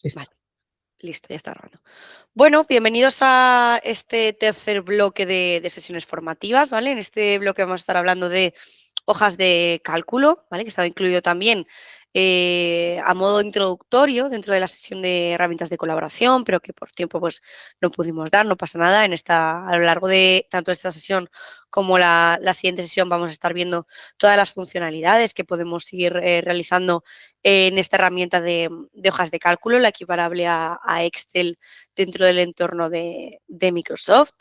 Listo. Vale, listo, ya está grabando. Bueno, bienvenidos a este tercer bloque de sesiones formativas, ¿vale? En este bloque vamos a estar hablando de hojas de cálculo, ¿vale? Que estaba incluido también a modo introductorio dentro de la sesión de herramientas de colaboración, pero que por tiempo pues no pudimos dar, no pasa nada. A lo largo de tanto esta sesión como la siguiente sesión vamos a estar viendo todas las funcionalidades que podemos ir realizando en esta herramienta de hojas de cálculo, la equiparable a Excel dentro del entorno de Microsoft.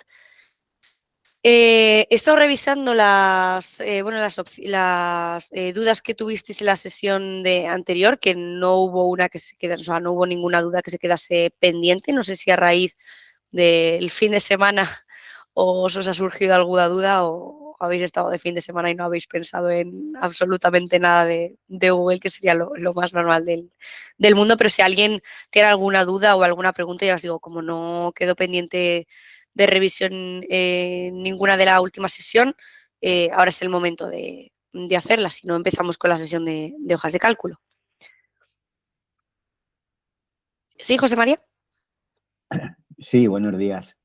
He estado revisando las dudas que tuvisteis en la sesión anterior, que no hubo una que se quedase, o sea, no hubo ninguna duda que se quedase pendiente. No sé si a raíz del fin de semana os ha surgido alguna duda o habéis estado de fin de semana y no habéis pensado en absolutamente nada de Google, que sería lo más normal del mundo. Pero si alguien tiene alguna duda o alguna pregunta, ya os digo, como no quedó pendiente de revisión ninguna de la última sesión, ahora es el momento de hacerla, si no empezamos con la sesión de hojas de cálculo. ¿Sí, José María? Sí, buenos días.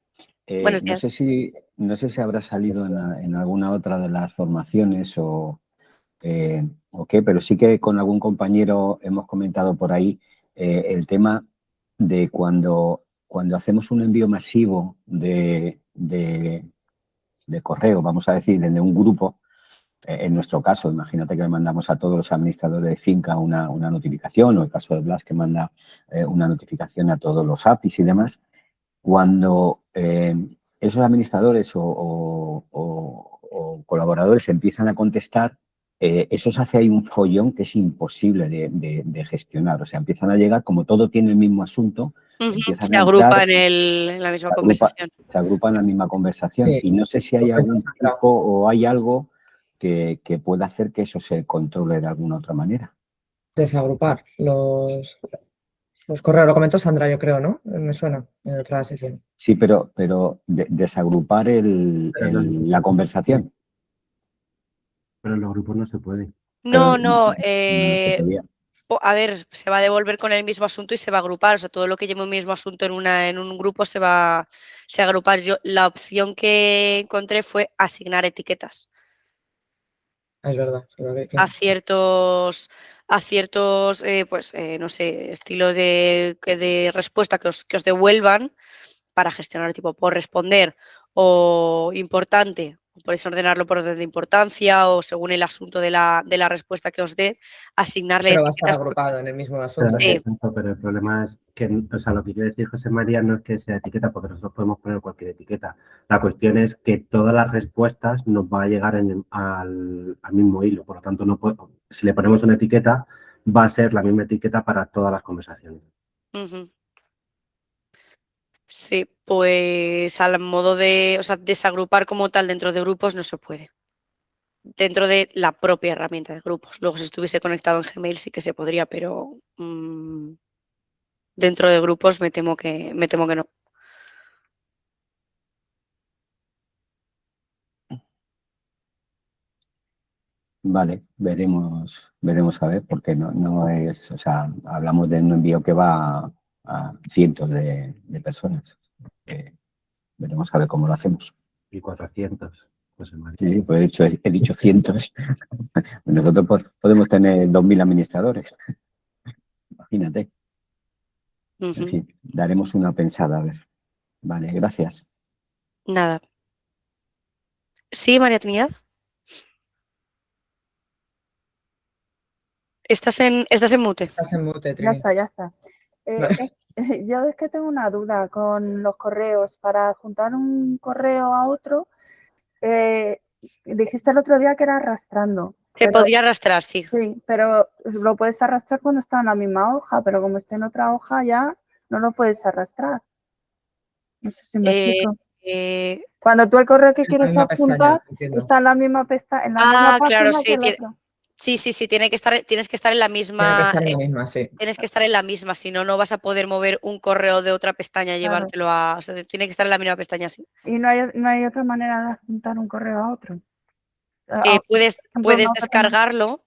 Buenos No días. sé si habrá salido en alguna otra de las formaciones o qué, pero sí que con algún compañero hemos comentado por ahí el tema de cuando hacemos un envío masivo de correo, vamos a decir, desde un grupo. En nuestro caso, imagínate que le mandamos a todos los administradores de finca una notificación, o el caso de Blas que manda una notificación a todos los APIs y demás. Cuando esos administradores o colaboradores empiezan a contestar, eso se hace ahí un follón que es imposible de gestionar. O sea, empiezan a llegar, como todo tiene el mismo asunto, empiezan Se a entrar, agrupa en la misma conversación. se agrupa en la misma conversación. Sí. Y no sé si hay algún tipo o hay algo que pueda hacer que eso se controle de alguna otra manera. Desagrupar los correos. Lo comentó Sandra, yo creo, ¿no? Me suena en otra sesión. Sí, pero desagrupar la conversación. Pero en los grupos no se puede. No. No se podía. A ver, se va a devolver con el mismo asunto y se va a agrupar. O sea, todo lo que lleve un mismo asunto en un grupo se va a agrupar. La opción que encontré fue asignar etiquetas Es verdad. a ciertos no sé, estilos de respuesta que os devuelvan para gestionar, tipo por responder o importante. Podéis ordenarlo por orden de importancia o según el asunto de la respuesta que os dé, asignarle Pero va a estar etiquetas. agrupado en el mismo asunto. Sí. Exacto, pero el problema es que, o sea, lo que quiere decir José María no es que sea etiqueta, porque nosotros podemos poner cualquier etiqueta. La cuestión es que todas las respuestas nos van a llegar al mismo hilo. Por lo tanto, si le ponemos una etiqueta, va a ser la misma etiqueta para todas las conversaciones. Sí, pues al modo o sea, desagrupar como tal dentro de grupos no se puede. Dentro de la propia herramienta de grupos. Luego, si estuviese conectado en Gmail sí que se podría, pero dentro de grupos me temo que no. Vale, veremos a ver, porque no es, o sea, hablamos de un envío que va a cientos de personas. Veremos a ver cómo lo hacemos. Y 400, José María. Sí, pues he dicho cientos. Nosotros podemos tener 2.000 administradores. Imagínate. En fin, daremos una pensada, a ver. Vale, gracias. Nada. Sí, María Trinidad. Estás en mute. Estás en mute, Trini. Ya está. Yo es que tengo una duda con los correos. Para juntar un correo a otro, dijiste el otro día que era arrastrando. Se podría arrastrar, sí. Sí, pero lo puedes arrastrar cuando está en la misma hoja, pero como está en otra hoja ya no lo puedes arrastrar. No sé si me explico. Cuando tú el correo que quieres adjuntar está en la misma pestaña, en la misma página claro, que el otro. Sí, tienes que estar en la misma. Tiene que estar en la misma, sí. Tienes que estar en la misma, si no, no vas a poder mover un correo de otra pestaña y llevártelo a. O sea, tiene que estar en la misma pestaña, sí. Y no hay otra manera de adjuntar un correo a otro. Puedes descargarlo.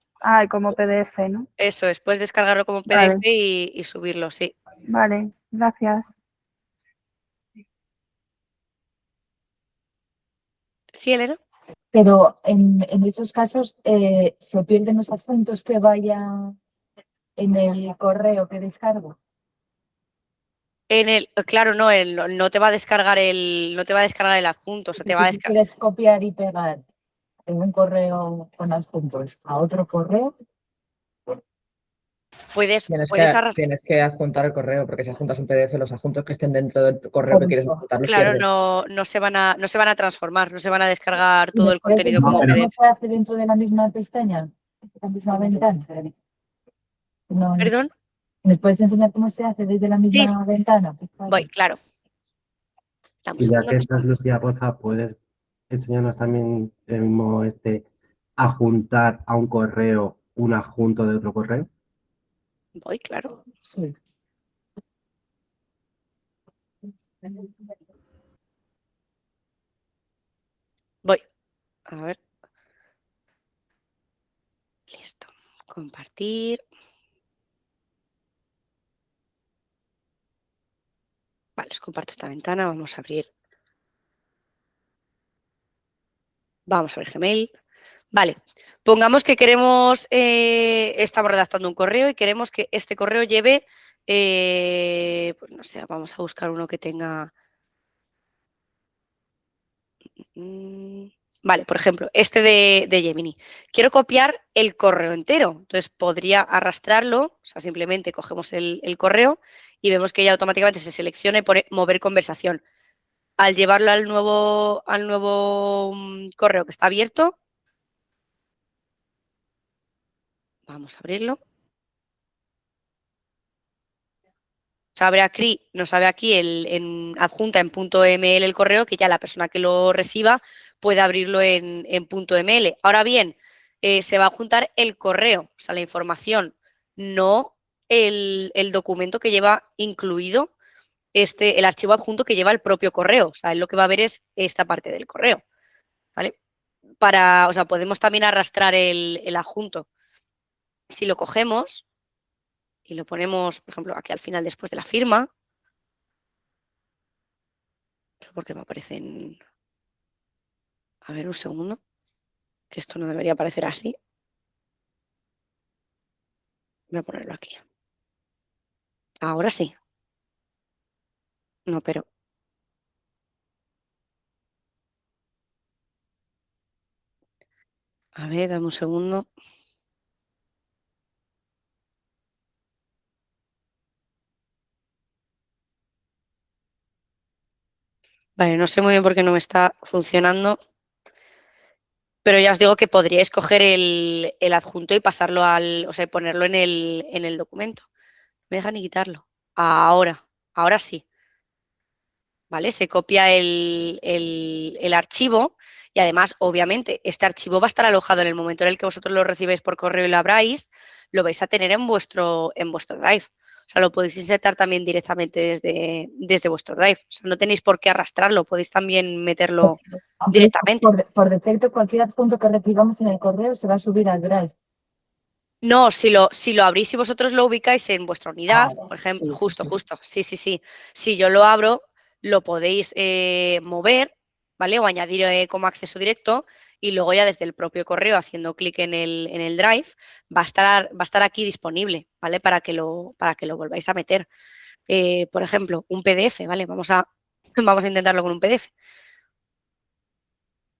Como PDF, ¿no? Eso es, puedes descargarlo como PDF y subirlo, sí. Vale, gracias. ¿Sí, Elena? Pero en esos casos se pierden los adjuntos que vayan en el correo que descargo. Claro, no, no te va a descargar no te va a descargar el adjunto, o sea, te va a Si tú descargar. quieres copiar y pegar en un correo con adjuntos a otro correo, Puedes Tienes que adjuntar el correo, porque si adjuntas un PDF, los adjuntos que estén dentro del correo por que quieres eso. adjuntar los Claro, pierdes. no se van a transformar, no se van a descargar ¿Y todo me el puedes contenido como enseñar cómo PDF. se hace dentro de la misma pestaña, la misma ventana? No, ¿Perdón? ¿me puedes enseñar cómo se hace desde la Sí, misma ventana? voy, claro. Dame un Y ya segundo. que estás, Lucía, porfa, puedes enseñarnos también el mismo adjuntar a un correo un adjunto de otro correo. Voy, claro. Sí. Voy. A ver. Listo. Compartir. Vale, os comparto esta ventana. Vamos a abrir. Vamos a ver Gmail. Vale. Pongamos que queremos, estamos redactando un correo y queremos que este correo lleve, pues no sé, vamos a buscar uno que tenga. Vale, por ejemplo, este de Gemini. Quiero copiar el correo entero. Entonces podría arrastrarlo, o sea, simplemente cogemos el correo y vemos que ya automáticamente se selecciona y pone mover conversación. Al llevarlo al nuevo correo que está abierto, vamos a abrirlo. Nos abre aquí adjunta en .ml el correo, que ya la persona que lo reciba puede abrirlo en .ml. Ahora bien, se va a adjuntar el correo, o sea, la información, no el documento que lleva incluido el archivo adjunto que lleva el propio correo. O sea, él lo que va a ver es esta parte del correo, ¿vale? O sea, podemos también arrastrar el adjunto. Si lo cogemos y lo ponemos, por ejemplo, aquí al final después de la firma, porque me aparecen. A ver, un segundo, que esto no debería aparecer así. Voy a ponerlo aquí. Ahora sí. No, pero. A ver, dame un segundo. Vale, no sé muy bien por qué no me está funcionando. Pero ya os digo que podríais coger el adjunto y pasarlo o sea, ponerlo en el documento. No me deja ni quitarlo. Ahora sí. ¿Vale? Se copia el archivo y además, obviamente, este archivo va a estar alojado en el momento en el que vosotros lo recibáis por correo y lo abráis, lo vais a tener en vuestro Drive. O sea, lo podéis insertar también directamente desde vuestro Drive. O sea, no tenéis por qué arrastrarlo, podéis también meterlo directamente. Por defecto, cualquier adjunto que recibamos en el correo se va a subir al Drive. No, si lo abrís y vosotros lo ubicáis en vuestra unidad, por ejemplo, Sí. justo. Sí. Si yo lo abro, lo podéis mover, ¿vale? O añadir como acceso directo y luego ya desde el propio correo, haciendo clic en el Drive, va a estar aquí disponible, ¿vale? Para que lo volváis a meter. Por ejemplo, un PDF, ¿vale? Vamos a intentarlo con un PDF.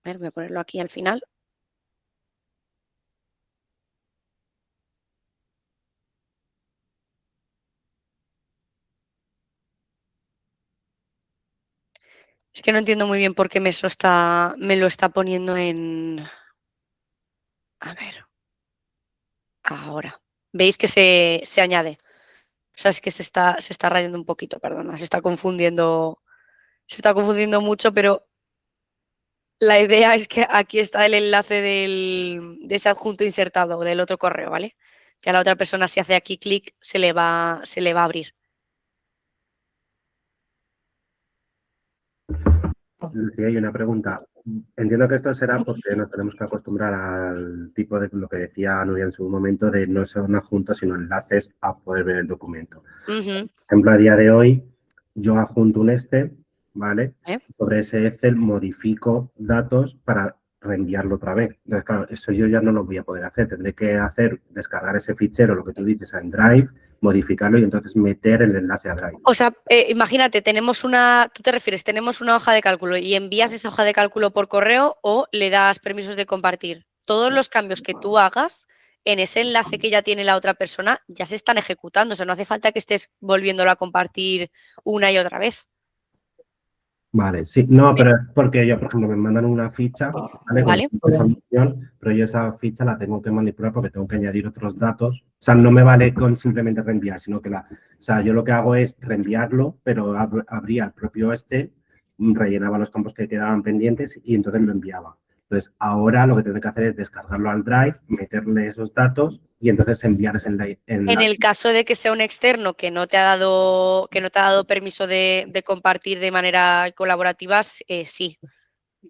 A ver, voy a ponerlo aquí al final. Es que no entiendo muy bien por qué me lo está poniendo en. A ver. Ahora. ¿Veis que se añade? O sea, es que se está rayando un poquito, perdona, se está confundiendo mucho, pero la idea es que aquí está el enlace de ese adjunto insertado del otro correo, ¿vale? Ya la otra persona, si hace aquí clic, se le va a abrir. Lucía, hay una pregunta. entiendo que esto será porque nos tenemos que acostumbrar al tipo de lo que decía Nuria en su momento, de no son adjuntos, sino enlaces a poder ver el documento. Por ejemplo, a día de hoy, yo adjunto un ¿vale? Sobre ese Excel modifico datos para reenviarlo otra vez. Entonces, claro, eso yo ya no lo voy a poder hacer. Tendré que descargar ese fichero, lo que tú dices, en Drive, modificarlo y entonces meter el enlace a Drive. O sea, imagínate, tú te refieres, tenemos una hoja de cálculo y envías esa hoja de cálculo por correo o le das permisos de compartir. Todos los cambios que tú hagas en ese enlace que ya tiene la otra persona ya se están ejecutando. O sea, no hace falta que estés volviéndolo a compartir una y otra vez. Vale, sí, no, pero es porque yo, por ejemplo, me mandan una ficha, ¿vale? Con información, pero yo esa ficha la tengo que manipular porque tengo que añadir otros datos. O sea, no me vale con simplemente reenviar, sino que yo lo que hago es reenviarlo, pero abría el propio rellenaba los campos que quedaban pendientes y entonces lo enviaba. Entonces, ahora lo que tengo que hacer es descargarlo al Drive, meterle esos datos y entonces enviar ese enlace. En el caso de que sea un externo que no te ha dado permiso de compartir de manera colaborativa, sí.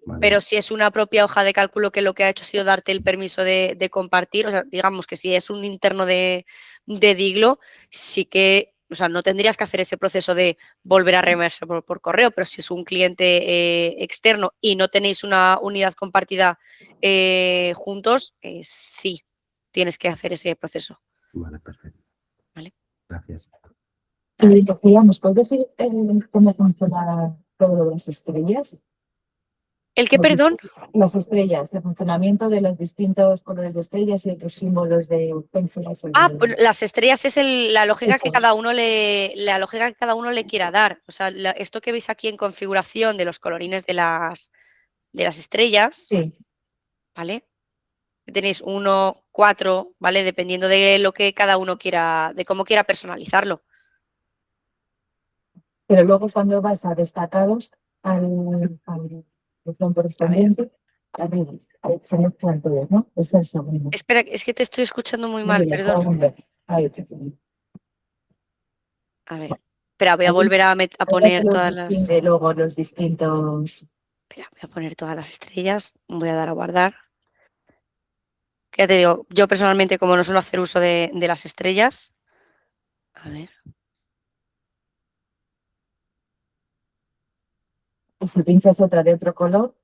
Vale. Pero si es una propia hoja de cálculo que lo que ha hecho ha sido darte el permiso de compartir, o sea, digamos que si es un interno de Diglo, sí que, o sea, no tendrías que hacer ese proceso de volver a reenviarse por correo, pero si es un cliente externo y no tenéis una unidad compartida juntos, sí, tienes que hacer ese proceso. Vale, perfecto. Vale. Gracias. Y decíamos, ¿puedes decir cómo funciona todo lo de las estrellas? ¿El qué, perdón? Las estrellas, el funcionamiento de los distintos colores de estrellas y otros símbolos de urgencias. Pues las estrellas es la lógica que cada uno le quiera dar. O sea, esto que veis aquí en configuración de los colorines de las estrellas, sí. ¿Vale? Tenéis 1, 4, ¿vale? Dependiendo de lo que cada uno quiera, de cómo quiera personalizarlo. Pero luego cuando vas a destacados, al botón correspondiente, arriba, se mezclan todos, ¿no? Es el segundo. Espera, es que te estoy escuchando muy mal, perdón. A ver, espera, voy a volver a poner todas las... Luego los distintos... Espera, voy a poner todas las estrellas, voy a dar a guardar. Ya te digo, yo personalmente, como no suelo hacer uso de las estrellas, a ver. Si pinchas otra de otro color.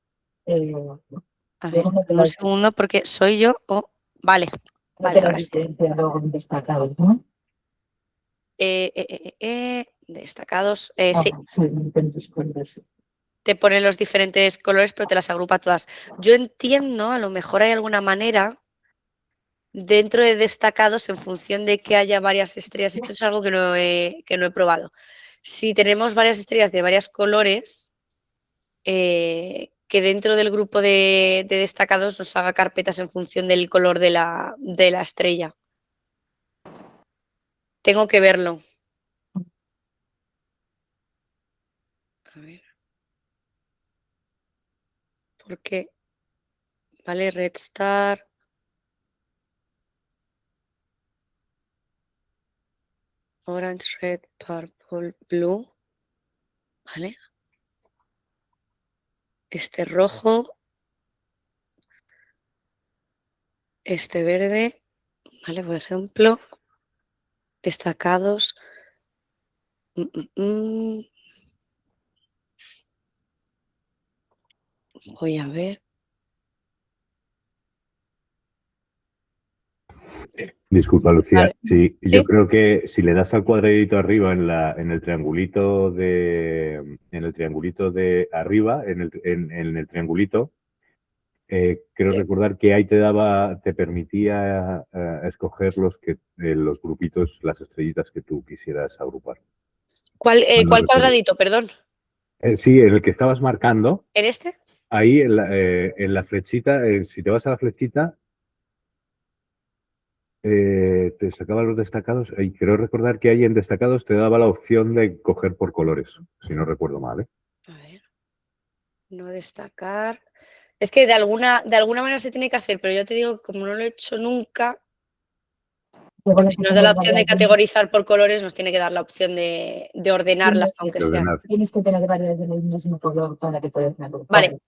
A ver, un segundo, porque soy yo o... Vale, vale, ahora sí. Luego destacados, ¿no? Destacados, sí. Te pone los diferentes colores, pero te las agrupa todas. Yo entiendo, a lo mejor hay alguna manera dentro de destacados en función de que haya varias estrellas. Esto es algo que no he probado. Si tenemos varias estrellas de varios colores, que dentro del grupo de destacados nos haga carpetas en función del color de la estrella. Tengo que verlo. A ver. Porque, vale, Red Star. Orange, Red, Purple, Blue. Vale. Este rojo. Este verde. Vale, por ejemplo. Destacados. Voy a ver. Disculpa, Lucía. Vale. Sí, ¿sí? Yo creo que si le das al cuadradito arriba en el triangulito de arriba, en el triangulito, creo recordar que ahí te permitía escoger los grupitos, las estrellitas que tú quisieras agrupar. ¿Cuál cuadradito, perdón? Sí, en el que estabas marcando. ¿En este? Ahí en la flechita, si te vas a la flechita, te sacaba los destacados y creo recordar que ahí en destacados te daba la opción de coger por colores, si no recuerdo mal, ¿eh? A ver. No destacar. Es que de alguna manera se tiene que hacer, pero yo te digo que como no lo he hecho nunca, porque si nos da la opción de categorizar por colores, nos tiene que dar la opción de ordenarlas, aunque sea. Tienes que tener varias del mismo color para que puedas agrupar. Vale.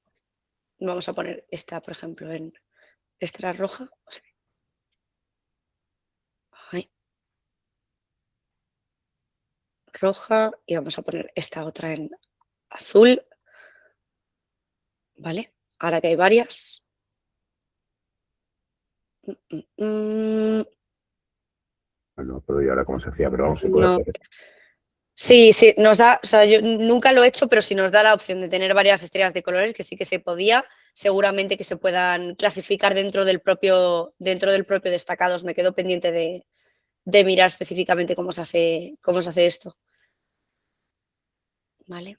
Vamos a poner esta, por ejemplo, esta era roja. Ahí. Roja y vamos a poner esta otra en azul. ¿Vale? Ahora que hay varias. No, pero ¿y ahora cómo se hacía? Pero vamos, se puede No. hacer. Sí, sí, nos da, o sea, yo nunca lo he hecho, pero si nos da la opción de tener varias estrellas de colores, que sí que se podía, seguramente que se puedan clasificar dentro del propio destacados. Me quedo pendiente de mirar específicamente cómo se hace esto. ¿Vale?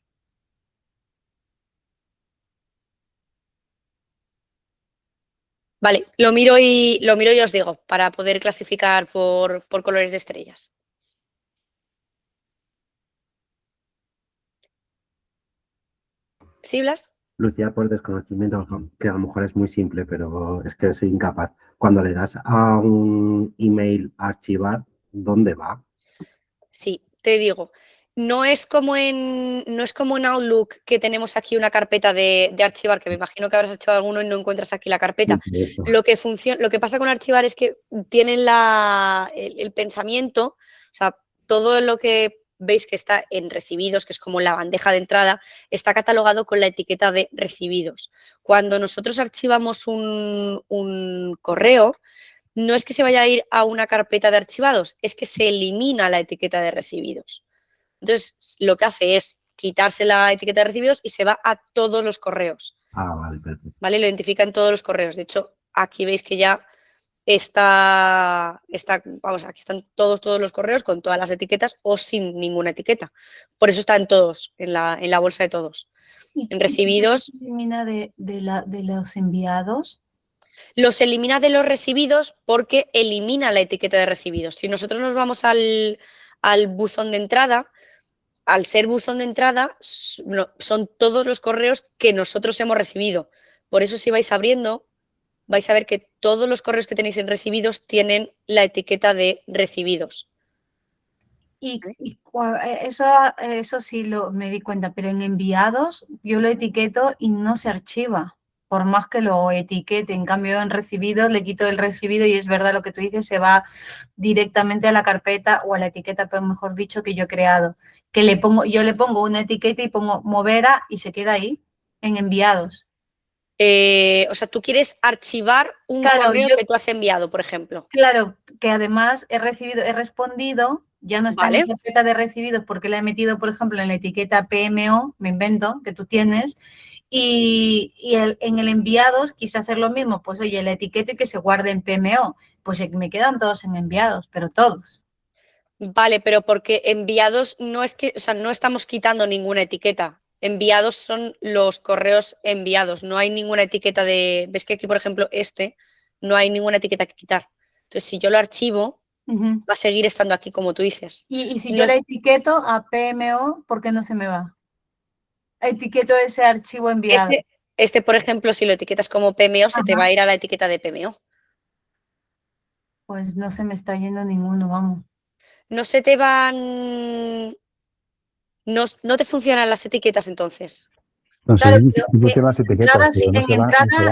Vale, lo miro y os digo, para poder clasificar por colores de estrellas. ¿Sí, Blas? Lucía, por desconocimiento, que a lo mejor es muy simple, pero es que soy incapaz. Cuando le das a un email a archivar, ¿dónde va? Sí, te digo, no es como en Outlook, que tenemos aquí una carpeta de archivar, que me imagino que habrás archivado alguno y no encuentras aquí la carpeta. Eso. Lo que pasa con archivar es que tienen el pensamiento, o sea, todo lo que veis que está en recibidos, que es como la bandeja de entrada, está catalogado con la etiqueta de recibidos. Cuando nosotros archivamos un correo, no es que se vaya a ir a una carpeta de archivados, es que se elimina la etiqueta de recibidos. Entonces, lo que hace es quitarse la etiqueta de recibidos y se va a todos los correos. Ah, vale, perfecto. ¿Vale? Lo identifica en todos los correos. De hecho, aquí veis que ya vamos, aquí están todos los correos con todas las etiquetas o sin ninguna etiqueta. Por eso están todos en la bolsa de todos. En recibidos. ¿Se elimina de los enviados? Los elimina de los recibidos porque elimina la etiqueta de recibidos. Si nosotros nos vamos al buzón de entrada, al ser buzón de entrada, son todos los correos que nosotros hemos recibido. Por eso, si vais abriendo, vais a ver que todos los correos que tenéis en recibidos tienen la etiqueta de recibidos. Eso sí me di cuenta, pero en enviados yo lo etiqueto y no se archiva, por más que lo etiquete. En cambio, en recibidos le quito el recibido y es verdad lo que tú dices, se va directamente a la carpeta o a la etiqueta, pero mejor dicho, que yo he creado. Yo le pongo una etiqueta y pongo mover a y se queda ahí, en enviados. O sea, tú quieres archivar un correo que tú has enviado, por ejemplo. Claro, que además he respondido, ya no está en la carpeta de recibidos porque la he metido, por ejemplo, en la etiqueta PMO, me invento, que tú tienes, y en el enviados quise hacer lo mismo, pues oye, la etiqueta y que se guarde en PMO, pues me quedan todos en enviados, pero todos. Vale, pero porque enviados no es que, o sea, no estamos quitando ninguna etiqueta. Enviados son los correos enviados, no hay ninguna etiqueta ves que aquí, por ejemplo, no hay ninguna etiqueta que quitar. Entonces, si yo lo archivo, va a seguir estando aquí, como tú dices. Y si yo le etiqueto a PMO, ¿por qué no se me va? Etiqueto ese archivo enviado. Por ejemplo, si lo etiquetas como PMO, se te va a ir a la etiqueta de PMO. Pues no se me está yendo ninguno, vamos. No se te van... No te funcionan las etiquetas entonces. No sé, Claro, sí funcionan las etiquetas, pero no se van,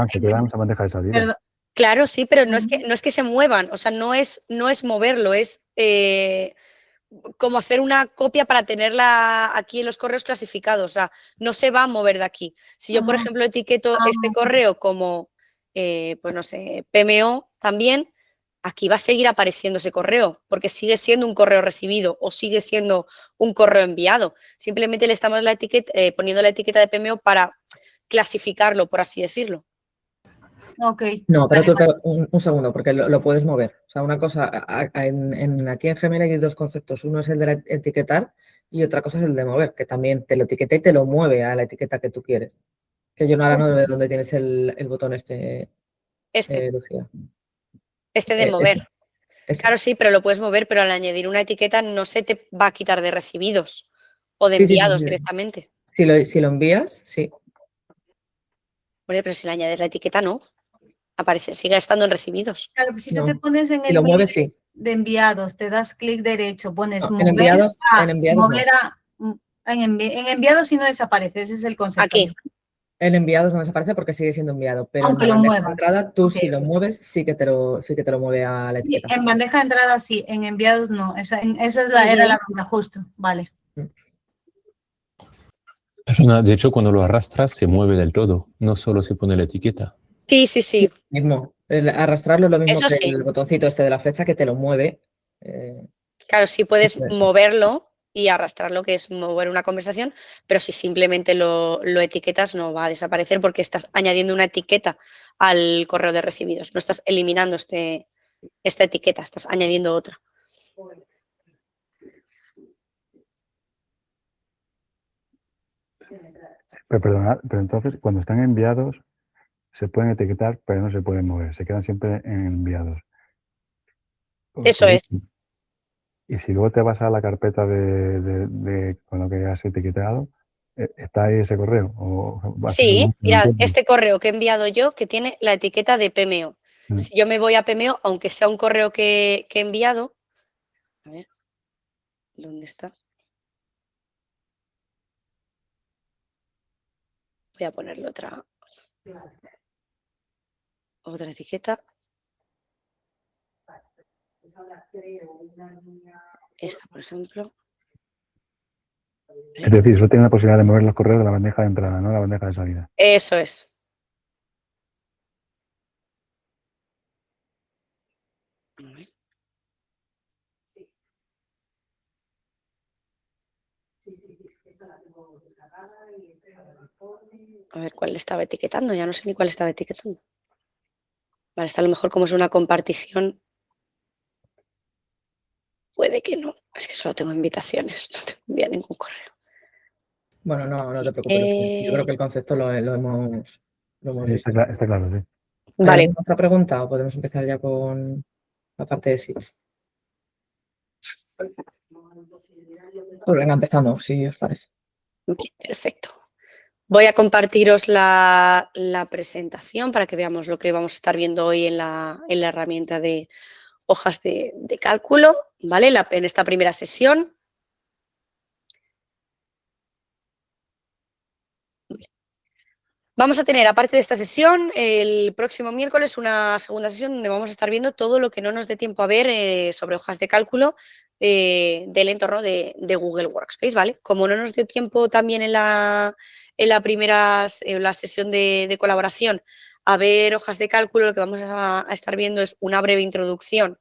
se quedan en esa bandeja de salida. Perdón. Claro, sí, pero no es que se muevan, o sea, no es moverlo, es como hacer una copia para tenerla aquí en los correos clasificados, o sea, no se va a mover de aquí. Si yo, por ejemplo, etiqueto este correo como, pues no sé, PMO también, aquí va a seguir apareciendo ese correo, porque sigue siendo un correo recibido o sigue siendo un correo enviado. Simplemente le estamos poniendo la etiqueta de PMO para clasificarlo, por así decirlo. Okay. No, pero un segundo, porque lo puedes mover. O sea, una cosa, aquí en Gmail hay dos conceptos. Uno es el de etiquetar y otra cosa es el de mover, que también te lo etiqueta y te lo mueve a la etiqueta que tú quieres. Que yo ahora no veo dónde tienes el botón Lucía. De mover. Claro, sí, pero lo puedes mover, pero al añadir una etiqueta no se te va a quitar de recibidos o de enviados directamente. Si lo envías, sí. Oye, pero si le añades la etiqueta, no. Aparece, sigue estando en recibidos. Claro, pues si tú te pones en el lo mueves, sí. de enviados, te das clic derecho, pones en enviados no. en enviados si no desaparece, ese es el concepto. Aquí. En enviados no desaparece porque sigue siendo enviado, pero Aunque en la lo bandeja de muevas. entrada tú Ok. si lo mueves sí que te lo mueve a la Sí, etiqueta. en bandeja de entrada sí, en enviados no. Esa era la duda, justo. Vale. De hecho, cuando lo arrastras se mueve del todo, no solo se pone la etiqueta. Sí, sí, sí. Mismo. Arrastrarlo es lo mismo Eso que sí. el botoncito este de la flecha que te lo mueve. Claro, sí puedes Eso es. moverlo y arrastrarlo, que es mover una conversación, pero si simplemente lo etiquetas no va a desaparecer porque estás añadiendo una etiqueta al correo de recibidos. No estás eliminando esta etiqueta, estás añadiendo otra. Pero perdonad, pero entonces cuando están enviados se pueden etiquetar, pero no se pueden mover, se quedan siempre en enviados. Eso es. Y si luego te vas a la carpeta con lo que has etiquetado, ¿está ahí ese correo? ¿O Sí, mirad, este correo que he enviado yo que tiene la etiqueta de PMO. Si yo me voy a PMO, aunque sea un correo que he enviado, a ver, ¿dónde está? Voy a ponerle otra etiqueta. Esta, por ejemplo. Es decir, solo tiene la posibilidad de mover los correos de la bandeja de entrada, no la bandeja de salida. Eso es. A ver cuál le estaba etiquetando, ya no sé ni cuál estaba etiquetando. Vale, está a lo mejor como es una compartición. Puede que no, es que solo tengo invitaciones, no te envía ningún correo. Bueno, no te preocupes, yo creo que el concepto lo hemos visto. Está claro, sí. ¿Hay Vale. alguna otra pregunta o podemos empezar ya con la parte de SITS? Pues venga, empezamos, si os parece. Perfecto. Voy a compartiros la presentación para que veamos lo que vamos a estar viendo hoy en la herramienta de hojas de cálculo, ¿vale? En esta primera sesión. Vamos a tener, aparte de esta sesión, el próximo miércoles una segunda sesión donde vamos a estar viendo todo lo que no nos dé tiempo a ver sobre hojas de cálculo del entorno de Google Workspace, ¿vale? Como no nos dio tiempo también en la sesión de colaboración a ver hojas de cálculo, lo que vamos a estar viendo es una breve introducción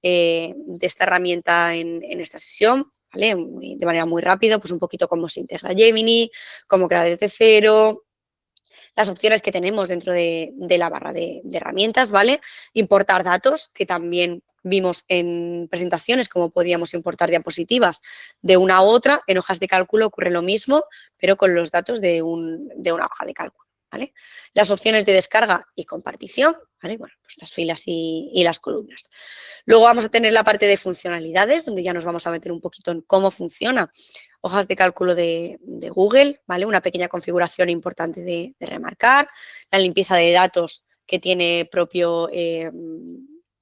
de esta herramienta en esta sesión, ¿vale? De manera muy rápida, pues un poquito cómo se integra Gemini, cómo crear desde cero, las opciones que tenemos dentro de la barra de herramientas, ¿vale? Importar datos, que también vimos en presentaciones cómo podíamos importar diapositivas de una a otra. En hojas de cálculo ocurre lo mismo, pero con los datos de una hoja de cálculo, ¿vale? Las opciones de descarga y compartición, ¿vale? Bueno, pues las filas y las columnas. Luego vamos a tener la parte de funcionalidades, donde ya nos vamos a meter un poquito en cómo funciona hojas de cálculo de Google, ¿vale? Una pequeña configuración importante de remarcar, la limpieza de datos que tiene propio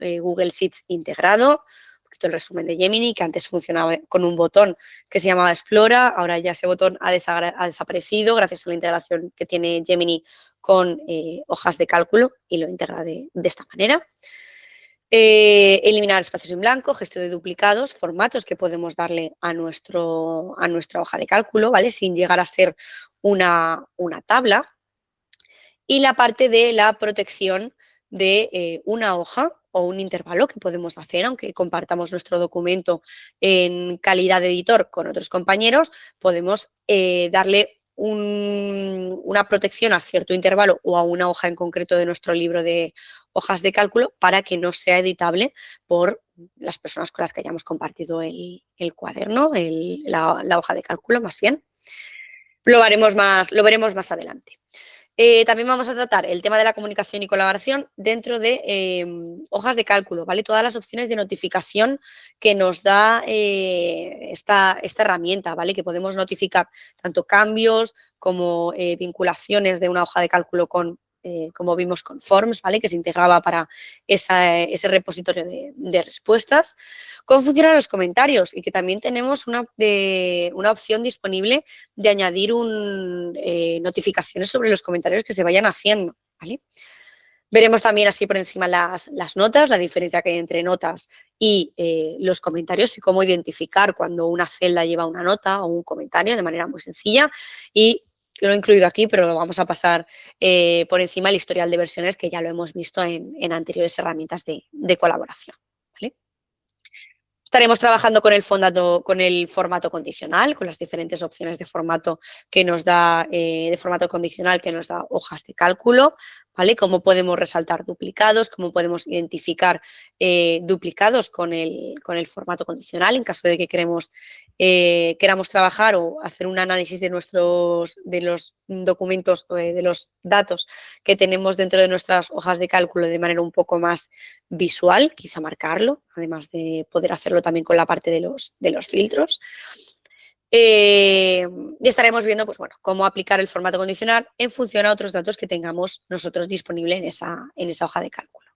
Google Sheets integrado, un poquito el resumen de Gemini, que antes funcionaba con un botón que se llamaba Explora, ahora ya ese botón ha desaparecido gracias a la integración que tiene Gemini con hojas de cálculo y lo integra de esta manera. Eliminar espacios en blanco, gestión de duplicados, formatos que podemos darle a nuestra hoja de cálculo, ¿vale? Sin llegar a ser una tabla. Y la parte de la protección de una hoja o un intervalo que podemos hacer, aunque compartamos nuestro documento en calidad de editor con otros compañeros, podemos darle una protección a cierto intervalo o a una hoja en concreto de nuestro libro de hojas de cálculo para que no sea editable por las personas con las que hayamos compartido el cuaderno, la hoja de cálculo más bien. Lo veremos más adelante. También vamos a tratar el tema de la comunicación y colaboración dentro de hojas de cálculo, ¿vale? Todas las opciones de notificación que nos da esta herramienta, ¿vale? Que podemos notificar tanto cambios como vinculaciones de una hoja de cálculo con como vimos con Forms, ¿vale? Que se integraba para ese repositorio de respuestas. Cómo funcionan los comentarios y que también tenemos una opción disponible de añadir notificaciones sobre los comentarios que se vayan haciendo, ¿vale? Veremos también así por encima las notas, la diferencia que hay entre notas y los comentarios y cómo identificar cuando una celda lleva una nota o un comentario de manera muy sencilla. Y lo he incluido aquí, pero lo vamos a pasar por encima el historial de versiones que ya lo hemos visto en anteriores herramientas de colaboración, ¿vale? Estaremos trabajando con el formato condicional, con las diferentes opciones de formato que nos da, de formato condicional que nos da hojas de cálculo, ¿vale? Cómo podemos resaltar duplicados, cómo podemos identificar duplicados con el formato condicional en caso de que queramos trabajar o hacer un análisis de los documentos, de los datos que tenemos dentro de nuestras hojas de cálculo de manera un poco más visual, quizá marcarlo, además de poder hacerlo también con la parte de los filtros. Y estaremos viendo pues, bueno, cómo aplicar el formato condicional en función a otros datos que tengamos nosotros disponible en esa hoja de cálculo.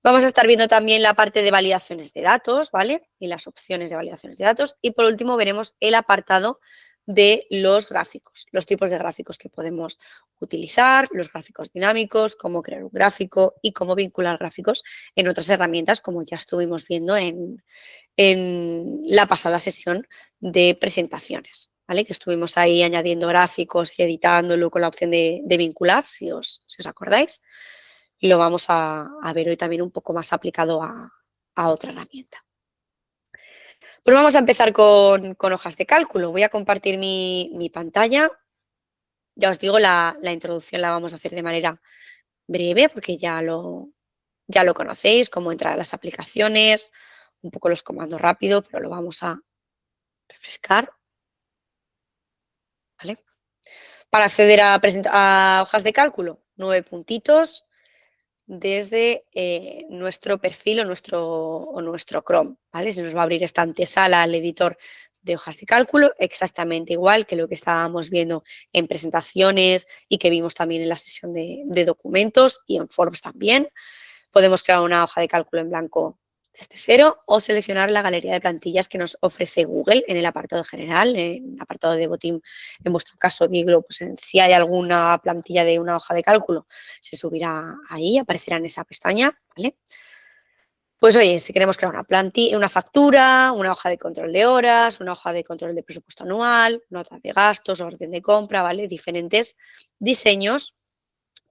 Vamos a estar viendo también la parte de validaciones de datos, ¿vale? Y las opciones de validaciones de datos. Y por último veremos el apartado de los gráficos, los tipos de gráficos que podemos utilizar, los gráficos dinámicos, cómo crear un gráfico y cómo vincular gráficos en otras herramientas, como ya estuvimos viendo en la pasada sesión de presentaciones, ¿vale? Que estuvimos ahí añadiendo gráficos y editándolo con la opción de vincular, si os acordáis. Lo vamos a ver hoy también un poco más aplicado a otra herramienta. Pues vamos a empezar con hojas de cálculo. Voy a compartir mi pantalla. Ya os digo, la introducción la vamos a hacer de manera breve porque ya lo conocéis, cómo entrar a las aplicaciones, un poco los comandos rápidos, pero lo vamos a refrescar. ¿Vale? Para acceder a hojas de cálculo, 9 puntitos desde nuestro perfil o nuestro Chrome, ¿vale? Se nos va a abrir esta antesala al editor de hojas de cálculo, exactamente igual que lo que estábamos viendo en presentaciones y que vimos también en la sesión de documentos y en Forms también. Podemos crear una hoja de cálculo en blanco desde cero o seleccionar la galería de plantillas que nos ofrece Google en el apartado general, en el apartado de Botim. En vuestro caso, digo, pues si hay alguna plantilla de una hoja de cálculo, se subirá ahí, aparecerá en esa pestaña, ¿vale? Pues oye, si queremos crear una factura, una hoja de control de horas, una hoja de control de presupuesto anual, nota de gastos, orden de compra, ¿vale? Diferentes diseños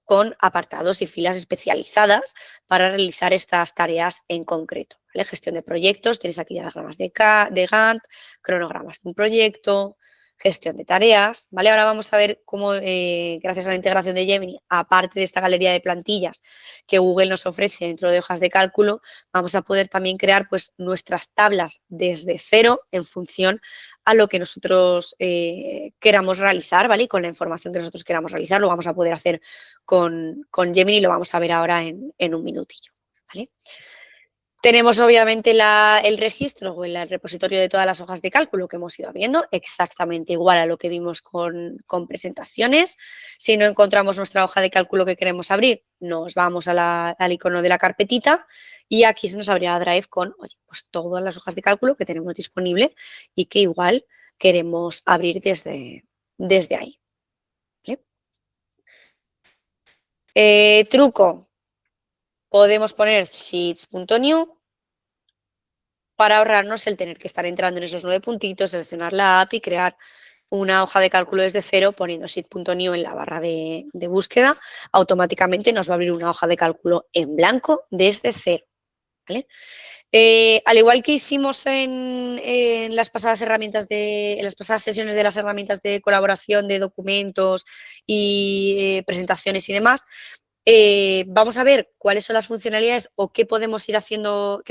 con apartados y filas especializadas para realizar estas tareas en concreto, ¿vale? Gestión de proyectos, tenéis aquí diagramas de Gantt, cronogramas de un proyecto, gestión de tareas, ¿vale? Ahora vamos a ver cómo, gracias a la integración de Gemini, aparte de esta galería de plantillas que Google nos ofrece dentro de hojas de cálculo, vamos a poder también crear pues, nuestras tablas desde cero en función a lo que nosotros queramos realizar, ¿vale? Y con la información que nosotros queramos realizar lo vamos a poder hacer con Gemini, lo vamos a ver ahora en un minutillo, ¿vale? Tenemos obviamente el registro o el repositorio de todas las hojas de cálculo que hemos ido viendo, exactamente igual a lo que vimos con presentaciones. Si no encontramos nuestra hoja de cálculo que queremos abrir, nos vamos al icono de la carpetita y aquí se nos abrirá Drive con pues todas las hojas de cálculo que tenemos disponible y que igual queremos abrir desde ahí. ¿Vale? Truco. Podemos poner sheets.new para ahorrarnos el tener que estar entrando en esos 9 puntitos, seleccionar la app y crear una hoja de cálculo desde cero poniendo sheet.new en la barra de búsqueda. Automáticamente nos va a abrir una hoja de cálculo en blanco desde cero, ¿vale? Al igual que hicimos en las pasadas sesiones de las herramientas de colaboración de documentos y presentaciones y demás, vamos a ver cuáles son las funcionalidades o qué podemos ir haciendo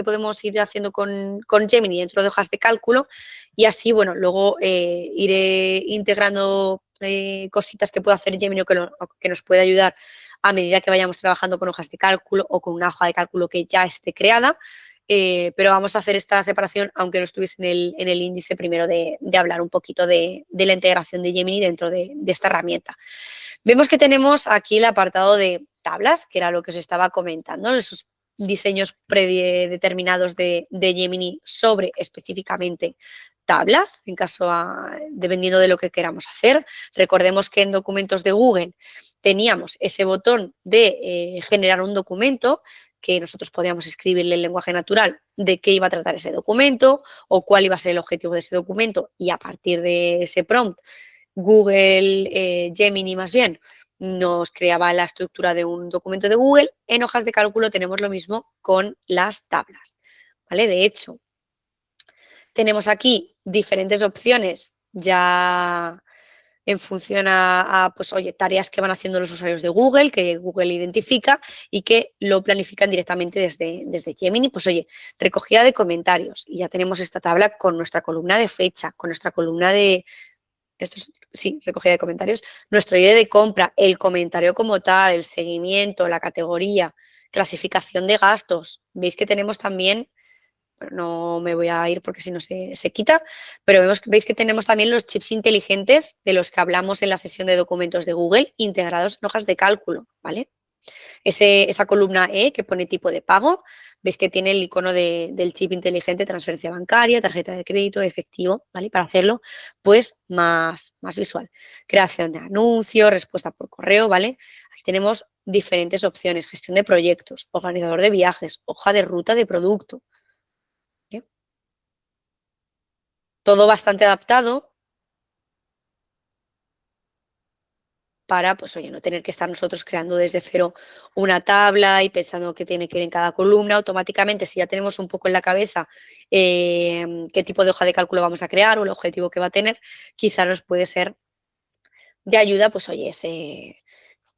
con Gemini dentro de hojas de cálculo y así, bueno, luego iré integrando cositas que pueda hacer Gemini o que nos puede ayudar a medida que vayamos trabajando con hojas de cálculo o con una hoja de cálculo que ya esté creada pero vamos a hacer esta separación, aunque no estuviese en el índice, primero de hablar un poquito de la integración de Gemini dentro de esta herramienta. Vemos que tenemos aquí el apartado de tablas, que era lo que os estaba comentando, esos diseños predeterminados de Gemini sobre específicamente tablas, en caso dependiendo de lo que queramos hacer. Recordemos que en documentos de Google teníamos ese botón de generar un documento, que nosotros podíamos escribirle en lenguaje natural de qué iba a tratar ese documento o cuál iba a ser el objetivo de ese documento, y a partir de ese prompt Google, Gemini más bien, nos creaba la estructura de un documento de Google. En hojas de cálculo tenemos lo mismo con las tablas, ¿vale? De hecho, tenemos aquí diferentes opciones ya en función pues, oye, tareas que van haciendo los usuarios de Google, que Google identifica y que lo planifican directamente desde Gemini. Pues, oye, recogida de comentarios, y ya tenemos esta tabla con nuestra columna de fecha, con nuestra columna de... Esto es, sí, recogida de comentarios, nuestro ID de compra, el comentario como tal, el seguimiento, la categoría, clasificación de gastos. Veis que tenemos también, bueno, no me voy a ir porque si no se quita, pero veis que tenemos también los chips inteligentes de los que hablamos en la sesión de documentos de Google integrados en hojas de cálculo, ¿vale? Esa columna E que pone tipo de pago, veis que tiene el icono del chip inteligente, transferencia bancaria, tarjeta de crédito, efectivo, ¿vale? Para hacerlo pues más visual. Creación de anuncios, respuesta por correo, ¿vale? Aquí tenemos diferentes opciones: gestión de proyectos, organizador de viajes, hoja de ruta de producto. ¿Bien? Todo bastante adaptado para, pues oye, no tener que estar nosotros creando desde cero una tabla y pensando qué tiene que ir en cada columna. Automáticamente, si ya tenemos un poco en la cabeza qué tipo de hoja de cálculo vamos a crear o el objetivo que va a tener, quizá nos puede ser de ayuda, pues oye,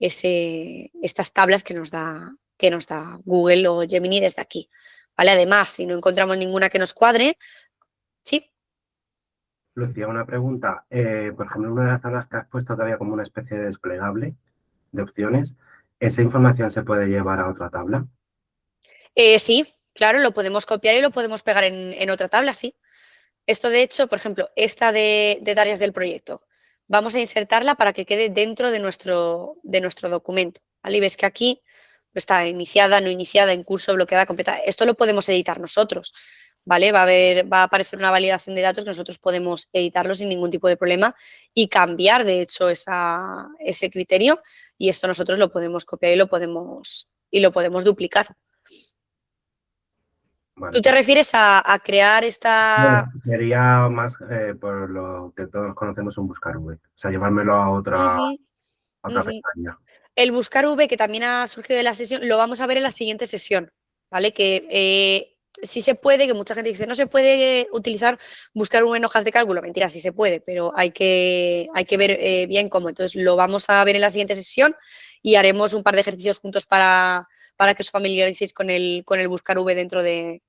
estas tablas que nos da Google o Gemini desde aquí, ¿vale? Además, si no encontramos ninguna que nos cuadre, sí. Lucía, una pregunta. Por ejemplo, una de las tablas que has puesto que había como una especie de desplegable de opciones, ¿esa información se puede llevar a otra tabla? Sí, claro, lo podemos copiar y lo podemos pegar en otra tabla, sí. Esto, de hecho, por ejemplo, esta de tareas del proyecto, vamos a insertarla para que quede dentro de nuestro documento, ¿vale? Y ves que aquí está iniciada, no iniciada, en curso, bloqueada, completa. Esto lo podemos editar nosotros, ¿vale? Va a aparecer una validación de datos que nosotros podemos editarlo sin ningún tipo de problema y cambiar, de hecho, ese criterio, y esto nosotros lo podemos copiar y lo podemos duplicar. Vale, ¿Tú te refieres a crear esta...? Sería más por lo que todos conocemos un buscar V, o sea, llevármelo a otra pestaña. El buscar V, que también ha surgido de la sesión, lo vamos a ver en la siguiente sesión, ¿vale? Que sí se puede, que mucha gente dice, no se puede utilizar buscar V en hojas de cálculo. Mentira, sí se puede, pero hay que ver bien cómo. Entonces lo vamos a ver en la siguiente sesión y haremos un par de ejercicios juntos para que os familiaricéis con el buscar V dentro de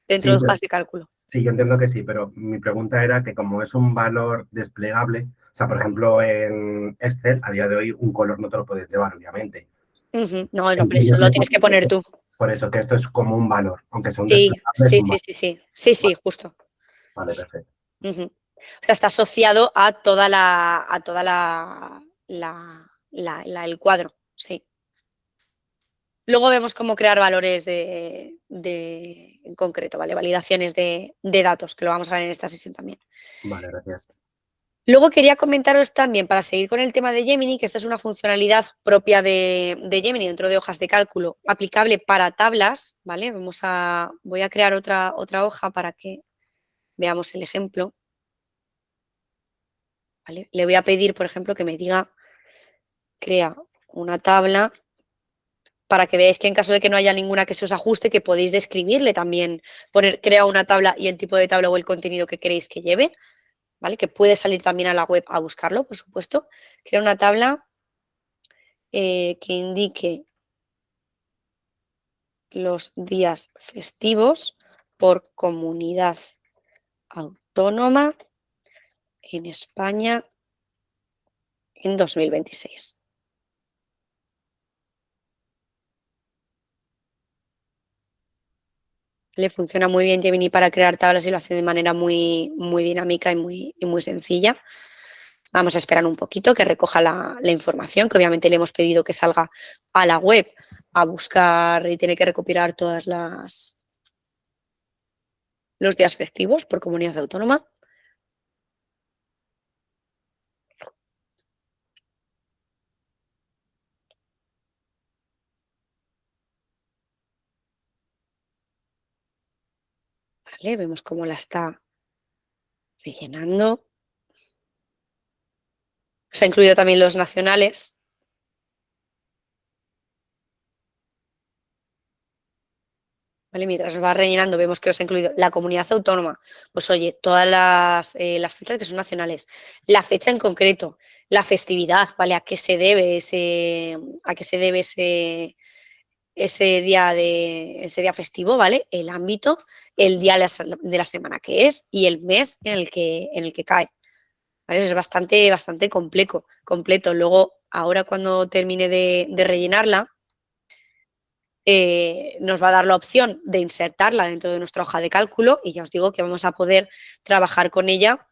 hojas de cálculo. Sí, yo entiendo que sí, pero mi pregunta era que como es un valor desplegable, o sea, por ejemplo, en Excel, a día de hoy, un color no te lo puedes llevar, obviamente. No, eso lo tienes que poner tú. Por eso, que esto es como un valor, aunque sea un Sí, desplegable. Es un valor. sí, justo. Vale, perfecto. O sea, está asociado a toda el cuadro, sí. Luego vemos cómo crear valores en concreto, ¿vale? Validaciones de datos, que lo vamos a ver en esta sesión también. Vale, gracias. Luego quería comentaros también, para seguir con el tema de Gemini, que esta es una funcionalidad propia de Gemini dentro de hojas de cálculo, aplicable para tablas, ¿vale? Voy a crear otra hoja para que veamos el ejemplo. ¿Vale? Le voy a pedir, por ejemplo, que me diga, crea una tabla, para que veáis que en caso de que no haya ninguna que se os ajuste, que podéis describirle también, poner crea una tabla y el tipo de tabla o el contenido que queréis que lleve, ¿vale? Que puede salir también a la web a buscarlo, por supuesto. Crea una tabla que indique los días festivos por comunidad autónoma en España en 2026. ¿vale? Funciona muy bien Gemini para crear tablas y lo hace de manera muy, muy dinámica y muy sencilla. Vamos a esperar un poquito que recoja la información, que obviamente le hemos pedido que salga a la web a buscar y tiene que recopilar todas los días festivos por comunidad autónoma. Vale, vemos cómo la está rellenando. Se ha incluido también los nacionales. ¿Vale? Mientras va rellenando vemos que os ha incluido la comunidad autónoma, pues oye, todas las fechas que son nacionales, la fecha en concreto, la festividad, ¿vale? ¿A qué se debe ese día festivo, ¿vale? El ámbito, el día de la semana que es y el mes en el que cae. ¿Vale? Es bastante completo. Luego, ahora cuando termine de rellenarla, nos va a dar la opción de insertarla dentro de nuestra hoja de cálculo y ya os digo que vamos a poder trabajar con ella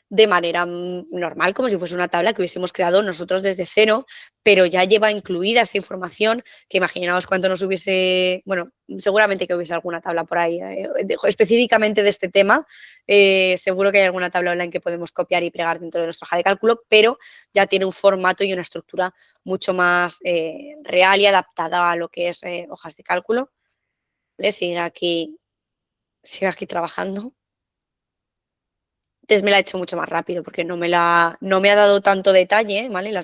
de manera normal, como si fuese una tabla que hubiésemos creado nosotros desde cero, pero ya lleva incluida esa información que imaginaos cuánto nos hubiese, bueno, seguramente que hubiese alguna tabla por ahí, específicamente de este tema, seguro que hay alguna tabla online que podemos copiar y pegar dentro de nuestra hoja de cálculo, pero ya tiene un formato y una estructura mucho más real y adaptada a lo que es hojas de cálculo. ¿Vale? Sigue aquí trabajando. Antes me la he hecho mucho más rápido porque no me ha dado tanto detalle, ¿vale? En la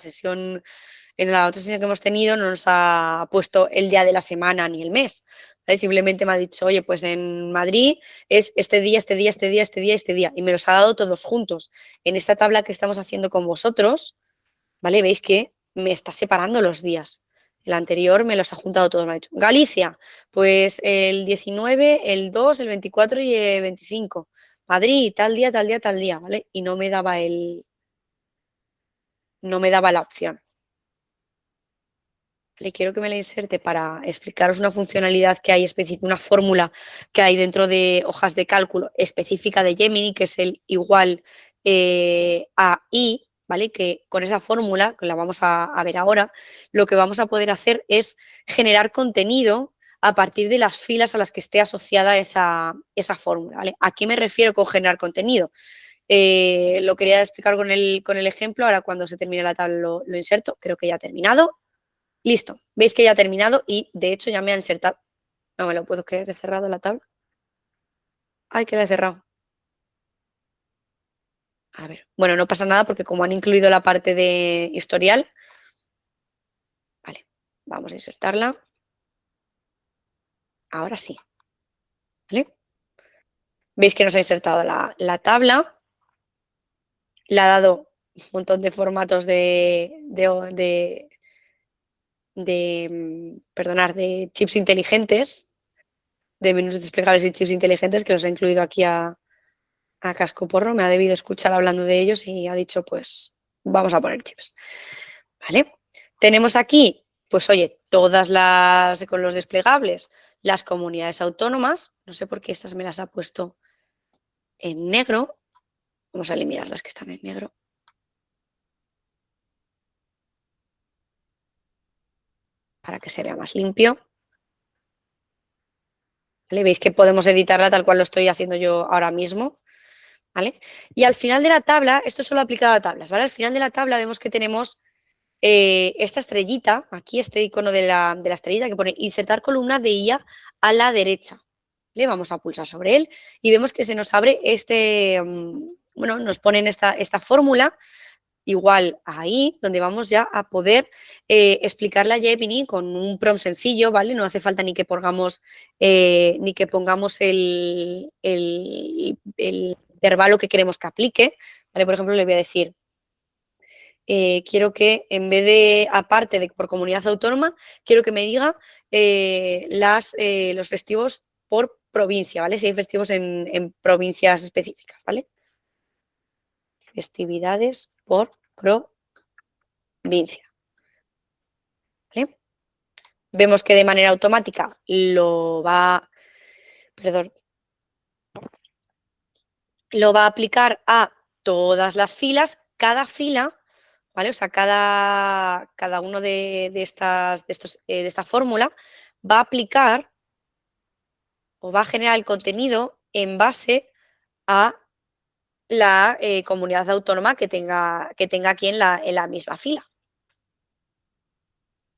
otra sesión que hemos tenido no nos ha puesto el día de la semana ni el mes, ¿vale? Simplemente me ha dicho, oye, pues en Madrid es este día, este día, este día, este día, este día, y me los ha dado todos juntos. En esta tabla que estamos haciendo con vosotros, ¿vale? Veis que me está separando los días. El anterior me los ha juntado todos, me ha dicho, Galicia, pues el 19, el 2, el 24 y el 25. Madrid, tal día, tal día, tal día, ¿vale? Y no me daba la opción. Le quiero que me la inserte para explicaros una funcionalidad que hay específica, una fórmula que hay dentro de hojas de cálculo específica de Gemini, que es el igual a i, ¿vale? Que con esa fórmula, que la vamos a ver ahora, lo que vamos a poder hacer es generar contenido a partir de las filas a las que esté asociada esa fórmula, ¿vale? ¿A qué me refiero con generar contenido? Lo quería explicar con el ejemplo, ahora cuando se termine la tabla lo inserto, creo que ya ha terminado. Listo, veis que ya ha terminado y de hecho ya me ha insertado. No me lo puedo creer, he cerrado la tabla. Ay, que la he cerrado. A ver, bueno, no pasa nada porque como han incluido la parte de historial, vale, vamos a insertarla. Ahora sí, ¿vale? Veis que nos ha insertado la tabla, le ha dado un montón de formatos de chips inteligentes, de menús desplegables y chips inteligentes que los ha incluido aquí a cascoporro, me ha debido escuchar hablando de ellos y ha dicho, pues vamos a poner chips. ¿Vale? Tenemos aquí, pues oye, con los desplegables, las comunidades autónomas, no sé por qué estas me las ha puesto en negro, vamos a eliminar las que están en negro. Para que se vea más limpio. ¿Vale? Veis que podemos editarla tal cual lo estoy haciendo yo ahora mismo. ¿Vale? Y al final de la tabla, esto es solo aplicado a tablas, ¿vale? Al final de la tabla vemos que tenemos esta estrellita, aquí este icono de la estrellita que pone insertar columna de IA a la derecha. Le vamos a pulsar sobre él y vemos que se nos abre nos ponen esta fórmula igual ahí, donde vamos ya a poder explicarle a Gemini con un prompt sencillo, ¿vale? No hace falta ni que pongamos el intervalo que queremos que aplique, ¿vale? Por ejemplo, le voy a decir, quiero que en vez de, aparte de por comunidad autónoma, quiero que me diga los festivos por provincia, ¿vale? Si hay festivos en provincias específicas, ¿vale? Festividades por provincia. ¿Vale? Vemos que de manera automática lo va perdón, lo va a aplicar a todas las filas, cada fila, ¿vale? O sea, cada uno de esta fórmula va a aplicar o va a generar el contenido en base a la comunidad autónoma que tenga aquí en la misma fila.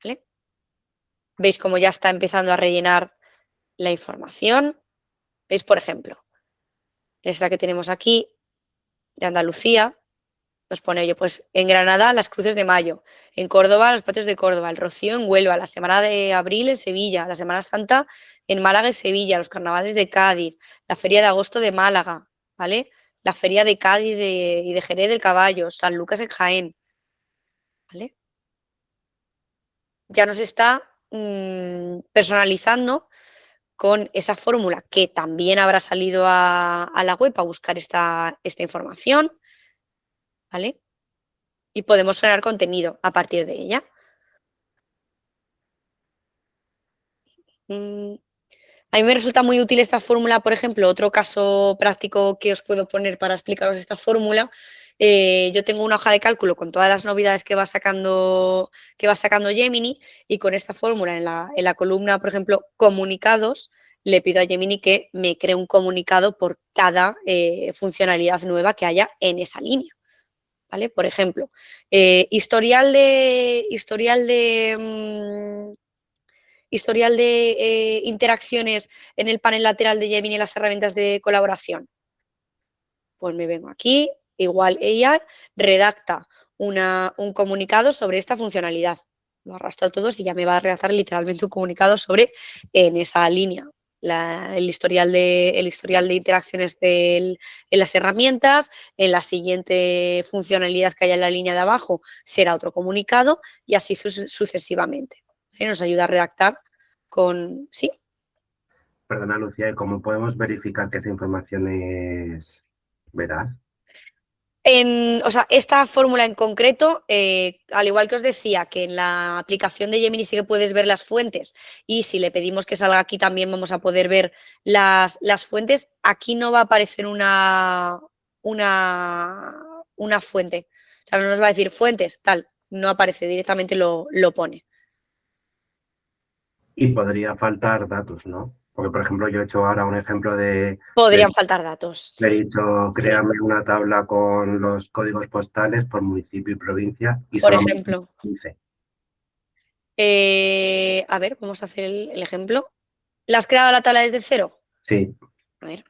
¿Vale? ¿Veis cómo ya está empezando a rellenar la información? ¿Veis, por ejemplo, esta que tenemos aquí de Andalucía? Nos pone, oye, pues en Granada las Cruces de Mayo, en Córdoba los Patios de Córdoba, el Rocío en Huelva, la Semana de Abril en Sevilla, la Semana Santa en Málaga y Sevilla, los Carnavales de Cádiz, la Feria de Agosto de Málaga, ¿vale? La Feria de Cádiz y de Jerez del Caballo, San Lucas en Jaén, ¿vale? Ya nos está personalizando con esa fórmula que también habrá salido a la web a buscar esta información, ¿vale? Y podemos generar contenido a partir de ella. A mí me resulta muy útil esta fórmula, por ejemplo, otro caso práctico que os puedo poner para explicaros esta fórmula. Yo tengo una hoja de cálculo con todas las novedades que va sacando Gemini, y con esta fórmula en la columna, por ejemplo, comunicados, le pido a Gemini que me cree un comunicado por cada funcionalidad nueva que haya en esa línea. ¿Vale? Por ejemplo, historial de interacciones en el panel lateral de Gemini y las herramientas de colaboración. Pues me vengo aquí, igual AI, redacta un comunicado sobre esta funcionalidad. Lo arrastro a todos y ya me va a redactar literalmente un comunicado sobre en esa línea. El historial de interacciones en las herramientas, en la siguiente funcionalidad que haya en la línea de abajo será otro comunicado y así sucesivamente. Nos ayuda a redactar con... ¿Sí? Perdona, Lucía, ¿y cómo podemos verificar que esa información es veraz? O sea, esta fórmula en concreto, al igual que os decía, que en la aplicación de Gemini sí que puedes ver las fuentes, y si le pedimos que salga aquí también vamos a poder ver las fuentes, aquí no va a aparecer una fuente. O sea, no nos va a decir fuentes, tal, no aparece, directamente lo pone. Y podría faltar datos, ¿no? Porque, por ejemplo, yo he hecho ahora un ejemplo de... Podrían faltar datos. Le he Sí. dicho, créame una tabla con los códigos postales por municipio y provincia. Y por solo ejemplo. 15. A ver, vamos a hacer el ejemplo. ¿La has creado la tabla desde cero? Sí. A ver.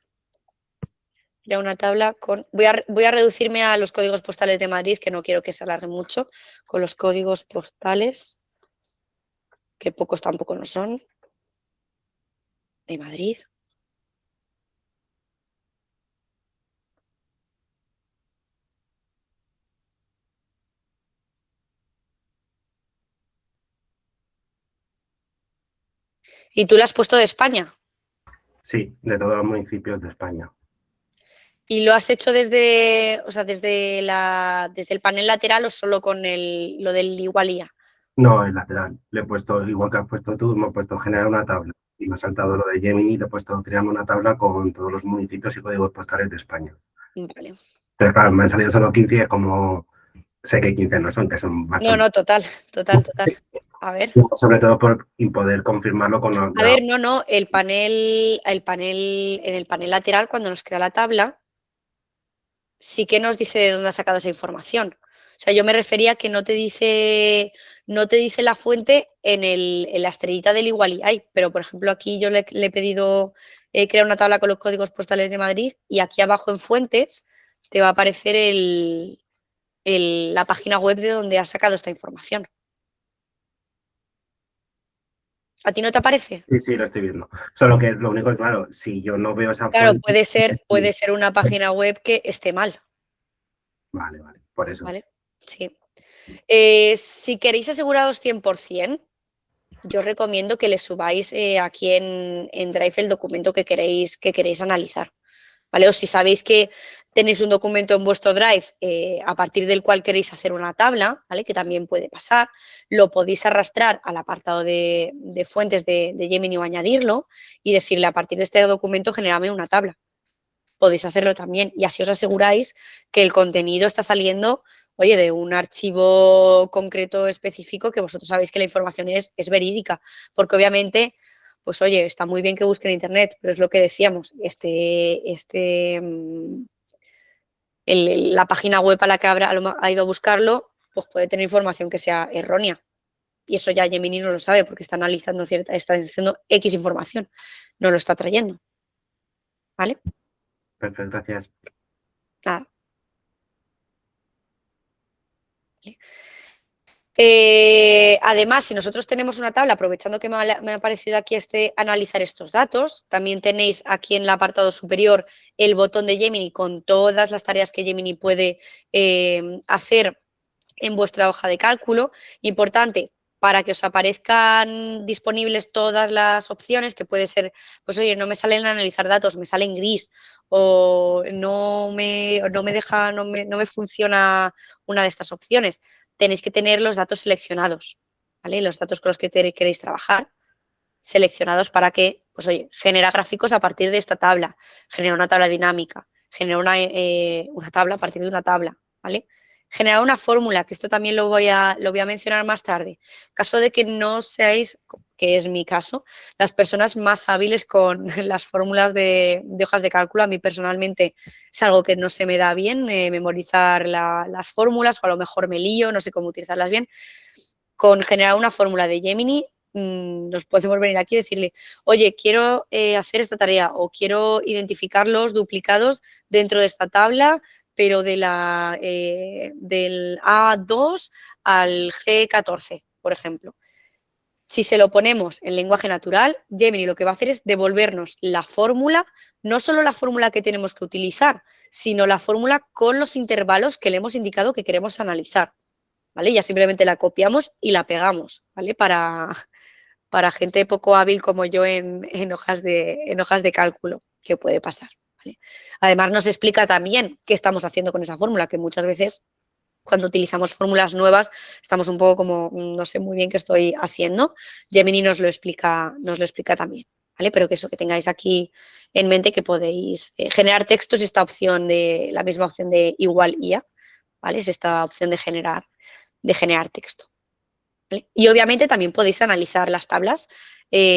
Era una tabla con... Voy a reducirme a los códigos postales de Madrid, que no quiero que se alargue mucho, con los códigos postales, que pocos tampoco no son, de Madrid. ¿Y tú la has puesto de España? Sí, de todos los municipios de España. ¿Y lo has hecho desde el panel lateral o solo con lo del igualía? No, el lateral. Le he puesto, igual que has puesto tú, me he puesto generar una tabla. Y me ha saltado lo de Gemini y le he puesto crear una tabla con todos los municipios y códigos postales de España. Vale. Entonces, claro, me han salido solo 15 y es como... Sé que 15 no son, que son bastante. No, total. A ver. Sobre todo por poder confirmarlo con... A ver, no. En el panel lateral, cuando nos crea la tabla, sí que nos dice de dónde ha sacado esa información. O sea, yo me refería a que no te dice la fuente en la estrellita del igualía, pero por ejemplo aquí yo le he pedido crear una tabla con los códigos postales de Madrid, y aquí abajo en fuentes te va a aparecer la página web de donde has sacado esta información. ¿A ti no te aparece? Sí, lo estoy viendo. Solo que lo único es, claro, si yo no veo esa Claro, fuente... puede ser una página web que esté mal. Vale, por eso. Vale, sí. Si queréis aseguraros 100%, yo recomiendo que le subáis aquí en Drive el documento que queréis analizar. ¿vale? O si sabéis que tenéis un documento en vuestro Drive a partir del cual queréis hacer una tabla, ¿vale? Que también puede pasar, lo podéis arrastrar al apartado de fuentes de Gemini o añadirlo y decirle a partir de este documento genérame una tabla. Podéis hacerlo también y así os aseguráis que el contenido está saliendo, oye, de un archivo concreto específico que vosotros sabéis que la información es verídica, porque obviamente, pues oye, está muy bien que busquen en internet, pero es lo que decíamos, la página web a la que ha ido a buscarlo, pues puede tener información que sea errónea. Y eso ya Gemini no lo sabe porque está analizando está diciendo X información, no lo está trayendo. ¿Vale? Perfecto, gracias. Nada. Además, si nosotros tenemos una tabla, aprovechando que me ha aparecido aquí analizar estos datos, también tenéis aquí en el apartado superior el botón de Gemini con todas las tareas que Gemini puede hacer en vuestra hoja de cálculo. Importante, para que os aparezcan disponibles todas las opciones, que puede ser, pues oye, no me salen analizar datos, me sale en gris, o no me funciona una de estas opciones. Tenéis que tener los datos seleccionados, ¿vale? Los datos con los que queréis trabajar, seleccionados para que, pues oye, genera gráficos a partir de esta tabla, genera una tabla dinámica, genera una tabla a partir de una tabla, ¿vale? Generar una fórmula, que esto también lo voy a mencionar más tarde. Caso de que no seáis, que es mi caso, las personas más hábiles con las fórmulas de hojas de cálculo. A mí personalmente es algo que no se me da bien, memorizar las fórmulas, o a lo mejor me lío, no sé cómo utilizarlas bien. Con generar una fórmula de Gemini nos podemos venir aquí y decirle, oye, quiero hacer esta tarea o quiero identificar los duplicados dentro de esta tabla, pero del A2 al G14, por ejemplo. Si se lo ponemos en lenguaje natural, Gemini lo que va a hacer es devolvernos la fórmula, no solo la fórmula que tenemos que utilizar, sino la fórmula con los intervalos que le hemos indicado que queremos analizar, ¿vale? Ya simplemente la copiamos y la pegamos, ¿vale? Para gente poco hábil como yo en hojas de cálculo, que puede pasar, ¿vale? Además, nos explica también qué estamos haciendo con esa fórmula, que muchas veces cuando utilizamos fórmulas nuevas estamos un poco como, no sé muy bien qué estoy haciendo. Gemini nos lo explica también, ¿vale? Pero que eso, que tengáis aquí en mente que podéis generar textos, esta opción la misma opción de igual IA, ¿vale? Es esta opción de generar texto. ¿Vale? Y obviamente también podéis analizar las tablas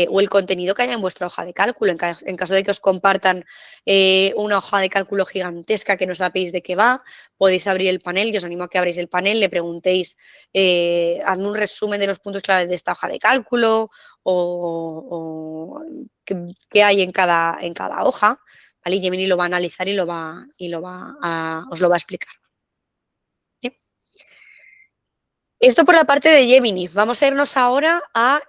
o el contenido que haya en vuestra hoja de cálculo. En caso de que os compartan una hoja de cálculo gigantesca que no sabéis de qué va, podéis abrir el panel. Yo os animo a que abráis el panel, le preguntéis, hazme un resumen de los puntos clave de esta hoja de cálculo o qué hay en cada hoja, ¿vale? Y Gemini lo va a analizar y os lo va a explicar. Esto por la parte de Gemini. Vamos a irnos ahora a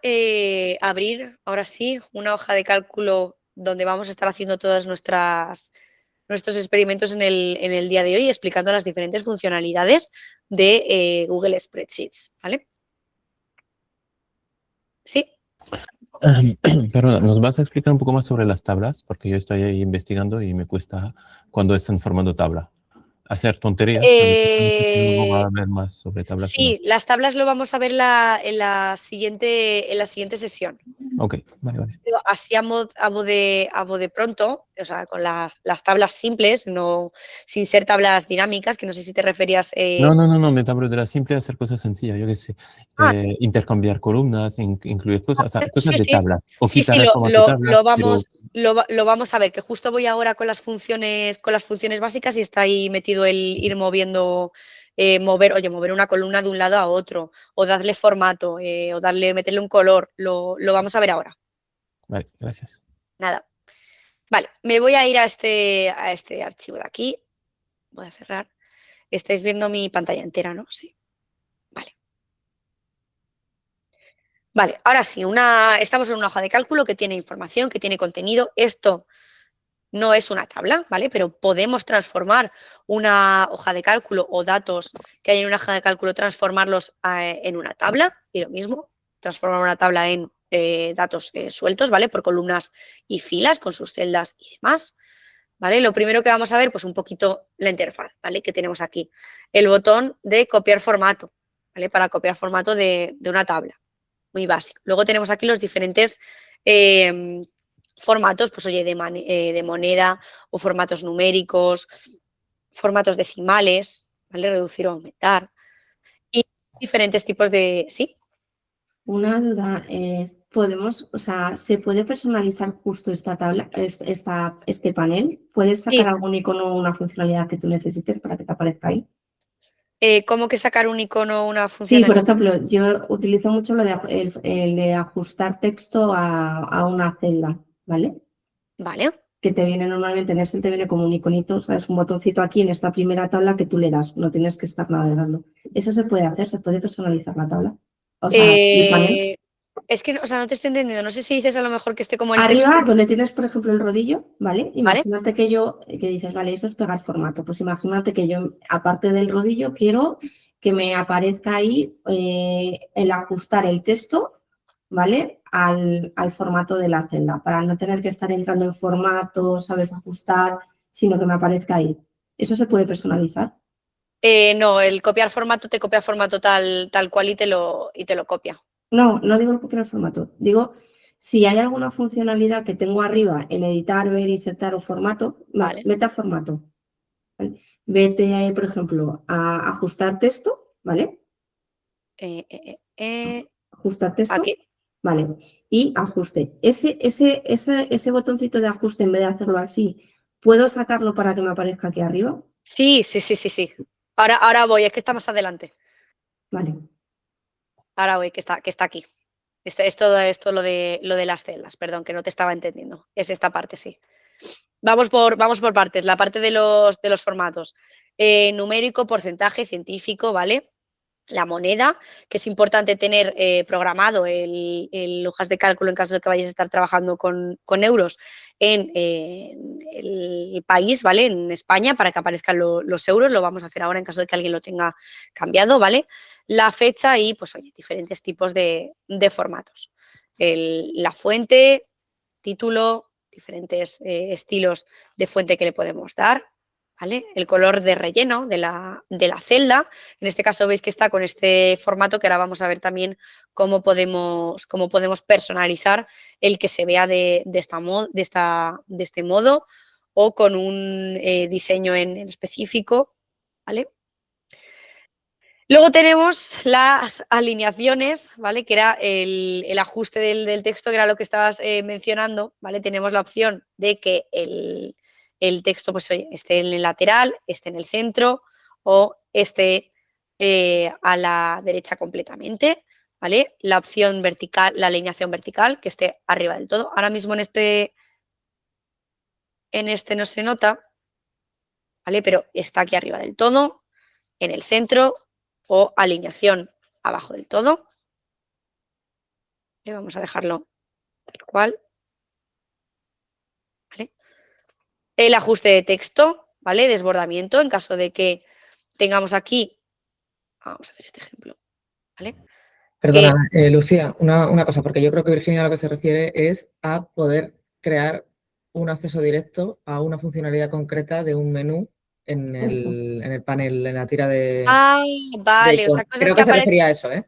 abrir, ahora sí, una hoja de cálculo donde vamos a estar haciendo todos nuestros experimentos en el día de hoy, explicando las diferentes funcionalidades de Google Spreadsheets, ¿vale? ¿Sí? Perdona, ¿nos vas a explicar un poco más sobre las tablas? Porque yo estoy ahí investigando y me cuesta cuando están formando tabla. Hacer tonterías, luego va a ver más sobre tablas. Sí, las tablas lo vamos a ver en la siguiente sesión. Ok, vale. Pero así a modo de pronto, o sea, con las tablas simples, no, sin ser tablas dinámicas, que no sé si te referías. No, me hablo de la simple, hacer cosas sencillas, yo qué sé, intercambiar columnas, incluir cosas, o sea, cosas de tabla. O sí, lo vamos a ver, que justo voy ahora con las funciones básicas y está ahí metido el ir moviendo, mover una columna de un lado a otro, o darle formato, o meterle un color, lo vamos a ver ahora. Vale, gracias. Nada. Vale, me voy a ir a este archivo de aquí. Voy a cerrar. Estáis viendo mi pantalla entera, ¿no? Sí. Vale. Vale, ahora sí, estamos en una hoja de cálculo que tiene información, que tiene contenido. Esto no es una tabla, ¿vale? Pero podemos transformar una hoja de cálculo o datos que hay en una hoja de cálculo, transformarlos en una tabla. Y lo mismo, transformar una tabla en datos sueltos, ¿vale? Por columnas y filas con sus celdas y demás. ¿vale? Lo primero que vamos a ver, pues un poquito la interfaz, ¿vale? Que tenemos aquí. El botón de copiar formato, ¿vale? Para copiar formato de una tabla, muy básico. Luego tenemos aquí los diferentes formatos, pues oye, de moneda o formatos numéricos, formatos decimales, ¿vale? Reducir o aumentar. Y diferentes tipos de... ¿Sí? Una duda es, ¿podemos, o sea, se puede personalizar justo esta tabla, este panel? ¿Puedes sacar algún icono o una funcionalidad que tú necesites para que te aparezca ahí? ¿Cómo que sacar un icono o una Sí, funcionalidad? por ejemplo, yo utilizo mucho el de ajustar texto a una celda, ¿vale? Vale. Que te viene normalmente, en este te viene como un iconito, o sea, es un botoncito aquí en esta primera tabla que tú le das, no tienes que estar navegando. Eso se puede hacer, se puede personalizar la tabla. O sea, el panel. Es que, o sea, no te estoy entendiendo. No sé si dices a lo mejor que esté como el Arriba, texto. donde tienes, por ejemplo, el rodillo, ¿vale? ¿Vale? Imagínate que dices, vale, eso es pegar formato. Pues imagínate que yo, aparte del rodillo, quiero que me aparezca ahí el ajustar el texto, ¿vale? Al formato de la celda, para no tener que estar entrando en formato, sabes, ajustar, sino que me aparezca ahí. ¿Eso se puede personalizar? No, el copiar formato te copia formato tal cual y te lo copia. No, no digo copiar el formato. Digo, si hay alguna funcionalidad que tengo arriba en editar, ver, insertar o formato, Vale. vete a formato. ¿Vale? Vete, por ejemplo, a ajustar texto, ¿vale? Ajustar texto. Aquí. Vale. Y ajuste. Ese botoncito de ajuste, en vez de hacerlo así, ¿puedo sacarlo para que me aparezca aquí arriba? Sí. Ahora voy, es que está más adelante. Vale. Ahora voy, que está aquí. Es todo esto lo de las celdas, perdón, que no te estaba entendiendo. Es esta parte, sí. Vamos por partes. La parte de los formatos. Numérico, porcentaje, científico, ¿vale? La moneda, que es importante tener programado el hojas de cálculo en caso de que vayáis a estar trabajando con euros en el país, ¿vale? En España, para que aparezcan los euros. Lo vamos a hacer ahora en caso de que alguien lo tenga cambiado, ¿vale? La fecha y, pues, oye, diferentes tipos de formatos. La fuente, título, diferentes estilos de fuente que le podemos dar, ¿vale? El color de relleno de la celda. En este caso veis que está con este formato, que ahora vamos a ver también cómo podemos personalizar el que se vea de este modo o con un diseño en específico, ¿vale? Luego tenemos las alineaciones, ¿vale? Que era el ajuste del texto, que era lo que estabas mencionando, ¿vale? Tenemos la opción de que el texto, pues, esté en el lateral, esté en el centro o esté a la derecha completamente, ¿vale? La opción vertical, la alineación vertical, que esté arriba del todo. Ahora mismo en este no se nota, ¿vale? Pero está aquí arriba del todo, en el centro o alineación abajo del todo. Le vamos a dejarlo tal cual. ¿Vale? El ajuste de texto, ¿vale? Desbordamiento, en caso de que tengamos aquí, vamos a hacer este ejemplo, ¿vale? Perdona, Lucía, una cosa, porque yo creo que Virginia a lo que se refiere es a poder crear un acceso directo a una funcionalidad concreta de un menú en el panel, en la tira de... Ah, vale, o sea, cosas creo que se refería a eso, ¿eh?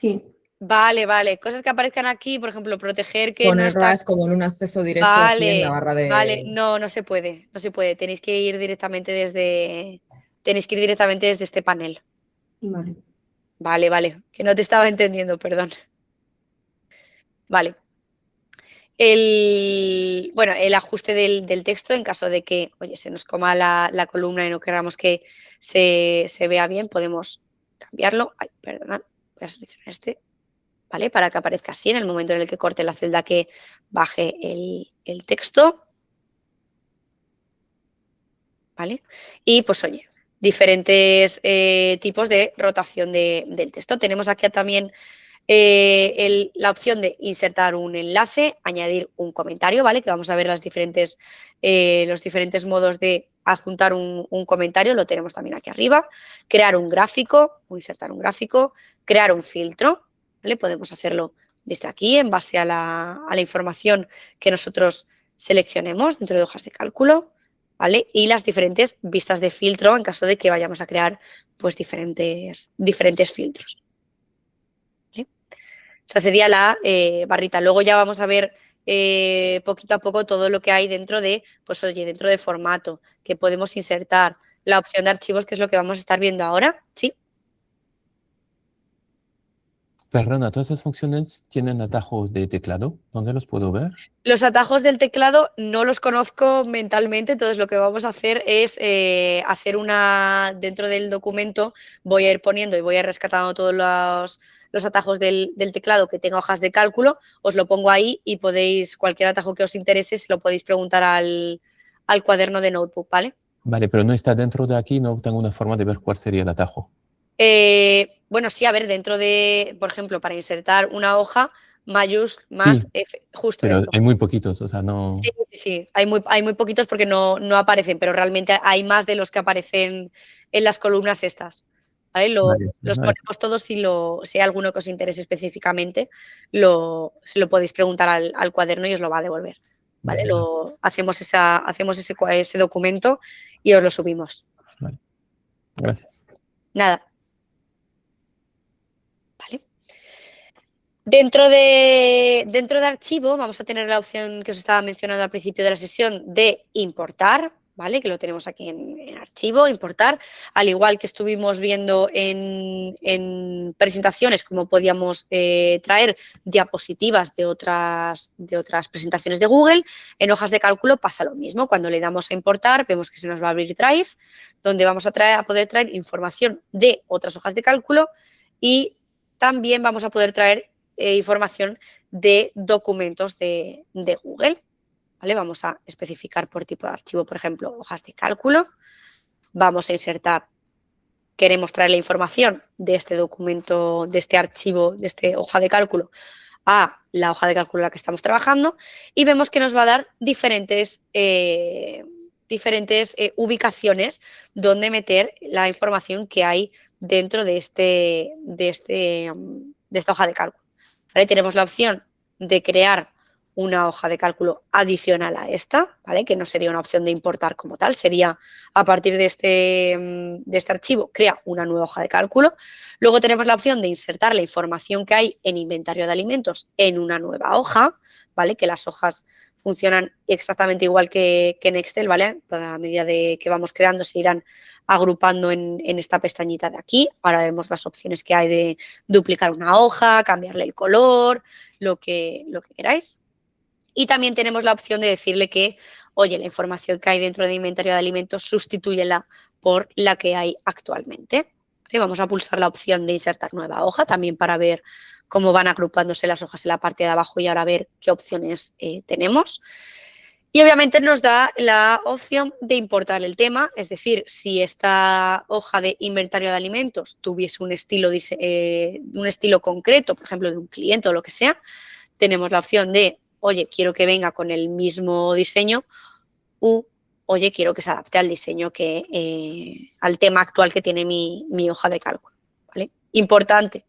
Sí. Vale, cosas que aparezcan aquí, por ejemplo, proteger que ponerlas no está... como en un acceso directo aquí en la barra de... Vale, no se puede, tenéis que ir directamente desde este panel. Vale. Vale, que no te estaba entendiendo, perdón. Vale. El ajuste del texto, en caso de que, oye, se nos coma la columna y no queramos que se vea bien, podemos cambiarlo. Ay, perdonad, voy a seleccionar este, ¿vale? Para que aparezca así en el momento en el que corte la celda, que baje el texto. ¿Vale? Y, pues, oye, diferentes tipos de rotación del texto. Tenemos aquí también la opción de insertar un enlace, añadir un comentario, ¿vale? Que vamos a ver los diferentes modos de adjuntar un comentario, lo tenemos también aquí arriba. Crear un gráfico o insertar un gráfico, crear un filtro, ¿vale? Podemos hacerlo desde aquí en base a la información que nosotros seleccionemos dentro de hojas de cálculo. ¿vale? Y las diferentes vistas de filtro en caso de que vayamos a crear pues diferentes filtros. ¿Vale? O sea, sería la barrita. Luego ya vamos a ver poquito a poco todo lo que hay dentro de, pues oye, dentro de formato, que podemos insertar, la opción de archivos, que es lo que vamos a estar viendo ahora, ¿sí? Perdona, ¿todas esas funciones tienen atajos de teclado? ¿Dónde los puedo ver? Los atajos del teclado no los conozco mentalmente, entonces lo que vamos a hacer es hacer dentro del documento voy a ir poniendo y voy a ir rescatando todos los atajos del teclado que tenga hojas de cálculo, os lo pongo ahí y podéis, cualquier atajo que os interese, se lo podéis preguntar al cuaderno de notebook, ¿vale? Vale, pero no está dentro de aquí, no tengo una forma de ver cuál sería el atajo. Bueno, sí, a ver, dentro de, por ejemplo, para insertar una hoja, más Sí, F, justo pero esto. hay muy poquitos, o sea, no... Sí, hay muy poquitos porque no aparecen, pero realmente hay más de los que aparecen en las columnas estas. ¿Vale? Vale, Los vale. ponemos todos si hay alguno que os interese específicamente, se lo podéis preguntar al cuaderno y os lo va a devolver. ¿Vale? Hacemos ese documento y os lo subimos. Vale. Gracias. Nada. ¿Vale? Dentro de archivo vamos a tener la opción que os estaba mencionando al principio de la sesión de importar, ¿vale? Que lo tenemos aquí en archivo, importar, al igual que estuvimos viendo en presentaciones cómo podíamos traer diapositivas de otras presentaciones de Google, en hojas de cálculo pasa lo mismo. Cuando le damos a importar vemos que se nos va a abrir Drive, donde vamos a poder traer información de otras hojas de cálculo y también vamos a poder traer información de documentos de Google. ¿Vale? Vamos a especificar por tipo de archivo, por ejemplo, hojas de cálculo. Vamos a insertar, queremos traer la información de este documento, de este archivo, de esta hoja de cálculo a la hoja de cálculo en la que estamos trabajando y vemos que nos va a dar diferentes ubicaciones donde meter la información que hay dentro de esta hoja de cálculo. ¿Vale? Tenemos la opción de crear una hoja de cálculo adicional a esta, ¿vale? Que no sería una opción de importar como tal, sería a partir de este archivo, crea una nueva hoja de cálculo. Luego tenemos la opción de insertar la información que hay en inventario de alimentos en una nueva hoja, ¿vale? Que las hojas funcionan exactamente igual que en Excel, ¿vale? A medida de que vamos creando se irán agrupando en esta pestañita de aquí. Ahora vemos las opciones que hay de duplicar una hoja, cambiarle el color, lo que queráis. Y también tenemos la opción de decirle que, oye, la información que hay dentro de inventario de alimentos, sustitúyela por la que hay actualmente. ¿Vale? Vamos a pulsar la opción de insertar nueva hoja, también para ver cómo van agrupándose las hojas en la parte de abajo y ahora ver qué opciones tenemos. Y obviamente nos da la opción de importar el tema, es decir, si esta hoja de inventario de alimentos tuviese un estilo concreto, por ejemplo, de un cliente o lo que sea, tenemos la opción de, oye, quiero que venga con el mismo diseño u, oye, quiero que se adapte al diseño al tema actual que tiene mi hoja de cálculo. ¿Vale? Importante.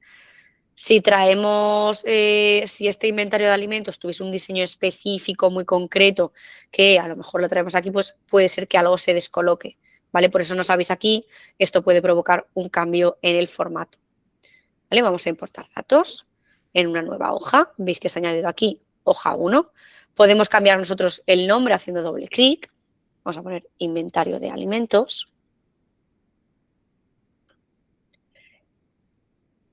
Si traemos, si este inventario de alimentos tuviese un diseño específico muy concreto, que a lo mejor lo traemos aquí, pues puede ser que algo se descoloque, ¿vale? Por eso nos aviso aquí, esto puede provocar un cambio en el formato. ¿Vale? Vamos a importar datos en una nueva hoja, veis que se ha añadido aquí hoja 1. Podemos cambiar nosotros el nombre haciendo doble clic, vamos a poner inventario de alimentos.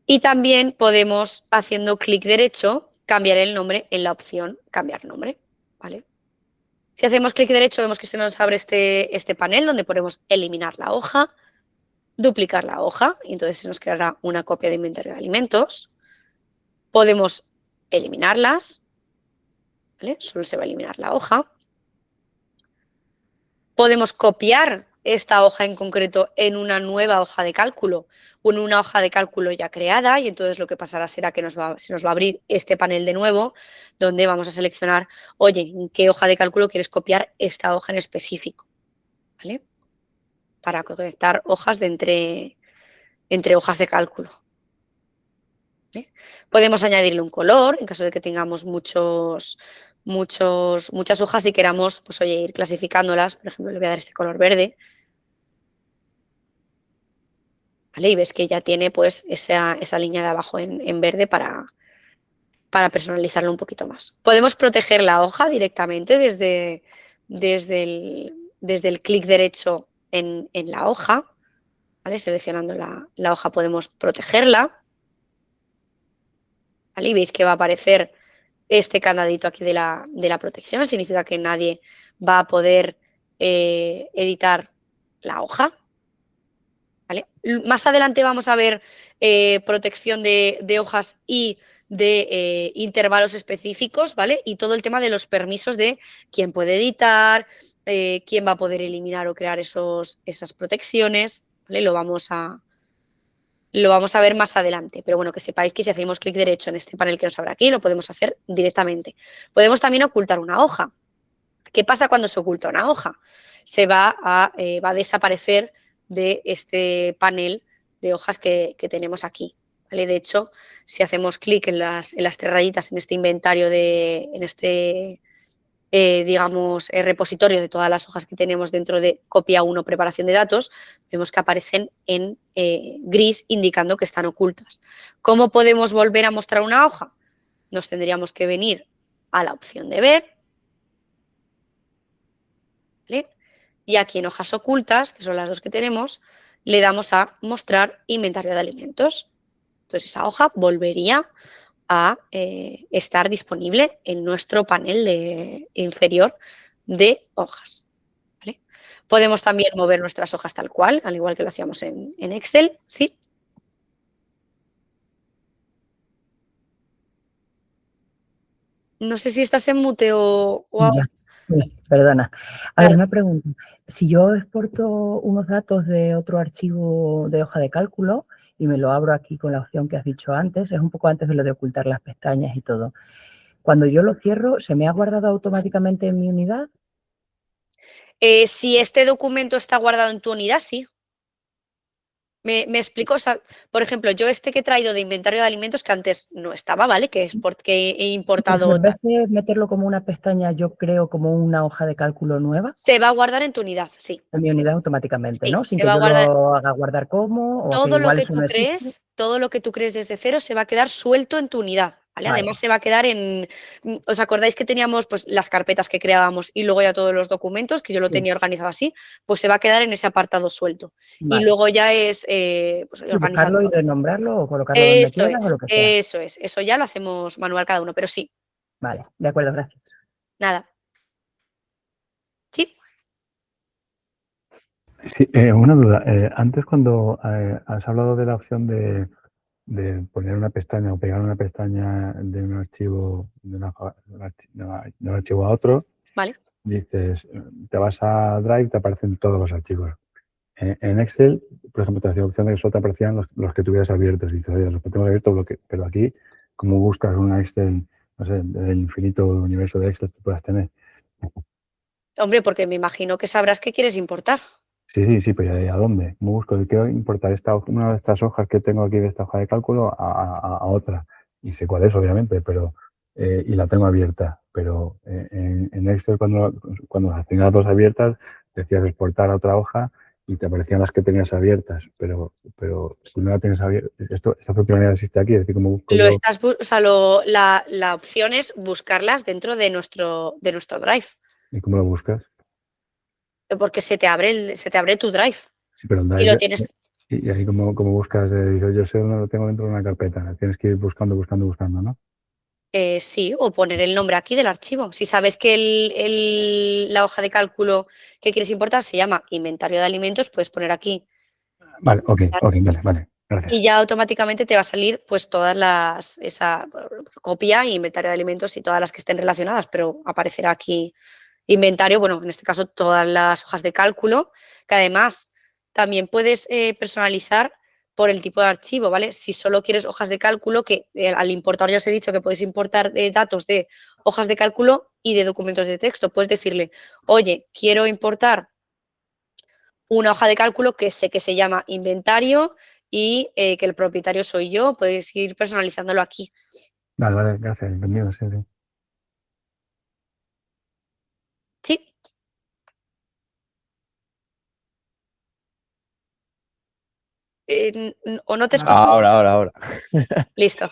Y también podemos, haciendo clic derecho, cambiar el nombre en la opción cambiar nombre. ¿Vale? Si hacemos clic derecho vemos que se nos abre este panel donde podemos eliminar la hoja, duplicar la hoja y entonces se nos creará una copia de inventario de alimentos. Podemos eliminarlas, ¿vale? Solo se va a eliminar la hoja. Podemos copiar esta hoja en concreto en una nueva hoja de cálculo o en una hoja de cálculo ya creada y entonces lo que pasará será que se nos va a abrir este panel de nuevo donde vamos a seleccionar, oye, ¿en qué hoja de cálculo quieres copiar esta hoja en específico? ¿Vale? Para conectar hojas entre hojas de cálculo. ¿Vale? Podemos añadirle un color en caso de que tengamos muchos muchas hojas y queramos, pues oye, ir clasificándolas. Por ejemplo, le voy a dar este color verde. ¿Vale? Y ves que ya tiene pues esa línea de abajo en verde para personalizarlo un poquito más. Podemos proteger la hoja directamente desde el clic derecho en la hoja, ¿vale? Seleccionando la hoja podemos protegerla, ¿vale? Y veis que va a aparecer este candadito aquí de la protección, significa que nadie va a poder editar la hoja, ¿vale? Más adelante vamos a ver protección de hojas y de intervalos específicos, ¿vale? Y todo el tema de los permisos de quién puede editar, quién va a poder eliminar o crear esas protecciones, ¿vale? Lo vamos a ver más adelante, pero bueno, que sepáis que si hacemos clic derecho en este panel que nos abre aquí, lo podemos hacer directamente. Podemos también ocultar una hoja. ¿Qué pasa cuando se oculta una hoja? Se va a desaparecer de este panel de hojas que tenemos aquí, ¿vale? De hecho, si hacemos clic en las 3 rayitas en este inventario, en este digamos, repositorio de todas las hojas que tenemos dentro de copia 1, preparación de datos, vemos que aparecen en gris indicando que están ocultas. ¿Cómo podemos volver a mostrar una hoja? Nos tendríamos que venir a la opción de ver, ¿vale? Y aquí en hojas ocultas, que son las 2 que tenemos, le damos a mostrar inventario de alimentos. Entonces esa hoja volvería a estar disponible en nuestro panel inferior de hojas, ¿vale? Podemos también mover nuestras hojas tal cual, al igual que lo hacíamos en Excel, ¿sí? No sé si estás en mute o Perdona. A Vale. ver, una pregunta. Si yo exporto unos datos de otro archivo de hoja de cálculo y me lo abro aquí con la opción que has dicho antes, es un poco antes de lo de ocultar las pestañas y todo. Cuando yo lo cierro, ¿se me ha guardado automáticamente en mi unidad? Si este documento está guardado en tu unidad, sí. ¿Me explico? O sea, por ejemplo, yo que he traído de inventario de alimentos que antes no estaba, ¿vale? Que es porque he importado. Sí, en vez de meterlo como una pestaña, yo creo como una hoja de cálculo nueva. Se va a guardar en tu unidad, sí. En mi unidad automáticamente, Sí, ¿no? Sin se que va a yo guardar. lo haga guardar como o que Todo lo igual que eso tú no existe. todo lo que tú crees desde cero se va a quedar suelto en tu unidad, ¿vale? Vale. Además se va a quedar ¿os acordáis que teníamos pues las carpetas que creábamos y luego ya todos los documentos, que yo lo Sí. tenía organizado así? Pues se va a quedar en ese apartado suelto. Vale. Y luego ya es pues, Sí, buscarlo y renombrarlo o colocarlo donde quieras o lo que sea. Eso ya lo hacemos manual cada uno, pero sí. Vale, de acuerdo, gracias. Nada. ¿Sí? Sí, una duda. Antes cuando has hablado de la opción de poner una pestaña o pegar una pestaña de un archivo de un archivo a otro, Vale. dices, te vas a Drive, te aparecen todos los archivos. En Excel, por ejemplo, te hacía la opción de que solo te aparecían los que tuvieras abiertos. Y dices, oye, los que tengo abiertos, pero aquí, como buscas una Excel, no sé, del infinito universo de Excel que puedas tener. Hombre, porque me imagino que sabrás qué quieres importar. Sí, pero ¿y a dónde? ¿Cómo busco? Quiero importar una de estas hojas que tengo aquí de esta hoja de cálculo a otra. Y sé cuál es, obviamente, pero y la tengo abierta. Pero en Excel, cuando las tenías dos abiertas, decías exportar a otra hoja y te aparecían las que tenías abiertas. Pero si no la tienes abierta, esta funcionalidad existe aquí, es decir, ¿cómo busco yo? O sea, la opción es buscarlas dentro de nuestro Drive. ¿Y cómo lo buscas? Porque se te abre tu Drive. Sí, pero Y lo tienes. Y ahí cómo buscas, yo sé dónde lo tengo dentro de una carpeta. Tienes que ir buscando, ¿no? Sí, o poner el nombre aquí del archivo. Si sabes que la hoja de cálculo que quieres importar se llama inventario de alimentos, puedes poner aquí. Vale, ok, vale, gracias. Y ya automáticamente te va a salir pues esa copia y inventario de alimentos y todas las que estén relacionadas, pero aparecerá aquí inventario, bueno, en este caso todas las hojas de cálculo, que además también puedes personalizar por el tipo de archivo, ¿vale? Si solo quieres hojas de cálculo, que al importar ya os he dicho que podéis importar datos de hojas de cálculo y de documentos de texto, puedes decirle, oye, quiero importar una hoja de cálculo que sé que se llama inventario y que el propietario soy yo, podéis ir personalizándolo aquí. Vale, gracias, entendido, sí. ¿O no te escucho? Ahora. Listo.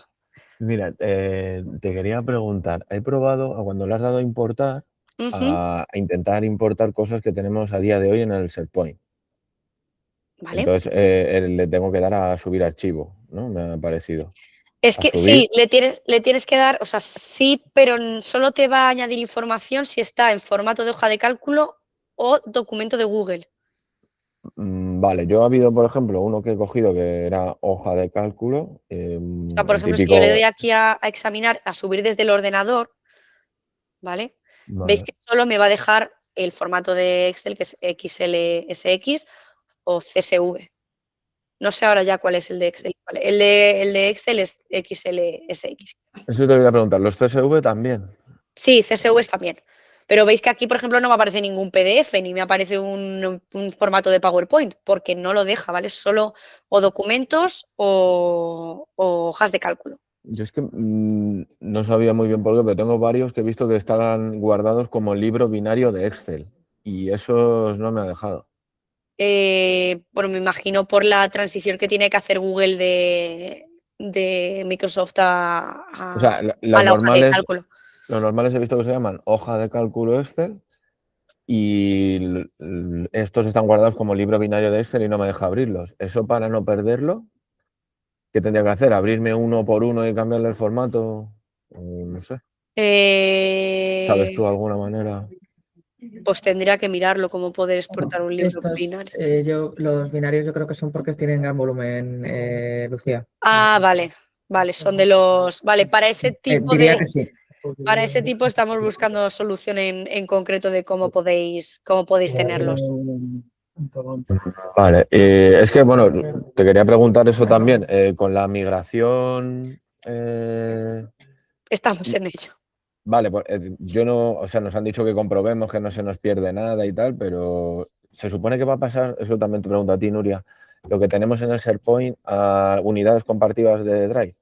Mira, te quería preguntar, he probado cuando le has dado a importar, a intentar importar cosas que tenemos a día de hoy en el SharePoint. Vale. Entonces le tengo que dar a subir archivo, ¿no? Me ha parecido. Es que sí, le tienes que dar, o sea, sí, pero solo te va a añadir información si está en formato de hoja de cálculo o documento de Google. Vale, yo ha habido, por ejemplo, uno que he cogido que era hoja de cálculo. O sea, por ejemplo, si yo le doy aquí a examinar, a subir desde el ordenador, ¿vale? Veis que solo me va a dejar el formato de Excel, que es XLSX o CSV. No sé ahora ya cuál es el de Excel. Vale, el de Excel es XLSX. Eso te voy a preguntar, ¿los CSV también? Sí, CSV también. Pero veis que aquí, por ejemplo, no me aparece ningún PDF ni me aparece un formato de PowerPoint porque no lo deja, ¿vale? Solo o documentos o hojas de cálculo. Yo es que no sabía muy bien por qué, pero tengo varios que he visto que estaban guardados como libro binario de Excel y esos no me ha dejado. Bueno, me imagino por la transición que tiene que hacer Google de Microsoft O sea, a la hoja de cálculo. Los normales he visto que se llaman hoja de cálculo Excel y estos están guardados como libro binario de Excel y no me deja abrirlos. ¿Eso para no perderlo? ¿Qué tendría que hacer? ¿Abrirme uno por uno y cambiarle el formato? No sé. ¿Sabes tú alguna manera? Pues tendría que mirarlo, cómo poder exportar un libro binario. Los binarios yo creo que son porque tienen gran volumen, Lucía. Ah, vale, son de los... Vale, para ese tipo diría que sí. Para ese tipo estamos buscando solución en concreto de cómo podéis tenerlos. Vale, es que bueno, te quería preguntar eso también, con la migración... Estamos en ello. Vale, pues yo no, o sea, nos han dicho que comprobemos que no se nos pierde nada y tal, pero se supone que va a pasar, eso también te pregunto a ti, Nuria, lo que tenemos en el SharePoint a unidades compartidas de Drive.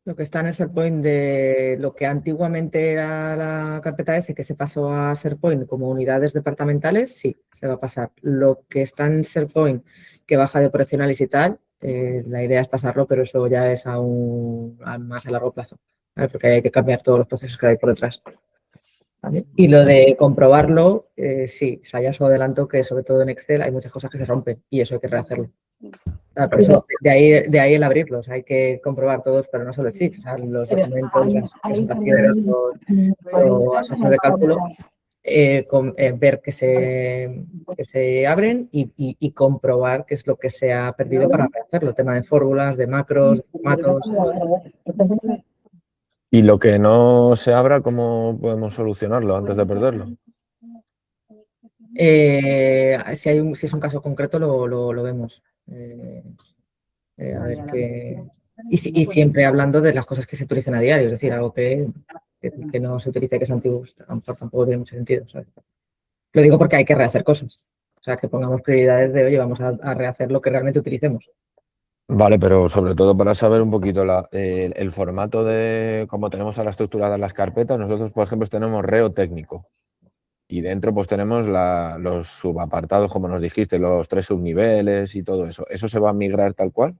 Lo que está en el SharePoint de lo que antiguamente era la carpeta S, que se pasó a SharePoint como unidades departamentales, sí, se va a pasar. Lo que está en SharePoint que baja de operacionales y tal, la idea es pasarlo, pero eso ya es aún más a largo plazo, ¿vale? Porque hay que cambiar todos los procesos que hay por detrás. ¿Vale? Y lo de comprobarlo, sí, o sea, ya os adelanto que sobre todo en Excel hay muchas cosas que se rompen y eso hay que rehacerlo. Por eso, de ahí el abrirlos, hay que comprobar todos, pero no solo el SIX, o sea, los documentos, las presentaciones, las hojas de cálculo, ver que se abren y comprobar qué es lo que se ha perdido para rehacerlo, tema de fórmulas, de macros, de formatos. Y lo que no se abra, ¿cómo podemos solucionarlo antes de perderlo? Si es un caso concreto, lo vemos. A ver qué... Y siempre hablando de las cosas que se utilizan a diario, es decir, algo que no se utilice, que es antiguo, a lo mejor tampoco tiene mucho sentido, ¿sabes? Lo digo porque hay que rehacer cosas. O sea, que pongamos prioridades de, oye, vamos a rehacer lo que realmente utilicemos. Vale, pero sobre todo para saber un poquito el formato de cómo tenemos ahora estructuradas las carpetas. Nosotros, por ejemplo, tenemos reo técnico y dentro pues tenemos los subapartados, como nos dijiste, los 3 subniveles y todo eso. ¿Eso se va a migrar tal cual?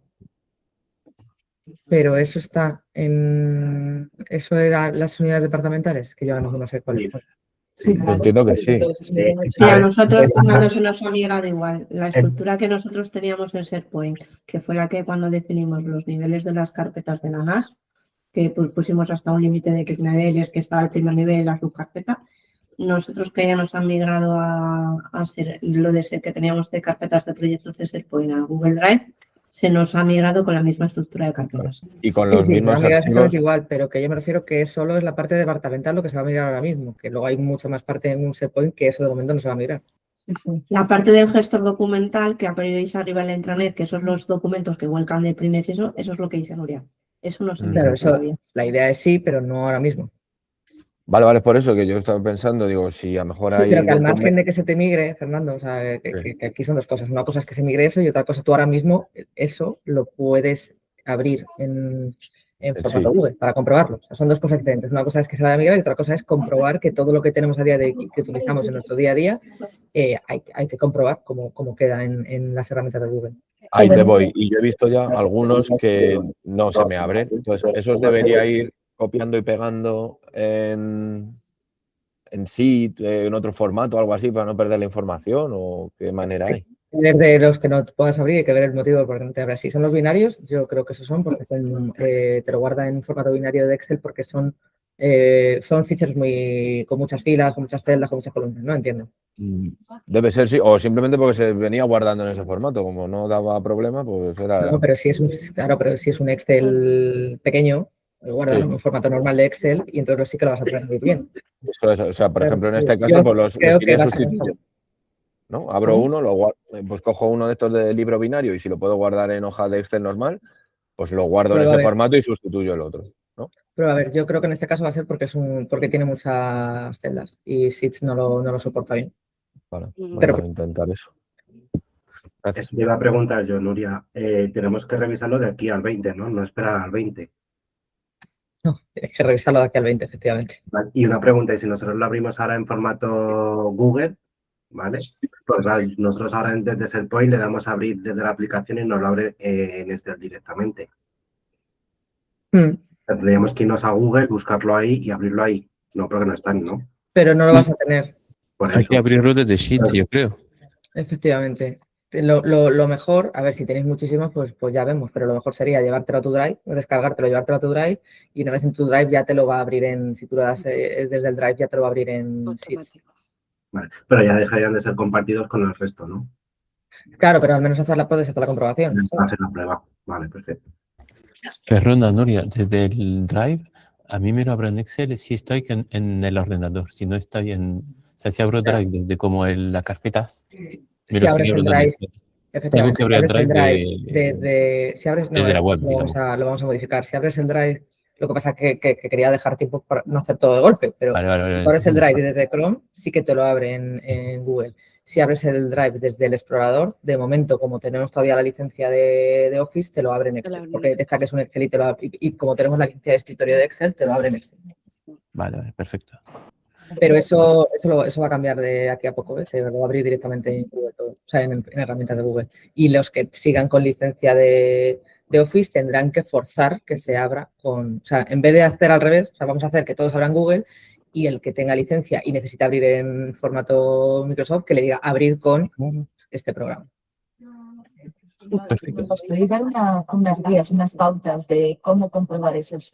Pero eso está en... ¿Eso eran las unidades departamentales? Que yo ahora no sé cuáles son. Sí, entiendo que sí. Sí, a nosotros no se nos ha migrado igual. La estructura que nosotros teníamos en SharePoint, que fue la que cuando definimos los niveles de las carpetas de la NAS, que pusimos hasta un límite de X niveles, que estaba el primer nivel, la subcarpeta, nosotros que ya nos han migrado a ser lo de ser que teníamos de carpetas de proyectos de SharePoint a Google Drive, se nos ha migrado con la misma estructura de carpetas. Y con los mismos archivos igual, pero que yo me refiero que solo es la parte departamental lo que se va a migrar ahora mismo, que luego hay mucha más parte en un SharePoint que eso de momento no se va a migrar. La parte del gestor documental que veis arriba en la intranet, que son los documentos que vuelcan de print, eso es lo que dice Nuria. Eso no se migra. Claro, eso, la idea es sí, pero no ahora mismo. Vale, por eso que yo estaba pensando, digo, si a lo mejor hay... Pero que al margen de que se te migre, Fernando, o sea, que aquí son dos cosas. Una cosa es que se migre eso y otra cosa, tú ahora mismo eso lo puedes abrir en formato Google para comprobarlo. O sea, son dos cosas diferentes. Una cosa es que se vaya a migrar y otra cosa es comprobar que todo lo que tenemos a día de hoy, que utilizamos en nuestro día a día, hay que comprobar cómo queda en las herramientas de Google. Ahí te voy. Y yo he visto ya algunos que no se me abren. Entonces, ¿esos debería ir copiando y pegando en Sheet, en otro formato o algo así para no perder la información? ¿O qué manera hay? Ver de los que no te puedas abrir, hay que ver el motivo por qué no te abres. Si son los binarios, yo creo que esos son porque te lo guarda en formato binario de Excel porque son features con muchas filas, con muchas celdas, con muchas columnas. No entiendo. Debe ser, sí, o simplemente porque se venía guardando en ese formato. Como no daba problema, pues era... No, pero si es un Excel pequeño, guárdalo en un formato normal de Excel y entonces sí que lo vas a poder abrir bien. Eso, o sea, por ejemplo, en este caso, pues los iría sustituyendo. ¿No? Abro uno, pues cojo uno de estos de libro binario y si lo puedo guardar en hoja de Excel normal, pues lo guardo en ese formato y sustituyo el otro, ¿no? Pero a ver, yo creo que en este caso va a ser porque tiene muchas celdas y Sheets no lo soporta bien. Vale, vamos a intentar eso. Gracias. Eso te iba a preguntar yo, Nuria. Tenemos que revisarlo de aquí al 20, ¿no? No esperar al 20. No, tienes que revisarlo de aquí al 20, efectivamente. Vale. Y una pregunta, y si nosotros lo abrimos ahora en formato Google, ¿vale? Pues nosotros ahora desde SharePoint le damos a abrir desde la aplicación y nos lo abre en Excel directamente. Tendríamos que irnos a Google, buscarlo ahí y abrirlo ahí. No, creo que no están, ¿no? Pero no lo vas a tener. Hay que abrirlo desde Sheets, yo creo. Efectivamente. Lo mejor, a ver, si tenéis muchísimos, pues ya vemos, pero lo mejor sería llevártelo a tu Drive, descargártelo, llevártelo a tu Drive y una vez en tu Drive ya te lo va a abrir si tú lo das desde el Drive ya te lo va a abrir en Sheets. Vale, pero ya dejarían de ser compartidos con el resto, ¿no? Claro, pero al menos hacer la comprobación. Hacer la prueba. Vale, perfecto. Perdona, Nuria, desde el Drive, a mí me lo abro en Excel si estoy en el ordenador, si no estoy o sea, si abro Drive desde como las carpetas, me lo sigue abriendo en Excel. Tengo que abrir el Drive desde la web, digamos. Lo vamos a modificar. Si abres el Drive, lo que pasa es que quería dejar tiempo para no hacer todo de golpe, pero si abres el Drive desde Chrome, sí que te lo abre en Google. Si abres el Drive desde el explorador, de momento, como tenemos todavía la licencia de Office, te lo abre en Excel. Porque esta que es un Excel y como tenemos la licencia de escritorio de Excel, te lo abre en Excel. Vale, perfecto. Pero eso va a cambiar de aquí a poco, se lo va a abrir directamente en Google todo, o sea, en herramientas de Google. Y los que sigan con licencia de Office tendrán que forzar que se abra o sea, en vez de hacer al revés, o sea, vamos a hacer que todos abran Google y el que tenga licencia y necesita abrir en formato Microsoft, que le diga abrir con este programa. ¿Os podéis dar unas guías, unas pautas de cómo comprobar esos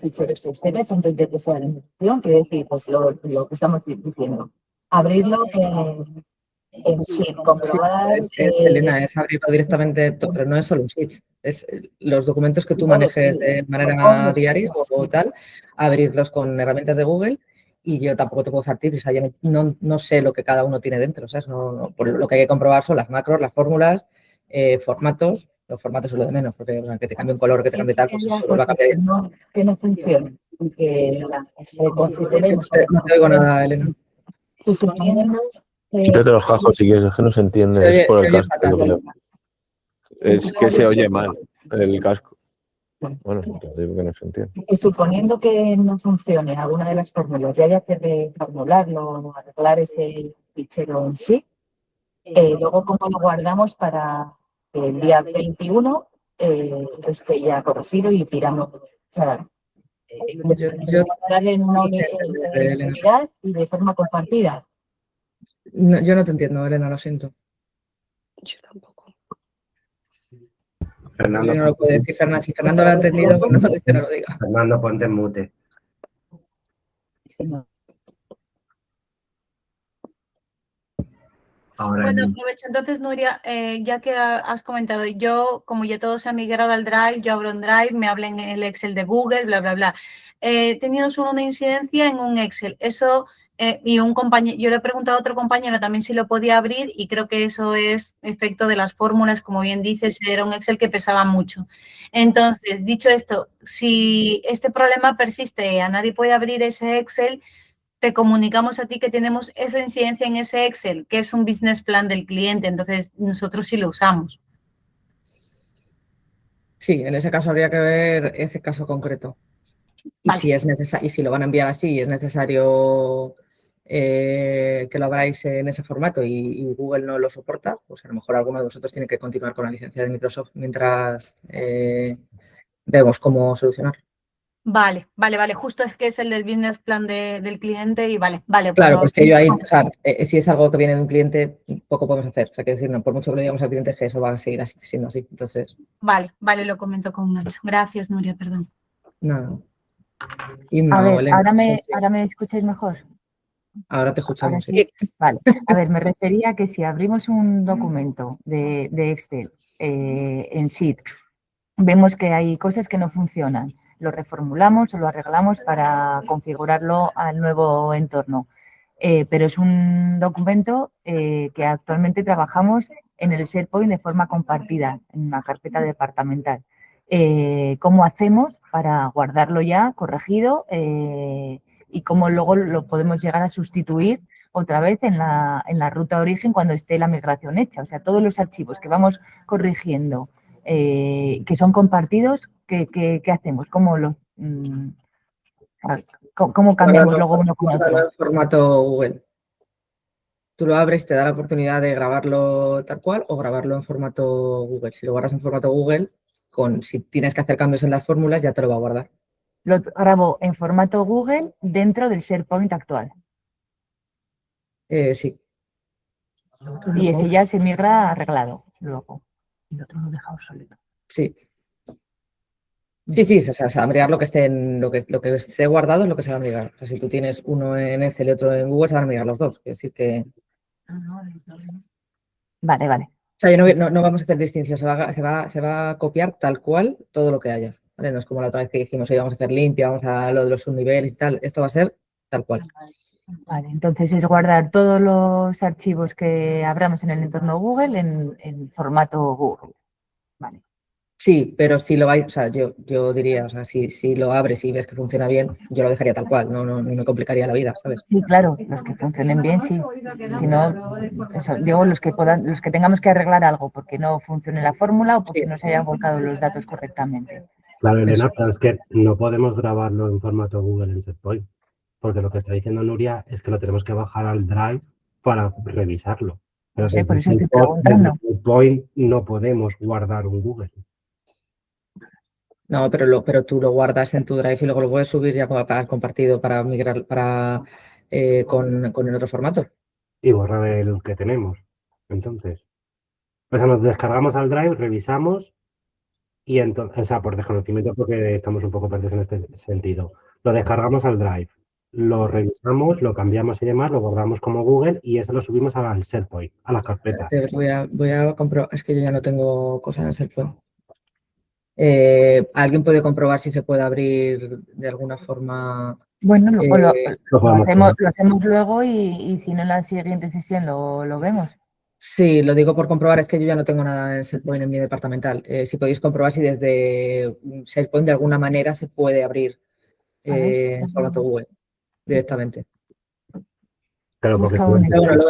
ficheros Excel antes de que sea la instrucción? Quiere decir, pues lo que estamos diciendo. Abrirlo en Sheet, comprobar... Elena, es abrirlo directamente, pero no es solo un Sheet. Es los documentos que tú manejes de manera diaria o tal, abrirlos con herramientas de Google. Y yo tampoco te puedo hacer tips, o sea, yo no sé lo que cada uno tiene dentro, ¿sabes? Por lo que hay que comprobar son las macros, las fórmulas, formatos. Los formatos es lo de menos, porque que te cambie un color, que te cambie tal, pues eso lo va a cambiar. Que no funcione. Que consideremos... No te oigo nada, Elena. Quítate los jajos si quieres, es que no se entiende. Es por el casco. Es que se oye mal el casco. Bueno, digo que no se entiende. Y suponiendo que no funcione alguna de las fórmulas y haya que reformularlo, arreglar ese fichero en sí, luego cómo lo guardamos para que el día 21 esté ya corregido y tiramos. O sea, darle en una unidad y de forma compartida. No, yo no te entiendo, Elena, lo siento. Yo tampoco. Fernando, no lo puede decir Fernando. Si Fernando lo ha entendido, pues no lo diga. Fernando, ponte en mute. Bueno, aprovecho entonces, Nuria, ya que has comentado, yo, como ya todos se han migrado al Drive, yo abro un Drive, me hablan en el Excel de Google, bla, bla, bla. He tenido solo una incidencia en un Excel. Eso, y un compañero, yo le he preguntado a otro compañero también si lo podía abrir y creo que eso es efecto de las fórmulas, como bien dices, era un Excel que pesaba mucho. Entonces, dicho esto, si este problema persiste, a nadie puede abrir ese Excel, te comunicamos a ti que tenemos esa incidencia en ese Excel, que es un business plan del cliente, entonces nosotros sí lo usamos. Sí, en ese caso habría que ver ese caso concreto. Y si es necesario, y si lo van a enviar así y es necesario que lo abráis en ese formato y Google no lo soporta, pues a lo mejor alguno de vosotros tiene que continuar con la licencia de Microsoft mientras vemos cómo solucionarlo. Vale. Justo es que es el del business plan del cliente y vale. Claro, pues que yo ahí, o sea, si es algo que viene de un cliente, poco podemos hacer. O sea, que decir, no, por mucho que le digamos al cliente que eso va a seguir siendo así. Entonces. Vale, lo comento con Nacho. Gracias, Nuria, perdón. Nada. A ver, ahora me escucháis mejor. Ahora te escuchamos. Sí. Vale. A ver, me refería a que si abrimos un documento de Excel en Sheet, vemos que hay cosas que no funcionan. Lo reformulamos o lo arreglamos para configurarlo al nuevo entorno. Pero es un documento que actualmente trabajamos en el SharePoint de forma compartida, en una carpeta departamental. ¿Cómo hacemos para guardarlo ya corregido y cómo luego lo podemos llegar a sustituir otra vez en la ruta de origen cuando esté la migración hecha? O sea, todos los archivos que vamos corrigiendo, que son compartidos, ¿qué hacemos? ¿Cómo cambiamos luego uno con otro? En formato Google. Tú lo abres, te da la oportunidad de grabarlo tal cual o grabarlo en formato Google. Si lo guardas en formato Google, si tienes que hacer cambios en las fórmulas, ya te lo va a guardar. Lo grabo en formato Google dentro del SharePoint actual. Sí. Y ese ya se migra arreglado luego. Y el otro lo deja obsoleto. Sí. Sí, o sea, migrar lo que esté lo que esté guardado es lo que se va a migrar. O sea, si tú tienes uno en Excel y otro en Google, se van a migrar los dos. Es decir que. Vale. O sea, no vamos a hacer distinción, se va a copiar tal cual todo lo que haya. ¿Vale? No es como la otra vez que dijimos, hoy vamos a hacer limpia, vamos a lo de los subniveles y tal. Esto va a ser tal cual. Vale, entonces es guardar todos los archivos que abramos en el entorno Google en formato Google. Vale. Sí, pero si lo vais, o sea, yo diría, o sea, si lo abres y ves que funciona bien, yo lo dejaría tal cual, no me complicaría la vida, ¿sabes? Sí, claro, los que funcionen bien, sí. Si no, eso, digo, los que tengamos que arreglar algo porque no funcione la fórmula o porque no se hayan volcado los datos correctamente. Claro, Elena, pero es que no podemos grabarlo en formato Google en SharePoint, porque lo que está diciendo Nuria es que lo tenemos que bajar al Drive para revisarlo. Pero sí, por eso estoy preguntando. Desde SharePoint no podemos guardar un Google. No, pero tú lo guardas en tu Drive y luego lo puedes subir ya compartido para migrar con el otro formato. Y borrar el que tenemos. Entonces, o sea, nos descargamos al Drive, revisamos y entonces, o sea, por desconocimiento porque estamos un poco perdidos en este sentido. Lo descargamos al Drive, lo revisamos, lo cambiamos y demás, lo guardamos como Google y eso lo subimos al SharePoint, a la carpeta. Voy a comprobar, es que yo ya no tengo cosas en SharePoint. ¿Alguien puede comprobar si se puede abrir de alguna forma? Bueno, lo hacemos luego y si no en la siguiente sesión lo vemos. Sí, lo digo por comprobar, es que yo ya no tengo nada en SharePoint en mi departamental. Si podéis comprobar si desde SharePoint de alguna manera se puede abrir en formato Google directamente. Claro, porque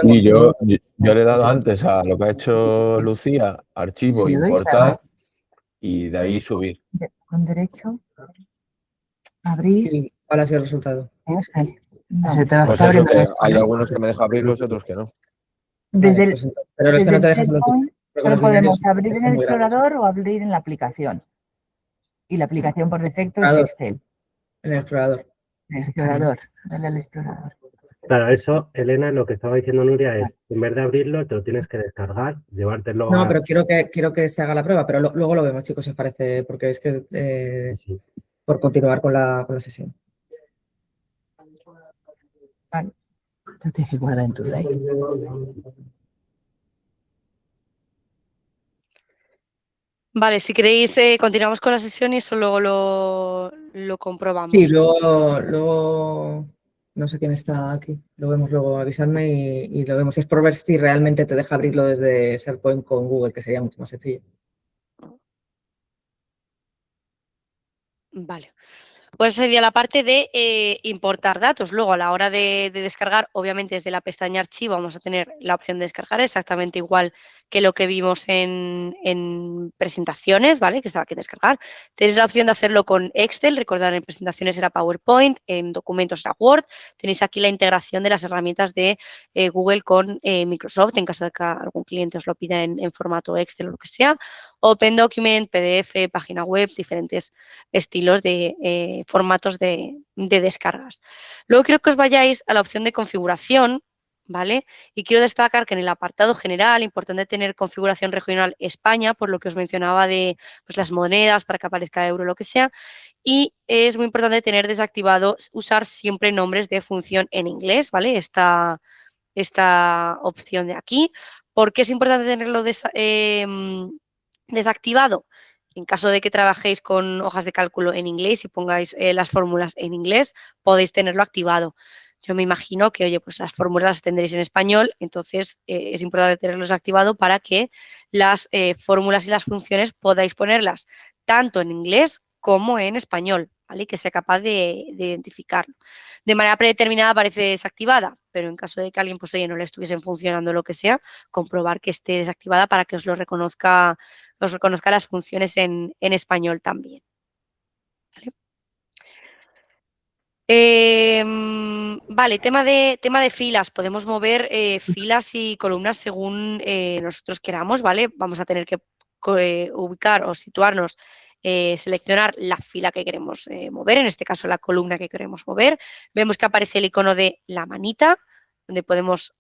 y yo le he dado antes a lo que ha hecho Lucía, archivo, importar y de ahí subir. Con derecho, abrir. ¿Cuál ha sido el resultado? Pues eso, que hay algunos que me dejan abrirlos y otros que no. Desde vale, pero los que no te dejas solo podemos abrir en el explorador o abrir en la aplicación. Y la aplicación por defecto es Excel. En el explorador. El explorador, dale al explorador. Claro, eso, Elena, lo que estaba diciendo Nuria es, en vez de abrirlo, te lo tienes que descargar, llevártelo No, pero quiero que se haga la prueba, pero luego lo vemos, chicos, si os parece, porque es que por continuar con la sesión. Vale. Lo tienes que guardar en tu Drive. Vale, si queréis, continuamos con la sesión y eso luego lo comprobamos. Sí, luego no sé quién está aquí. Lo vemos luego, avisadme y lo vemos. Es por ver si realmente te deja abrirlo desde SharePoint con Google, que sería mucho más sencillo. Vale. Pues sería la parte de importar datos. Luego, a la hora de descargar, obviamente desde la pestaña archivo vamos a tener la opción de descargar exactamente igual que lo que vimos en presentaciones, ¿vale? Que estaba aquí descargar. Tenéis la opción de hacerlo con Excel. Recordad, en presentaciones era PowerPoint, en documentos era Word. Tenéis aquí la integración de las herramientas de Google con Microsoft, en caso de que algún cliente os lo pida en formato Excel o lo que sea. Open Document, PDF, página web, diferentes estilos de formatos de descargas. Luego quiero que os vayáis a la opción de configuración, ¿vale? Y quiero destacar que en el apartado general, importante tener configuración regional España, por lo que os mencionaba de pues, las monedas para que aparezca euro, lo que sea. Y es muy importante tener desactivado, usar siempre nombres de función en inglés, ¿vale? Esta opción de aquí. ¿Por qué es importante tenerlo desactivado? En caso de que trabajéis con hojas de cálculo en inglés y pongáis las fórmulas en inglés, podéis tenerlo activado. Yo me imagino que, oye, pues las fórmulas las tendréis en español, entonces es importante tenerlos activado para que las fórmulas y las funciones podáis ponerlas tanto en inglés como en español, ¿vale? Y que sea capaz de identificarlo. De manera predeterminada aparece desactivada, pero en caso de que alguien, pues, oye, no le estuviesen funcionando lo que sea, comprobar que esté desactivada para que os reconozca las funciones en español también. ¿Vale? Vale, tema de filas. Podemos mover filas y columnas según nosotros queramos, ¿vale? Vamos a tener que ubicar o situarnos, seleccionar la fila que queremos mover, en este caso la columna que queremos mover. Vemos que aparece el icono de la manita, donde podemos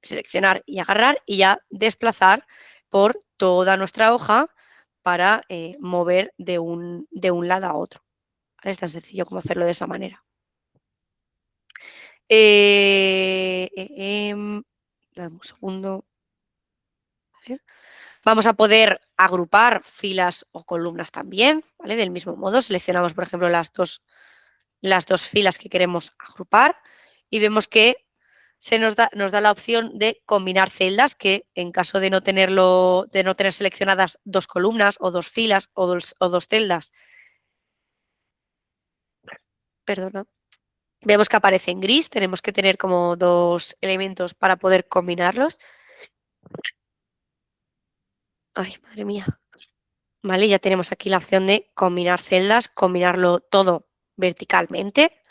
seleccionar y agarrar y ya desplazar por toda nuestra hoja para mover de un lado a otro. ¿Vale? Es tan sencillo como hacerlo de esa manera. Dame un segundo. ¿Vale? Vamos a poder agrupar filas o columnas también, ¿vale? Del mismo modo, seleccionamos, por ejemplo, las dos filas que queremos agrupar y vemos que nos da la opción de combinar celdas, que en caso de no tener seleccionadas dos columnas o dos filas o dos celdas, perdona, vemos que aparece en gris. Tenemos que tener como dos elementos para poder combinarlos. Ay, madre mía. Vale, ya tenemos aquí la opción de combinar celdas, combinarlo todo verticalmente,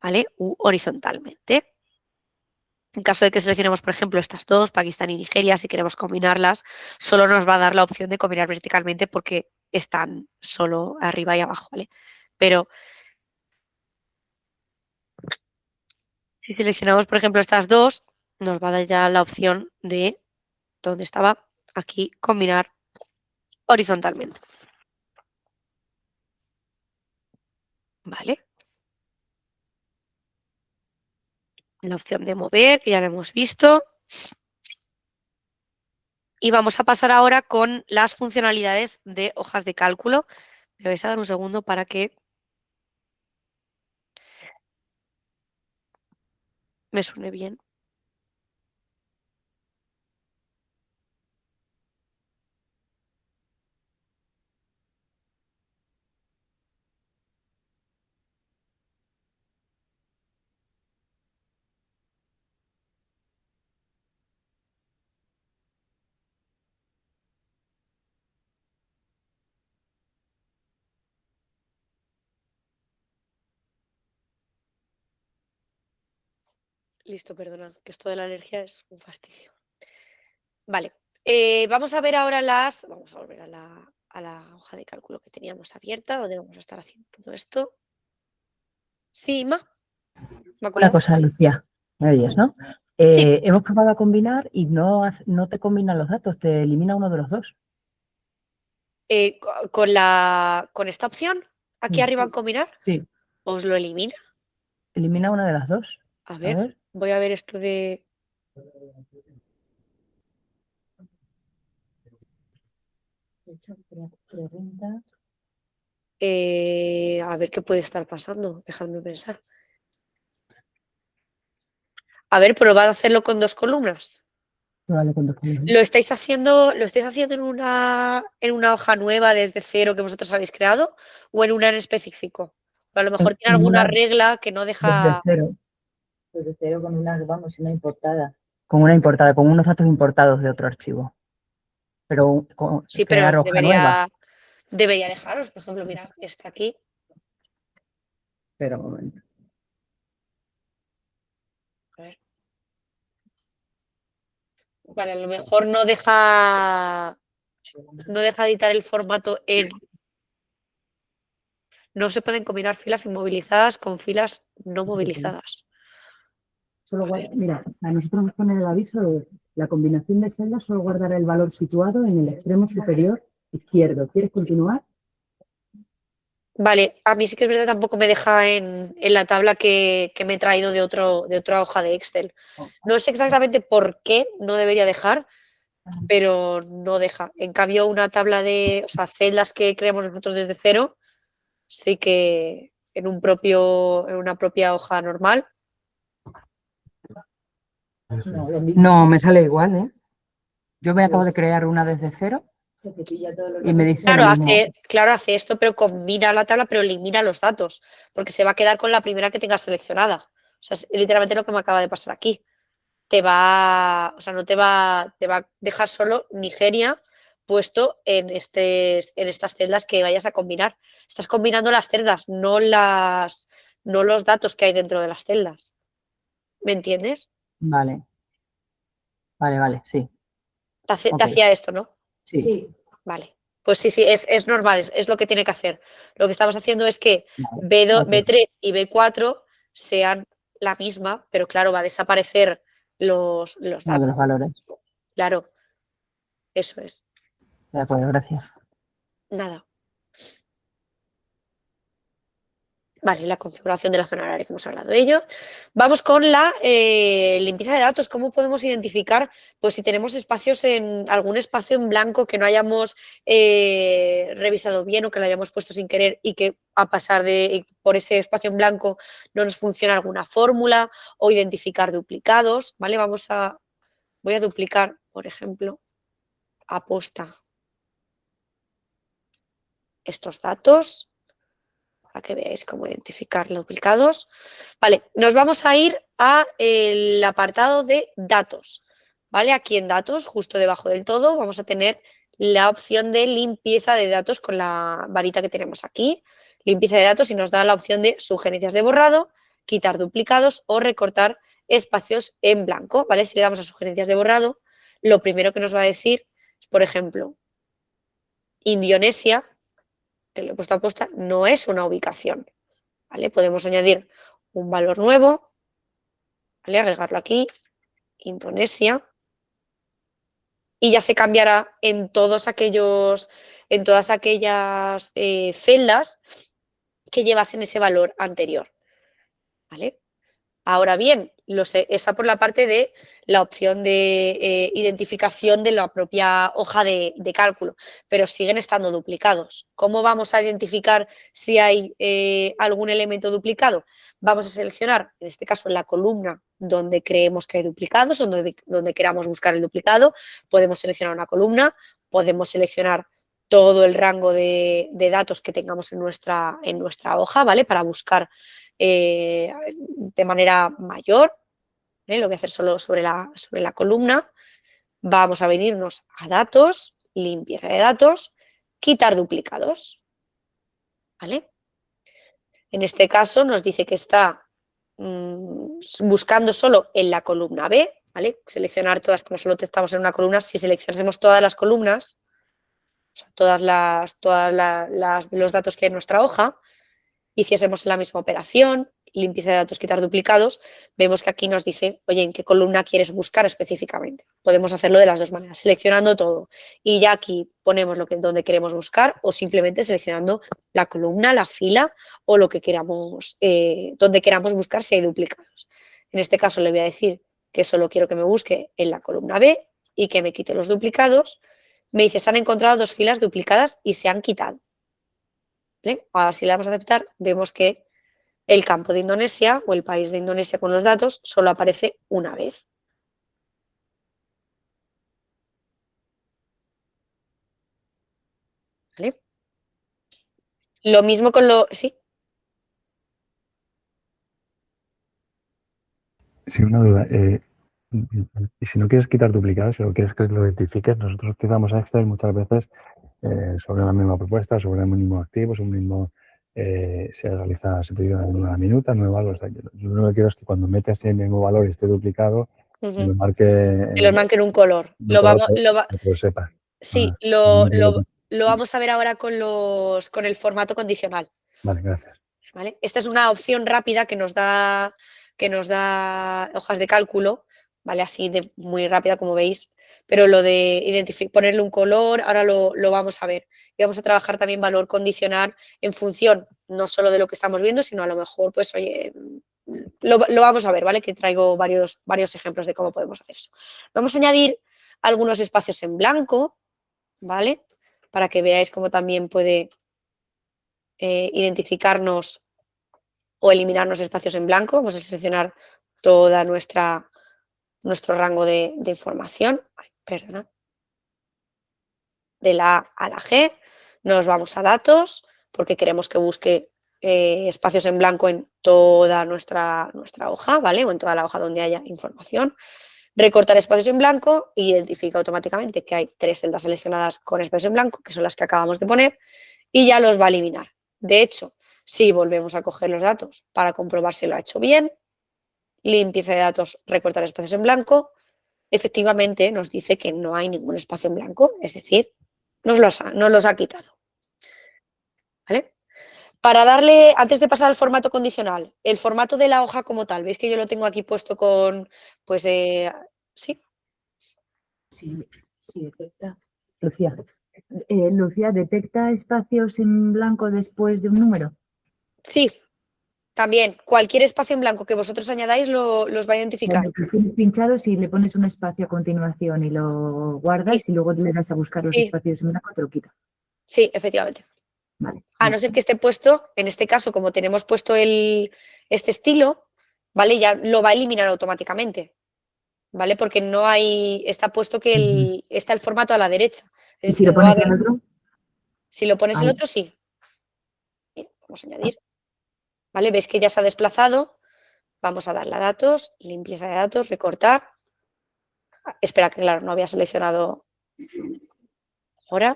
¿vale? U horizontalmente. En caso de que seleccionemos, por ejemplo, estas dos, Pakistán y Nigeria, si queremos combinarlas, solo nos va a dar la opción de combinar verticalmente porque están solo arriba y abajo, ¿vale? Pero si seleccionamos, por ejemplo, estas dos, nos va a dar ya la opción de, ¿dónde estaba? Aquí, combinar horizontalmente. ¿Vale? La opción de mover, que ya lo hemos visto. Y vamos a pasar ahora con las funcionalidades de hojas de cálculo. Me vais a dar un segundo para que me suene bien. Listo, perdonad, que esto de la alergia es un fastidio. Vale, vamos a ver ahora vamos a volver a la hoja de cálculo que teníamos abierta, donde vamos a estar haciendo todo esto. Sí, Una cosa, Lucía, me oyes, ¿no? Sí. Hemos probado a combinar y no te combinan los datos, te elimina uno de los dos. Con esta opción, aquí arriba en combinar, sí. ¿Os lo elimina? Elimina una de las dos. A ver. Voy a ver esto de... a ver qué puede estar pasando. Dejadme pensar. A ver, probad a hacerlo con dos columnas. ¿Lo estáis haciendo en una hoja nueva desde cero que vosotros habéis creado o en una en específico? Pero a lo mejor tiene alguna regla que no deja... Desde cero con una, vamos, una importada. Con una importada, con unos datos importados de otro archivo. Pero Sí, pero crear hoja nueva. debería dejaros. Por ejemplo, mira, está aquí. Espera un momento. A ver. Vale, a lo mejor no deja editar el formato en... No se pueden combinar filas inmovilizadas con filas no movilizadas. Solo mira, a nosotros nos pone el aviso de la combinación de celdas solo guardará el valor situado en el extremo superior izquierdo. ¿Quieres continuar? Vale, a mí sí que es verdad, tampoco me deja en la tabla que me he traído de otra hoja de Excel. No sé exactamente por qué no debería dejar, pero no deja. En cambio, una tabla de, o sea, celdas que creamos nosotros desde cero, sí que en una propia hoja normal. No, me sale igual, ¿eh? Yo me acabo de crear una desde cero y me dice Claro, lo mismo. hace esto, pero combina la tabla, pero elimina los datos, porque se va a quedar con la primera que tengas seleccionada. O sea, es literalmente lo que me acaba de pasar aquí. O sea, no te va a dejar solo Nigeria puesto en estas celdas que vayas a combinar. Estás combinando las celdas, no los datos que hay dentro de las celdas. ¿Me entiendes? Vale. Vale, sí. Te hacía esto, ¿no? Sí. Vale. Pues sí, es normal, es lo que tiene que hacer. Lo que estamos haciendo es que B3 y B4 sean la misma, pero claro, va a desaparecer los datos. Uno de los valores. Claro, eso es. De acuerdo, gracias. Nada. Vale, la configuración de la zona horaria que hemos hablado de ello. Vamos con la limpieza de datos. ¿Cómo podemos identificar pues, si tenemos algún espacio en blanco que no hayamos revisado bien o que lo hayamos puesto sin querer y que a pasar por ese espacio en blanco no nos funciona alguna fórmula o identificar duplicados? ¿Vale? Voy a duplicar, por ejemplo, aposta estos datos, para que veáis cómo identificar los duplicados. Vale, nos vamos a ir al apartado de datos. ¿Vale? Aquí en datos, justo debajo del todo, vamos a tener la opción de limpieza de datos con la varita que tenemos aquí. Limpieza de datos y nos da la opción de sugerencias de borrado, quitar duplicados o recortar espacios en blanco. ¿Vale? Si le damos a sugerencias de borrado, lo primero que nos va a decir es, por ejemplo, Indonesia, que lo he puesto a posta, no es una ubicación. ¿Vale? Podemos añadir un valor nuevo, ¿vale? Agregarlo aquí, Indonesia, y ya se cambiará en todas aquellas celdas que llevasen ese valor anterior. ¿Vale? Ahora bien, esa por la parte de la opción de identificación de la propia hoja de cálculo, pero siguen estando duplicados. ¿Cómo vamos a identificar si hay algún elemento duplicado? Vamos a seleccionar, en este caso, la columna donde creemos que hay duplicados, donde queramos buscar el duplicado. Podemos seleccionar una columna, podemos seleccionar todo el rango de datos que tengamos en nuestra hoja, ¿vale? Para buscar de manera mayor, lo voy a hacer solo sobre la columna. Vamos a venirnos a datos, limpieza de datos, quitar duplicados. ¿Vale? En este caso nos dice que está buscando solo en la columna B, ¿vale? Seleccionar todas, como solo estamos en una columna, si seleccionásemos todas las columnas, o sea, todas los datos que hay en nuestra hoja, hiciésemos la misma operación, limpieza de datos, quitar duplicados, vemos que aquí nos dice, oye, ¿en qué columna quieres buscar específicamente? Podemos hacerlo de las dos maneras, seleccionando todo y ya aquí ponemos donde queremos buscar o simplemente seleccionando la columna, la fila o lo que queramos, donde queramos buscar si hay duplicados. En este caso le voy a decir que solo quiero que me busque en la columna B y que me quite los duplicados. Me dice, se han encontrado 2 filas duplicadas y se han quitado. ¿Vale? Ahora si le damos a aceptar, vemos que el campo de Indonesia o el país de Indonesia con los datos solo aparece una vez. ¿Vale? Lo mismo con lo... ¿Sí? Sí, una duda. Y si no quieres quitar duplicados, si no quieres que lo identifiques, nosotros utilizamos Excel muchas veces sobre la misma propuesta, sobre el mínimo activo, sobre un mismo, se realiza, se pide una minuta, nuevo valor. O sea, yo lo que quiero es que cuando metes el mismo valor y esté duplicado, lo marque que los marque en un color. para que lo sepas. Sí, lo vamos a ver ahora con el formato condicional. Vale, gracias. ¿Vale? Esta es una opción rápida que nos da hojas de cálculo, ¿vale? Así de muy rápida, como veis, pero lo de ponerle un color, ahora lo vamos a ver. Y vamos a trabajar también valor condicional en función, no solo de lo que estamos viendo, sino a lo mejor, pues, oye, lo vamos a ver, ¿vale? Que traigo varios ejemplos de cómo podemos hacer eso. Vamos a añadir algunos espacios en blanco, ¿vale? Para que veáis cómo también puede identificarnos o eliminarnos espacios en blanco. Vamos a seleccionar toda nuestro rango de información. Ay, perdona. De la A a la G. Nos vamos a datos porque queremos que busque espacios en blanco en toda nuestra hoja, ¿vale? O en toda la hoja donde haya información. Recortar espacios en blanco, identifica automáticamente que hay 3 celdas seleccionadas con espacios en blanco, que son las que acabamos de poner, y ya los va a eliminar. De hecho, si volvemos a coger los datos para comprobar si lo ha hecho bien, limpieza de datos, recortar espacios en blanco, efectivamente nos dice que no hay ningún espacio en blanco, es decir, nos los ha quitado. ¿Vale? Para darle, antes de pasar al formato condicional, el formato de la hoja como tal, veis que yo lo tengo aquí puesto con, pues, ¿sí? Sí, detecta. Lucía, ¿detecta espacios en blanco después de un número? Sí, también. Cualquier espacio en blanco que vosotros añadáis los va a identificar. Bueno, tienes pinchado, si le pones un espacio a continuación y lo guardas y luego le das a buscar los espacios en blanco, te lo quita. Sí, efectivamente. Vale. A no ser que esté puesto, en este caso, como tenemos puesto este estilo, ¿vale? Ya lo va a eliminar automáticamente, ¿vale? Porque no hay, está puesto que está el formato a la derecha. Es ¿Y decir, si lo no va a pones haber, en otro? si lo pones en otro, sí. Vamos a añadir. ¿Vale? Ves que ya se ha desplazado. Vamos a darle a datos, limpieza de datos, recortar. Espera, que claro, no había seleccionado ahora.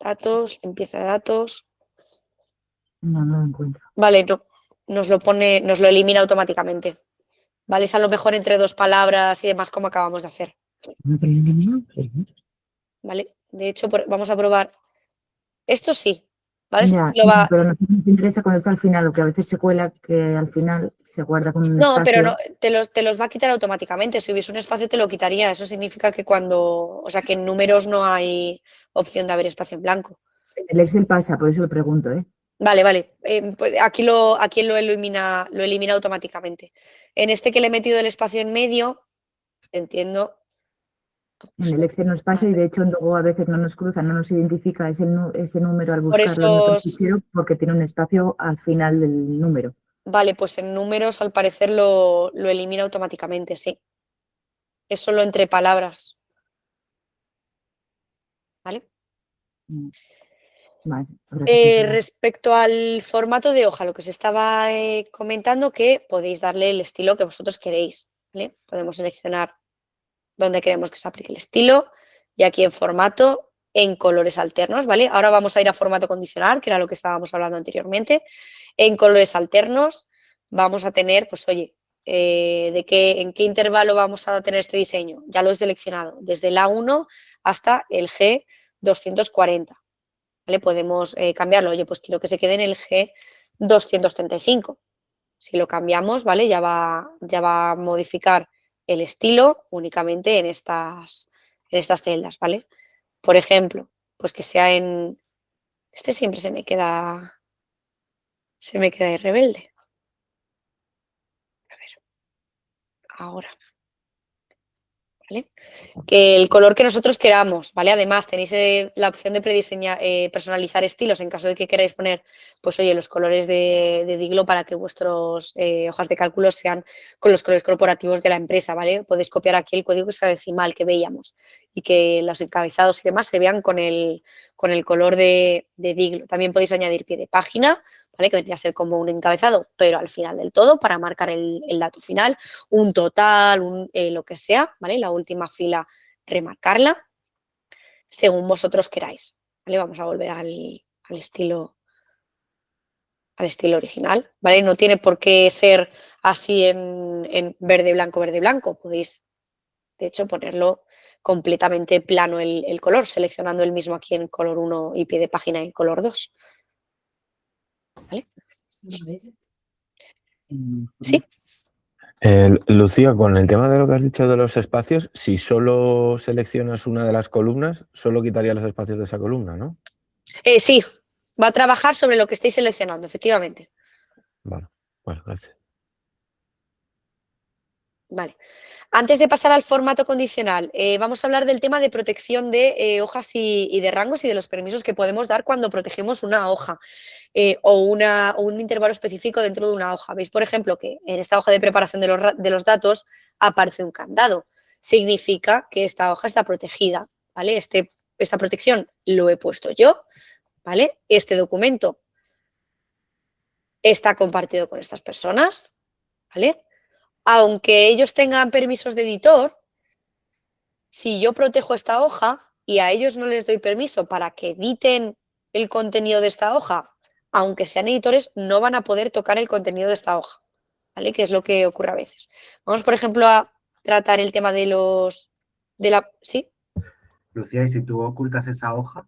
Datos, limpieza de datos. No lo encuentro. Vale, no, nos lo elimina automáticamente. Vale, es a lo mejor entre 2 palabras y demás como acabamos de hacer. Vale, de hecho vamos a probar. Esto sí, ¿vale? Ya, pero nos interesa cuando está al final, lo que a veces se cuela, que al final se guarda con un espacio. No, pero no, te los va a quitar automáticamente. Si hubiese un espacio te lo quitaría. Eso significa que que en números no hay opción de haber espacio en blanco. En el Excel pasa, por eso lo pregunto, ¿eh? Vale. Pues aquí lo elimina automáticamente. En este que le he metido el espacio en medio, entiendo. En el Excel nos pasa y de hecho luego a veces no nos cruza, no nos identifica ese número al buscarlo en otro fichero porque tiene un espacio al final del número. Vale, pues en números al parecer lo elimina automáticamente, sí. Es solo entre palabras. ¿Vale? Vale, respecto al formato de hoja, lo que os estaba comentando, que podéis darle el estilo que vosotros queréis, ¿vale? Podemos seleccionar dónde queremos que se aplique el estilo y aquí en formato, en colores alternos, ¿vale? Ahora vamos a ir a formato condicional, que era lo que estábamos hablando anteriormente. En colores alternos vamos a tener, pues oye, en qué intervalo vamos a tener este diseño. Ya lo he seleccionado, desde el A1 hasta el G240. ¿Vale? Podemos cambiarlo. Oye, pues quiero que se quede en el G235. Si lo cambiamos, ¿vale? Ya va a modificar el estilo únicamente en estas celdas, ¿vale? Por ejemplo, pues que sea en... Este siempre se me queda ahí rebelde. A ver. Ahora. ¿Vale? Que el color que nosotros queramos, ¿vale? Además, tenéis la opción de personalizar estilos en caso de que queráis poner, pues oye, los colores de Diglo para que vuestras hojas de cálculo sean con los colores corporativos de la empresa, ¿vale? Podéis copiar aquí el código hexadecimal que veíamos y que los encabezados y demás se vean con el color de Diglo. También podéis añadir pie de página ¿vale? Que vendría a ser como un encabezado, pero al final del todo para marcar el dato final, un total, lo que sea, ¿vale? La última fila remarcarla según vosotros queráis, ¿vale? Vamos a volver al estilo original, ¿vale? No tiene por qué ser así en verde, blanco. Podéis, de hecho, ponerlo completamente plano el color, seleccionando el mismo aquí en color 1 y pie de página en color 2. ¿Vale? ¿Sí? Lucía, con el tema de lo que has dicho de los espacios, si solo seleccionas una de las columnas, solo quitaría los espacios de esa columna, ¿no? Sí, va a trabajar sobre lo que estéis seleccionando, efectivamente. Vale, bueno, gracias. Vale. Antes de pasar al formato condicional, vamos a hablar del tema de protección de hojas y de rangos y de los permisos que podemos dar cuando protegemos una hoja o un intervalo específico dentro de una hoja. Veis, por ejemplo, que en esta hoja de preparación de los datos aparece un candado. Significa que esta hoja está protegida, ¿vale? Esta protección lo he puesto yo, ¿vale? Este documento está compartido con estas personas, ¿vale? Aunque ellos tengan permisos de editor, si yo protejo esta hoja y a ellos no les doy permiso para que editen el contenido de esta hoja, aunque sean editores, no van a poder tocar el contenido de esta hoja, ¿vale? Que es lo que ocurre a veces. Vamos, por ejemplo, a tratar el tema de ¿Sí? Lucía, y si tú ocultas esa hoja,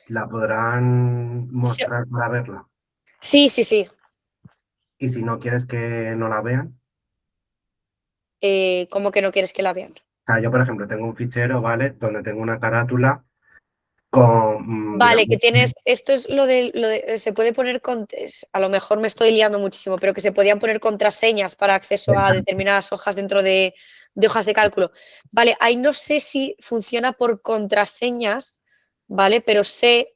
¿la podrán mostrar para verla? Sí, sí, sí. Y si no quieres que no la vean. ¿Cómo que no quieres que la vean? O sea, yo, por ejemplo, tengo un fichero, ¿vale? Donde tengo una carátula con... Vale, digamos, que tienes, esto es se puede poner, a lo mejor me estoy liando muchísimo, pero que se podían poner contraseñas para acceso a determinadas hojas dentro de hojas de cálculo. Vale, ahí no sé si funciona por contraseñas, ¿vale? Pero sé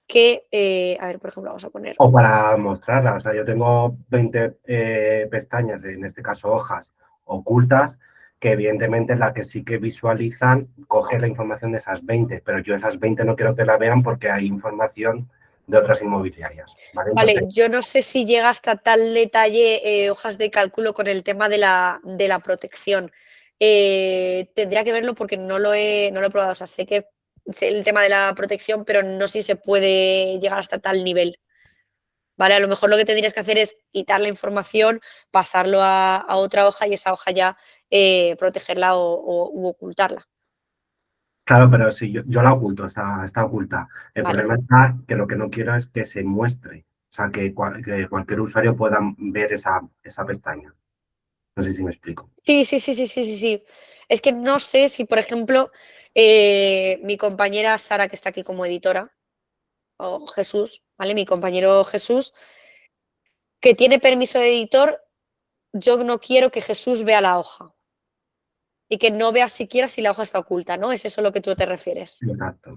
que, a ver, por ejemplo, vamos a poner... O para mostrarla, o sea, yo tengo 20 pestañas, en este caso hojas ocultas, que evidentemente la que sí que visualizan coge la información de esas 20, pero yo esas 20 no quiero que la vean porque hay información de otras inmobiliarias. Vale, Vale, entonces, yo no sé si llega hasta tal detalle hojas de cálculo con el tema de la protección. Tendría que verlo porque no lo he probado. O sea, sé el tema de la protección, pero no sé si se puede llegar hasta tal nivel. Vale, a lo mejor lo que tendrías que hacer es quitar la información, pasarlo a otra hoja y esa hoja ya protegerla u ocultarla. claro, pero si yo la oculto, o sea, está oculta. El Vale. problema está que lo que no quiero es que se muestre, o sea, que cualquier usuario pueda ver esa pestaña. No sé si me explico. Sí. Es que no sé si, por ejemplo, mi compañera Sara, que está aquí como editora, o Jesús, ¿vale? Mi compañero Jesús, que tiene permiso de editor, yo no quiero que Jesús vea la hoja y que no vea siquiera si la hoja está oculta, ¿no? ¿Es eso a lo que tú te refieres? Exacto.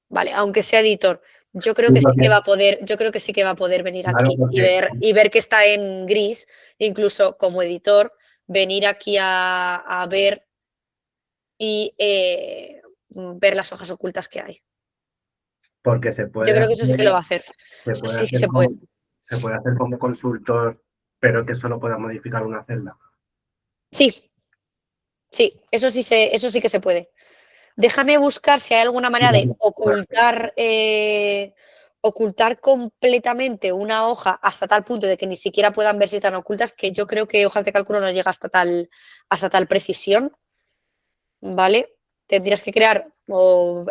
Vale, aunque sea editor. Yo creo Sí, que sí porque, que va a poder, yo creo que sí que va a poder venir claro, aquí porque y ver que está en gris, incluso como editor, venir aquí a ver y ver las hojas ocultas que hay. porque se Yo puede creo que eso sí que lo va a hacer, hacer. Eso sí que se puede. se puede hacer como consultor, pero que solo pueda modificar una celda. Sí, eso sí que se puede. Déjame buscar si hay alguna manera de ocultar completamente una hoja hasta tal punto de que ni siquiera puedan ver si están ocultas, que yo creo que hojas de cálculo no llega hasta tal precisión, ¿vale? Tendrías que crear como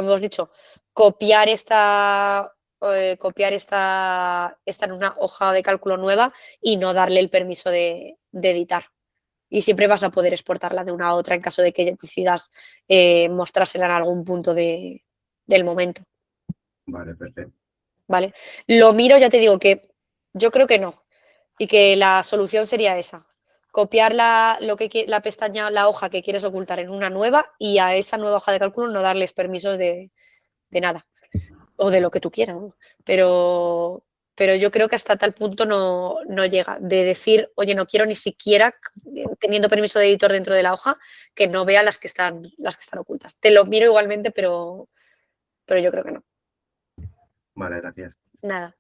hemos dicho, copiar esta en una hoja de cálculo nueva y no darle el permiso de editar. Y siempre vas a poder exportarla de una a otra en caso de que decidas mostrársela en algún punto del momento. Vale, perfecto. ¿Vale? Lo miro, ya te digo que yo creo que no. Y que la solución sería esa. Copiar la pestaña, la hoja que quieres ocultar en una nueva y a esa nueva hoja de cálculo no darles permisos de nada. O de lo que tú quieras, ¿no? Pero yo creo que hasta tal punto no llega. De decir, oye, no quiero ni siquiera, teniendo permiso de editor dentro de la hoja, que no vea las que están ocultas. Te lo miro igualmente, pero yo creo que no. Vale, gracias. nada.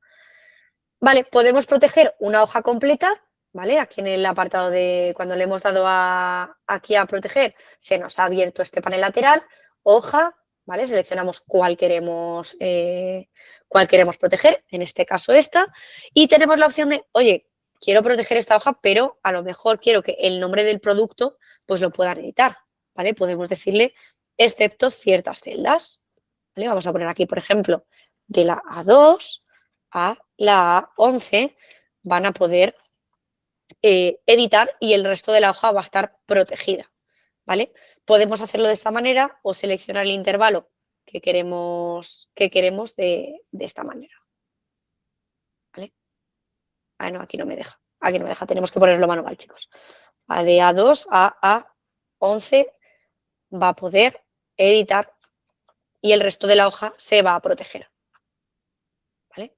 Vale, podemos proteger una hoja completa, ¿vale? Aquí en el apartado de cuando le hemos dado aquí a proteger, se nos ha abierto este panel lateral, hoja, ¿vale? Seleccionamos cuál queremos proteger, en este caso esta, y tenemos la opción de, oye, quiero proteger esta hoja, pero a lo mejor quiero que el nombre del producto pues lo puedan editar, ¿vale? Podemos decirle, excepto ciertas celdas, ¿vale? Vamos a poner aquí, por ejemplo, de la A2 a la A11 van a poder editar y el resto de la hoja va a estar protegida, ¿vale? Podemos hacerlo de esta manera o seleccionar el intervalo que queremos de esta manera, ¿vale? Ah, no, aquí no me deja. Aquí no me deja, tenemos que ponerlo manual, chicos. De A2 a A11 va a poder editar y el resto de la hoja se va a proteger, ¿vale?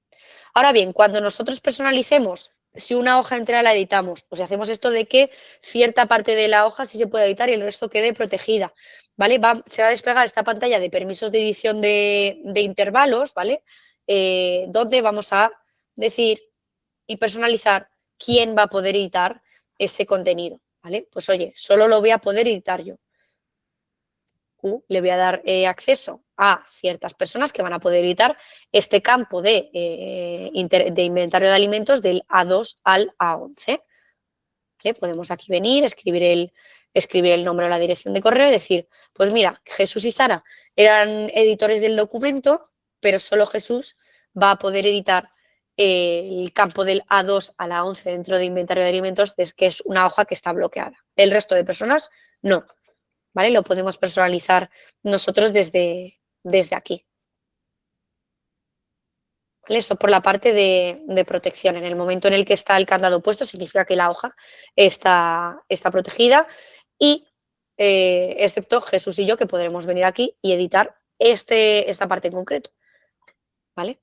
Ahora bien, cuando nosotros personalicemos, si una hoja entera la editamos, pues hacemos esto de que cierta parte de la hoja sí se puede editar y el resto quede protegida, ¿vale? Se va a desplegar esta pantalla de permisos de edición de intervalos, ¿vale? Donde vamos a decir y personalizar quién va a poder editar ese contenido, ¿vale? Pues oye, solo lo voy a poder editar yo. Le voy a dar acceso a ciertas personas que van a poder editar este campo de inventario de alimentos del A2 al A11. ¿Vale? Podemos aquí venir, escribir el nombre o la dirección de correo y decir, pues mira, Jesús y Sara eran editores del documento, pero solo Jesús va a poder editar el campo del A2 a la 11 dentro de inventario de alimentos, que es una hoja que está bloqueada. El resto de personas no, ¿vale? Lo podemos personalizar nosotros desde aquí. ¿Vale? Eso por la parte de protección. En el momento en el que está el candado puesto significa que la hoja está protegida y excepto Jesús y yo que podremos venir aquí y editar esta parte en concreto, ¿vale?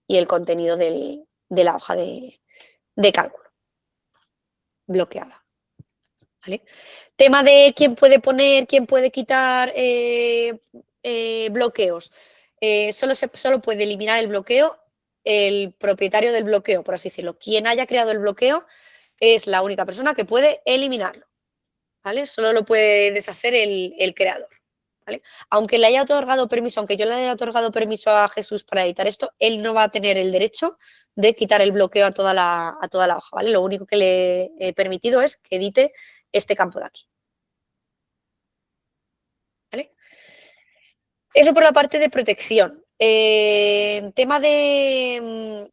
Y el contenido de la hoja de cálculo bloqueada, ¿vale? Tema de quién puede poner, quién puede quitar bloqueos. Solo puede eliminar el bloqueo el propietario del bloqueo, por así decirlo. Quien haya creado el bloqueo es la única persona que puede eliminarlo, ¿vale? Solo lo puede deshacer el creador, ¿vale? Aunque le haya otorgado permiso, aunque yo le haya otorgado permiso a Jesús para editar esto, él no va a tener el derecho de quitar el bloqueo a toda la hoja, ¿vale? Lo único que le he permitido es que edite este campo de aquí, ¿vale? Eso por la parte de protección. Tema de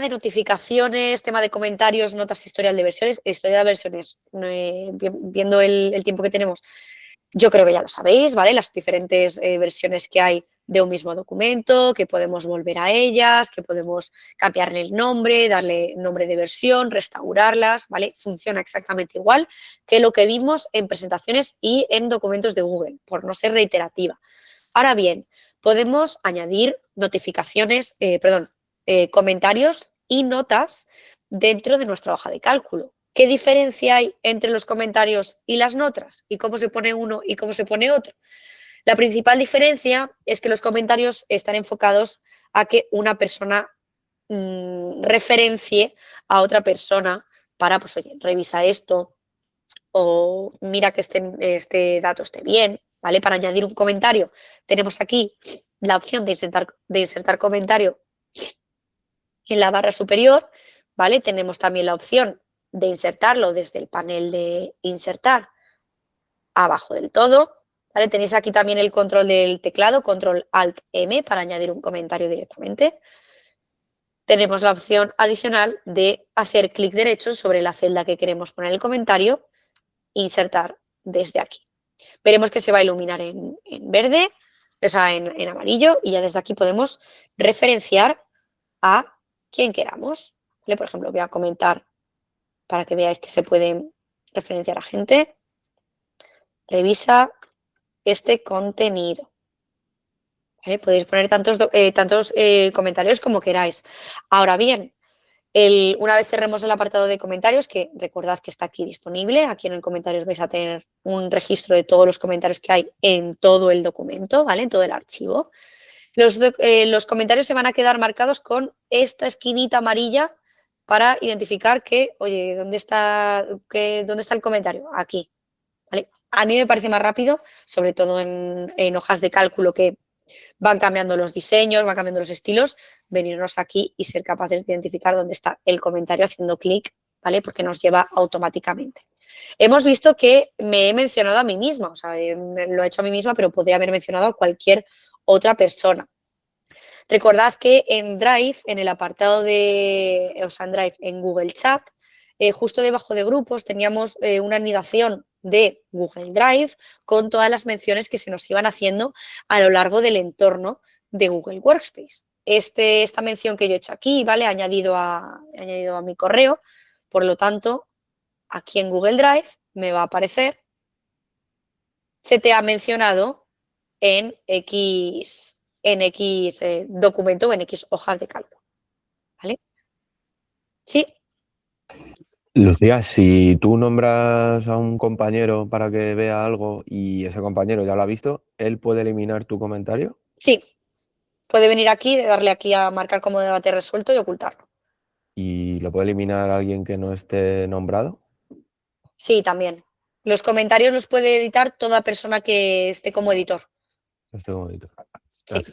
notificaciones, tema de comentarios, notas, historial de versiones. Historial de versiones, viendo el tiempo que tenemos, yo creo que ya lo sabéis, ¿vale? Las diferentes versiones que hay de un mismo documento, que podemos volver a ellas, que podemos cambiarle el nombre, darle nombre de versión, restaurarlas, ¿vale? Funciona exactamente igual que lo que vimos en presentaciones y en documentos de Google, por no ser reiterativa. Ahora bien, podemos añadir comentarios y notas dentro de nuestra hoja de cálculo. ¿Qué diferencia hay entre los comentarios y las notas? ¿Y cómo se pone uno y cómo se pone otro? La principal diferencia es que los comentarios están enfocados a que una persona referencie a otra persona para, pues oye, revisa esto o mira que este dato esté bien, ¿vale? Para añadir un comentario tenemos aquí la opción de insertar comentario en la barra superior, ¿vale? Tenemos también la opción de insertarlo desde el panel de insertar abajo del todo, ¿vale? Tenéis aquí también el control del teclado, control Alt M para añadir un comentario directamente. Tenemos la opción adicional de hacer clic derecho sobre la celda que queremos poner el comentario, insertar desde aquí. Veremos que se va a iluminar en verde, o sea, en amarillo, y ya desde aquí podemos referenciar a quien queramos, ¿vale? Por ejemplo, voy a comentar para que veáis que se puede referenciar a gente. Revisa este contenido, ¿vale? Podéis poner tantos comentarios como queráis. Ahora bien, una vez cerremos el apartado de comentarios, que recordad que está aquí disponible, aquí en el comentarios vais a tener un registro de todos los comentarios que hay en todo el documento, ¿vale? En todo el archivo. Los comentarios se van a quedar marcados con esta esquinita amarilla para identificar que, oye, ¿dónde está el comentario? Aquí. ¿Vale? A mí me parece más rápido, sobre todo en hojas de cálculo que van cambiando los diseños, van cambiando los estilos, venirnos aquí y ser capaces de identificar dónde está el comentario haciendo clic, ¿vale? Porque nos lleva automáticamente. Hemos visto que me he mencionado a mí misma, o sea, lo he hecho a mí misma, pero podría haber mencionado a cualquier otra persona. Recordad que en Drive, en el apartado de, o sea, en Drive, en Google Chat, justo debajo de grupos teníamos una anidación de Google Drive con todas las menciones que se nos iban haciendo a lo largo del entorno de Google Workspace. Esta mención que yo he hecho aquí, ¿vale? He añadido a mi correo, por lo tanto, aquí en Google Drive me va a aparecer, se te ha mencionado en X documento o en X hojas de cálculo. ¿Vale? Sí. Lucía, si tú nombras a un compañero para que vea algo y ese compañero ya lo ha visto, ¿él puede eliminar tu comentario? Sí. Puede venir aquí, darle aquí a marcar como debate resuelto y ocultarlo. ¿Y lo puede eliminar alguien que no esté nombrado? Sí, también. Los comentarios los puede editar toda persona que esté como editor. Estoy como editor. Sí.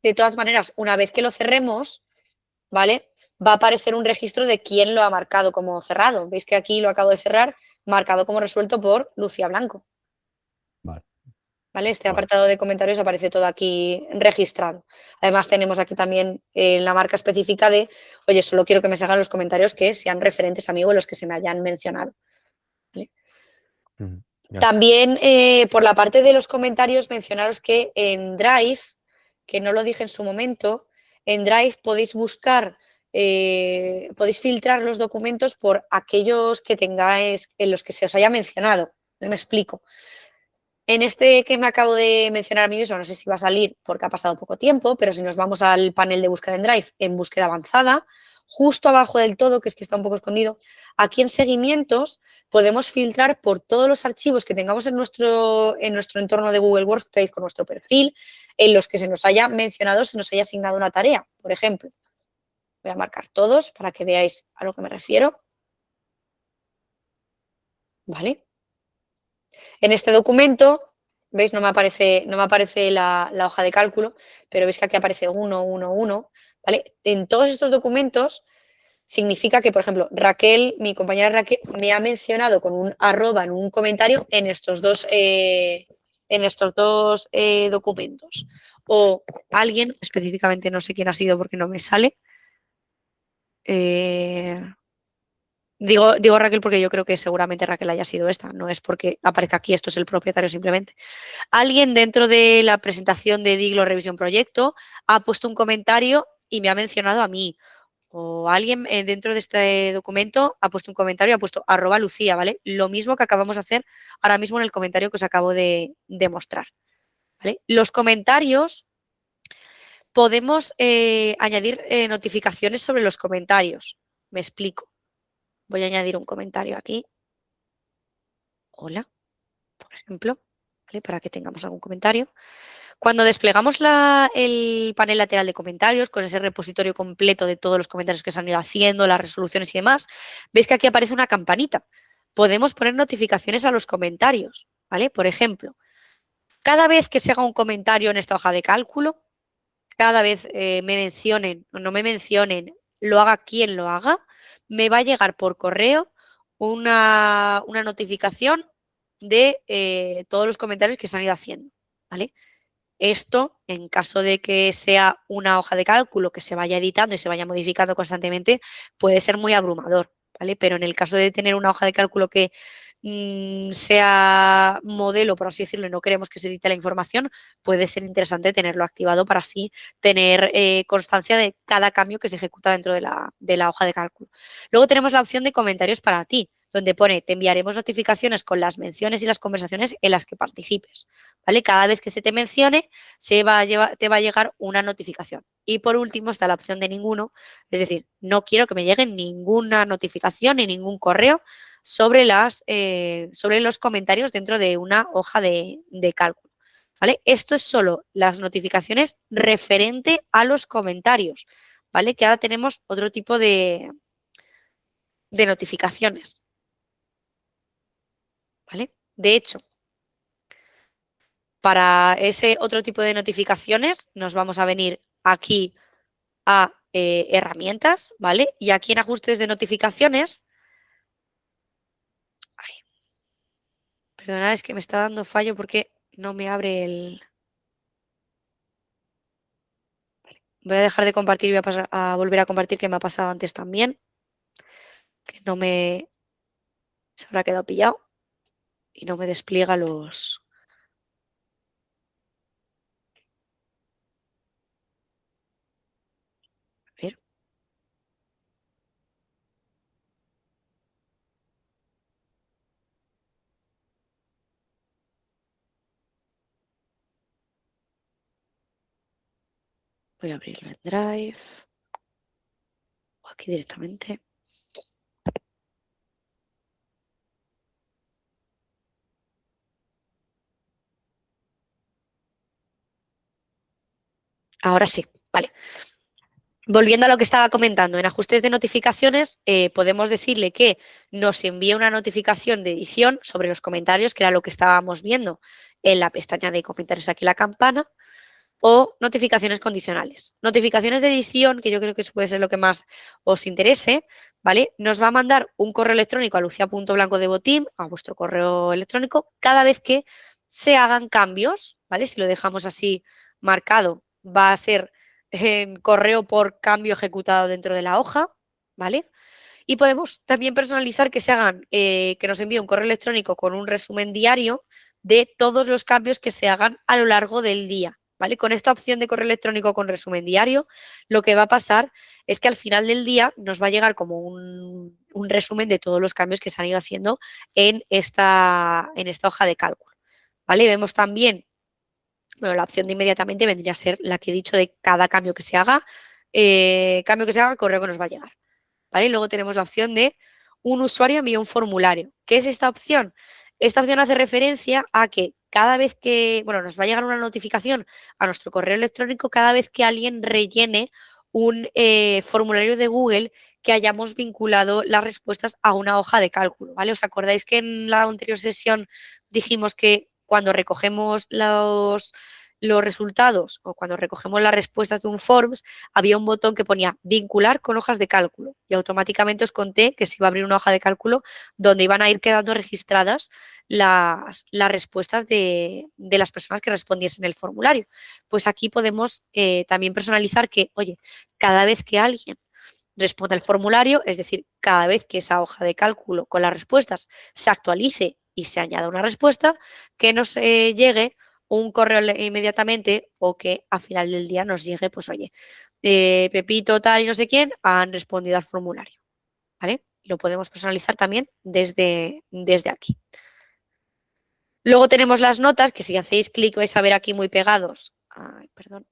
De todas maneras, una vez que lo cerremos, ¿vale? Va a aparecer un registro de quién lo ha marcado como cerrado. Veis que aquí lo acabo de cerrar, marcado como resuelto por Lucía Blanco. Vale. ¿Vale? Este apartado de comentarios aparece todo aquí registrado. Además tenemos aquí también la marca específica de, oye, solo quiero que me salgan los comentarios que sean referentes a mí o los que se me hayan mencionado. ¿Vale? También por la parte de los comentarios mencionaros que en Drive, que no lo dije en su momento, en Drive podéis buscar, podéis filtrar los documentos por aquellos que tengáis, en los que se os haya mencionado. Me explico. En este que me acabo de mencionar a mí mismo, no sé si va a salir porque ha pasado poco tiempo, pero si nos vamos al panel de búsqueda en Drive, en búsqueda avanzada, justo abajo del todo, que es que está un poco escondido, aquí en seguimientos podemos filtrar por todos los archivos que tengamos en nuestro entorno de Google Workspace con nuestro perfil, en los que se nos haya mencionado, se nos haya asignado una tarea, por ejemplo. Voy a marcar todos para que veáis a lo que me refiero. ¿Vale? En este documento, ¿veis? No me aparece la hoja de cálculo, pero veis que aquí aparece 1, 1, 1, ¿vale? En todos estos documentos significa que, por ejemplo, Raquel, mi compañera Raquel, me ha mencionado con un arroba en un comentario en estos dos documentos. O alguien, específicamente no sé quién ha sido porque no me sale. Digo Raquel porque yo creo que seguramente Raquel haya sido esta, no es porque aparezca aquí, esto es el propietario simplemente. Alguien dentro de la presentación de Diglo Revisión Proyecto ha puesto un comentario y me ha mencionado a mí. O alguien dentro de este documento ha puesto un comentario y ha puesto @Lucía, ¿vale? Lo mismo que acabamos de hacer ahora mismo en el comentario que os acabo de mostrar. ¿Vale? Los comentarios, podemos añadir notificaciones sobre los comentarios. Me explico. Voy a añadir un comentario aquí. Hola, por ejemplo, ¿vale? Para que tengamos algún comentario. Cuando desplegamos el panel lateral de comentarios, con ese repositorio completo de todos los comentarios que se han ido haciendo, las resoluciones y demás, veis que aquí aparece una campanita. Podemos poner notificaciones a los comentarios, ¿vale? Por ejemplo, cada vez que se haga un comentario en esta hoja de cálculo, cada vez me mencionen o no me mencionen, lo haga quien lo haga, me va a llegar por correo una notificación de todos los comentarios que se han ido haciendo, ¿vale? Esto, en caso de que sea una hoja de cálculo que se vaya editando y se vaya modificando constantemente, puede ser muy abrumador, ¿vale? Pero en el caso de tener una hoja de cálculo que sea modelo, por así decirlo, y no queremos que se edite la información, puede ser interesante tenerlo activado para así tener constancia de cada cambio que se ejecuta dentro de la hoja de cálculo. Luego tenemos la opción de comentarios para ti, donde pone, te enviaremos notificaciones con las menciones y las conversaciones en las que participes, ¿vale? Cada vez que se te mencione, te va a llegar una notificación. Y por último está la opción de ninguno, es decir, no quiero que me llegue ninguna notificación ni ningún correo sobre los comentarios dentro de una hoja de cálculo. ¿vale? Esto es solo las notificaciones referente a los comentarios, ¿vale? Que ahora tenemos otro tipo de notificaciones, ¿vale? De hecho, para ese otro tipo de notificaciones nos vamos a venir aquí a herramientas, ¿vale? Y aquí en ajustes de notificaciones, perdonad, es que me está dando fallo porque no me abre el... Voy a dejar de compartir y voy a pasar a volver a compartir, que me ha pasado antes también. Que no me... Se habrá quedado pillado y no me despliega los... A ver. Voy a abrirlo en Drive. O aquí directamente. Ahora sí, vale. Volviendo a lo que estaba comentando, en ajustes de notificaciones podemos decirle que nos envíe una notificación de edición sobre los comentarios, que era lo que estábamos viendo en la pestaña de comentarios aquí en la campana, o notificaciones condicionales. Notificaciones de edición, que yo creo que eso puede ser lo que más os interese, ¿vale? Nos va a mandar un correo electrónico a lucia.blancodebotim, a vuestro correo electrónico, cada vez que se hagan cambios, ¿vale? Si lo dejamos así marcado, va a ser en correo por cambio ejecutado dentro de la hoja, ¿vale? Y podemos también personalizar que se hagan, que nos envíe un correo electrónico con un resumen diario de todos los cambios que se hagan a lo largo del día, ¿vale? Con esta opción de correo electrónico con resumen diario, lo que va a pasar es que al final del día nos va a llegar como un resumen de todos los cambios que se han ido haciendo en esta hoja de cálculo, ¿vale? Vemos también, bueno, la opción de inmediatamente vendría a ser la que he dicho de cada cambio que se haga, el correo que nos va a llegar, ¿vale? Y luego tenemos la opción de un usuario envía un formulario. ¿Qué es esta opción? Esta opción hace referencia a que cada vez que, bueno, nos va a llegar una notificación a nuestro correo electrónico cada vez que alguien rellene un formulario de Google que hayamos vinculado las respuestas a una hoja de cálculo, ¿vale? ¿Os acordáis que en la anterior sesión dijimos que cuando recogemos los resultados o cuando recogemos las respuestas de un forms, había un botón que ponía vincular con hojas de cálculo y automáticamente os conté que se iba a abrir una hoja de cálculo donde iban a ir quedando registradas las respuestas de las personas que respondiesen el formulario. Pues aquí podemos también personalizar que, oye, cada vez que alguien responda el formulario, es decir, cada vez que esa hoja de cálculo con las respuestas se actualice y se añada una respuesta, que nos llegue un correo inmediatamente o que al final del día nos llegue, pues oye, Pepito tal y no sé quién han respondido al formulario, ¿vale? Lo podemos personalizar también desde aquí. Luego tenemos las notas, que si hacéis clic vais a ver aquí muy pegados. Ay, perdón.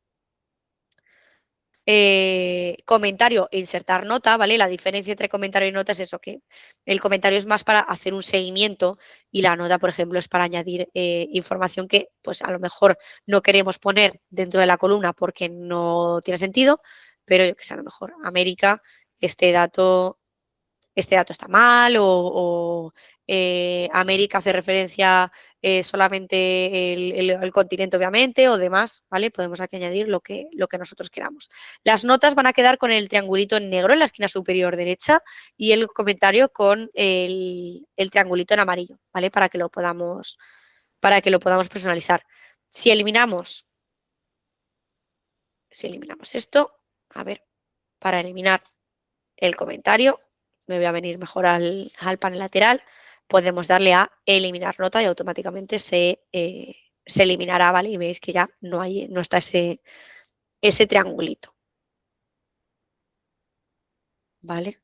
Comentario e insertar nota, ¿vale? La diferencia entre comentario y nota es eso, que el comentario es más para hacer un seguimiento y la nota, por ejemplo, es para añadir información que pues a lo mejor no queremos poner dentro de la columna porque no tiene sentido, pero yo que sé, a lo mejor América, este dato está mal o América hace referencia solamente el continente, obviamente, o demás, ¿vale? Podemos aquí añadir lo que nosotros queramos. Las notas van a quedar con el triangulito en negro en la esquina superior derecha y el comentario con el triangulito en amarillo, ¿vale? Para que lo podamos personalizar. Si eliminamos esto, a ver, para eliminar el comentario, me voy a venir mejor al panel lateral, podemos darle a eliminar nota y automáticamente se eliminará, ¿vale? Y veis que ya no está ese triangulito. ¿Vale?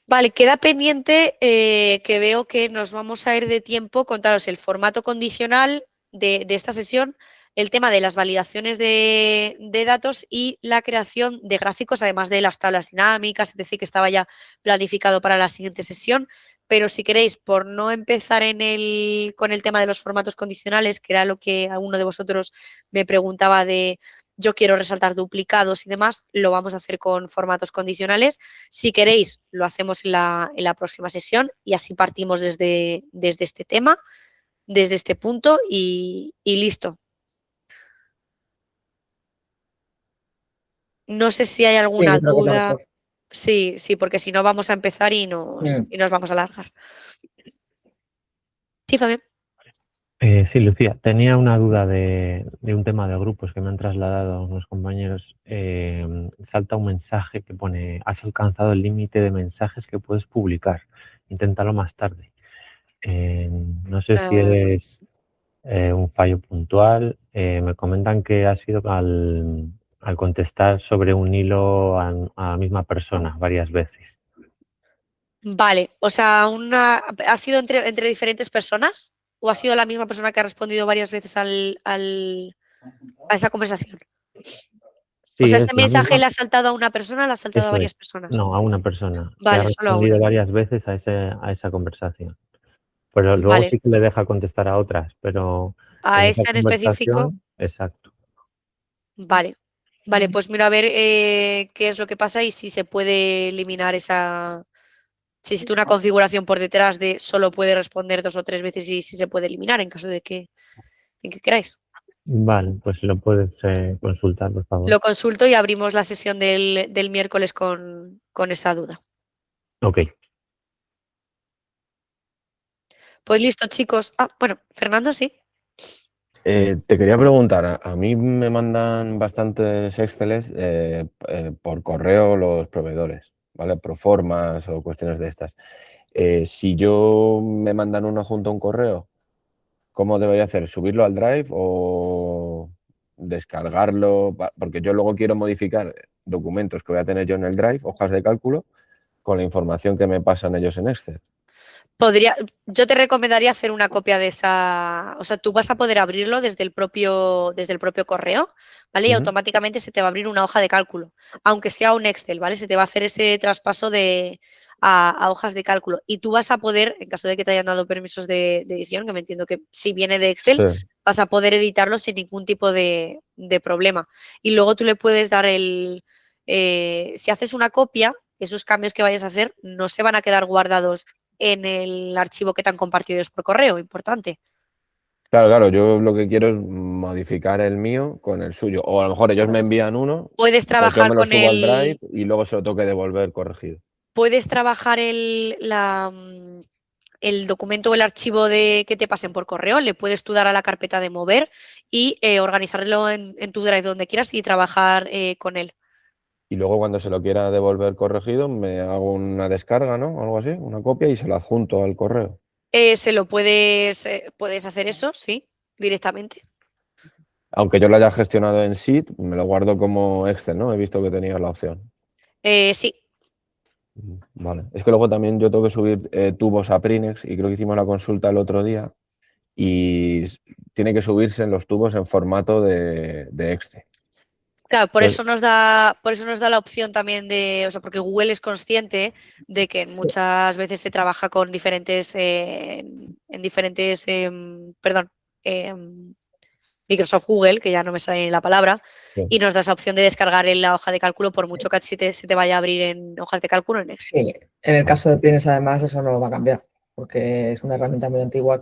Vale, queda pendiente que veo que nos vamos a ir de tiempo, contaros el formato condicional de esta sesión, el tema de las validaciones de datos y la creación de gráficos, además de las tablas dinámicas, es decir, que estaba ya planificado para la siguiente sesión, pero si queréis, por no empezar con el tema de los formatos condicionales, que era lo que alguno de vosotros me preguntaba de yo quiero resaltar duplicados y demás, lo vamos a hacer con formatos condicionales. Si queréis, lo hacemos en la próxima sesión y así partimos desde este tema, desde este punto y listo. No sé si hay alguna duda. Sí, porque si no vamos a empezar y nos vamos a alargar. Sí, Fabián. Sí, Lucía, tenía una duda de un tema de grupos que me han trasladado unos compañeros. Salta un mensaje que pone: has alcanzado el límite de mensajes que puedes publicar. Inténtalo más tarde. No sé si es un fallo puntual. Me comentan que ha sido al contestar sobre un hilo a la misma persona varias veces. Vale, o sea, ¿ha sido entre diferentes personas o ha sido la misma persona que ha respondido varias veces a esa conversación? Sí, o sea, ese mensaje le ha saltado a una persona, le ha saltado a varias personas. No, a una persona. Vale, que ha solo a respondido una. varias veces a esa conversación. Pero luego Vale. sí que le deja contestar a otras, pero ¿A en esa esa en específico? conversación, exacto. Vale, pues mira a ver qué es lo que pasa y si se puede eliminar esa... Si existe una configuración por detrás de solo puede responder 2 o 3 veces y si se puede eliminar en caso de que queráis. Vale, pues lo puedes consultar, por favor. Lo consulto y abrimos la sesión del miércoles con esa duda. Ok. Pues listo, chicos. Bueno, Fernando, sí. Te quería preguntar, a mí me mandan bastantes Exceles por correo los proveedores, ¿vale? Proformas o cuestiones de estas. Si yo me mandan uno junto a un correo, ¿cómo debería hacer? ¿Subirlo al Drive o descargarlo? Porque yo luego quiero modificar documentos que voy a tener yo en el Drive, hojas de cálculo, con la información que me pasan ellos en Excel. Yo te recomendaría hacer una copia de esa, o sea, tú vas a poder abrirlo desde el propio correo, ¿vale? Y automáticamente se te va a abrir una hoja de cálculo, aunque sea un Excel, ¿vale? Se te va a hacer ese traspaso a hojas de cálculo y tú vas a poder, en caso de que te hayan dado permisos de edición, que me entiendo que si viene de Excel, Sí. vas a poder editarlo sin ningún tipo de problema. Y luego tú le puedes dar si haces una copia, esos cambios que vayas a hacer no se van a quedar guardados en el archivo que te han compartido ellos por correo, importante. Claro, yo lo que quiero es modificar el mío con el suyo. O a lo mejor ellos me envían uno, Puedes yo trabajar me lo con subo al Drive y luego se lo tengo que devolver corregido. Puedes trabajar el documento o el archivo que te pasen por correo, le puedes tú dar a la carpeta de mover y organizarlo en tu Drive donde quieras y trabajar con él. Y luego cuando se lo quiera devolver corregido, me hago una descarga, ¿no? Algo así, una copia y se la adjunto al correo. Puedes hacer eso, sí, directamente. Aunque yo lo haya gestionado en Sheet, me lo guardo como Excel, ¿no? He visto que tenía la opción. Sí. Vale. Es que luego también yo tengo que subir tubos a Prinex y creo que hicimos la consulta el otro día y tiene que subirse en los tubos en formato de Excel. Claro, por eso nos da la opción también o sea, porque Google es consciente de que muchas veces se trabaja con diferentes, Microsoft Google, que ya no me sale la palabra, y nos da esa opción de descargar en la hoja de cálculo por mucho que se te vaya a abrir en hojas de cálculo en Excel. Sí, en el caso de Prinex además eso no va a cambiar, porque es una herramienta muy antigua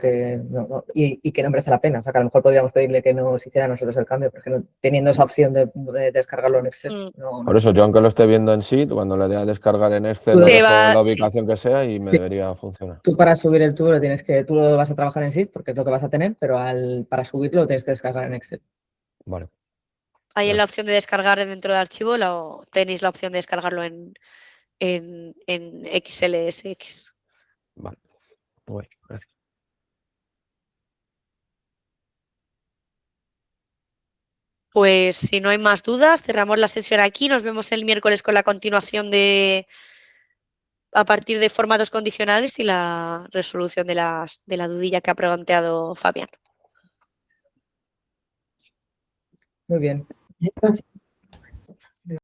y que no merece la pena. O sea, que a lo mejor podríamos pedirle que nos hiciera a nosotros el cambio, porque teniendo esa opción de descargarlo en Excel. Por eso, yo aunque lo esté viendo en Sheet, cuando le dé a descargar en Excel, lo dejo en la ubicación que sea y me debería funcionar. Tú para subir el tubo tú lo vas a trabajar en Sheet porque es lo que vas a tener, pero para subirlo lo tienes que descargar en Excel. Vale. Ahí en la opción de descargar dentro del archivo tenéis la opción de descargarlo en XLSX. Vale. Bueno, gracias. Pues si no hay más dudas, cerramos la sesión aquí. Nos vemos el miércoles con la continuación a partir de formatos condicionales y la resolución de la dudilla que ha planteado Fabián. Muy bien.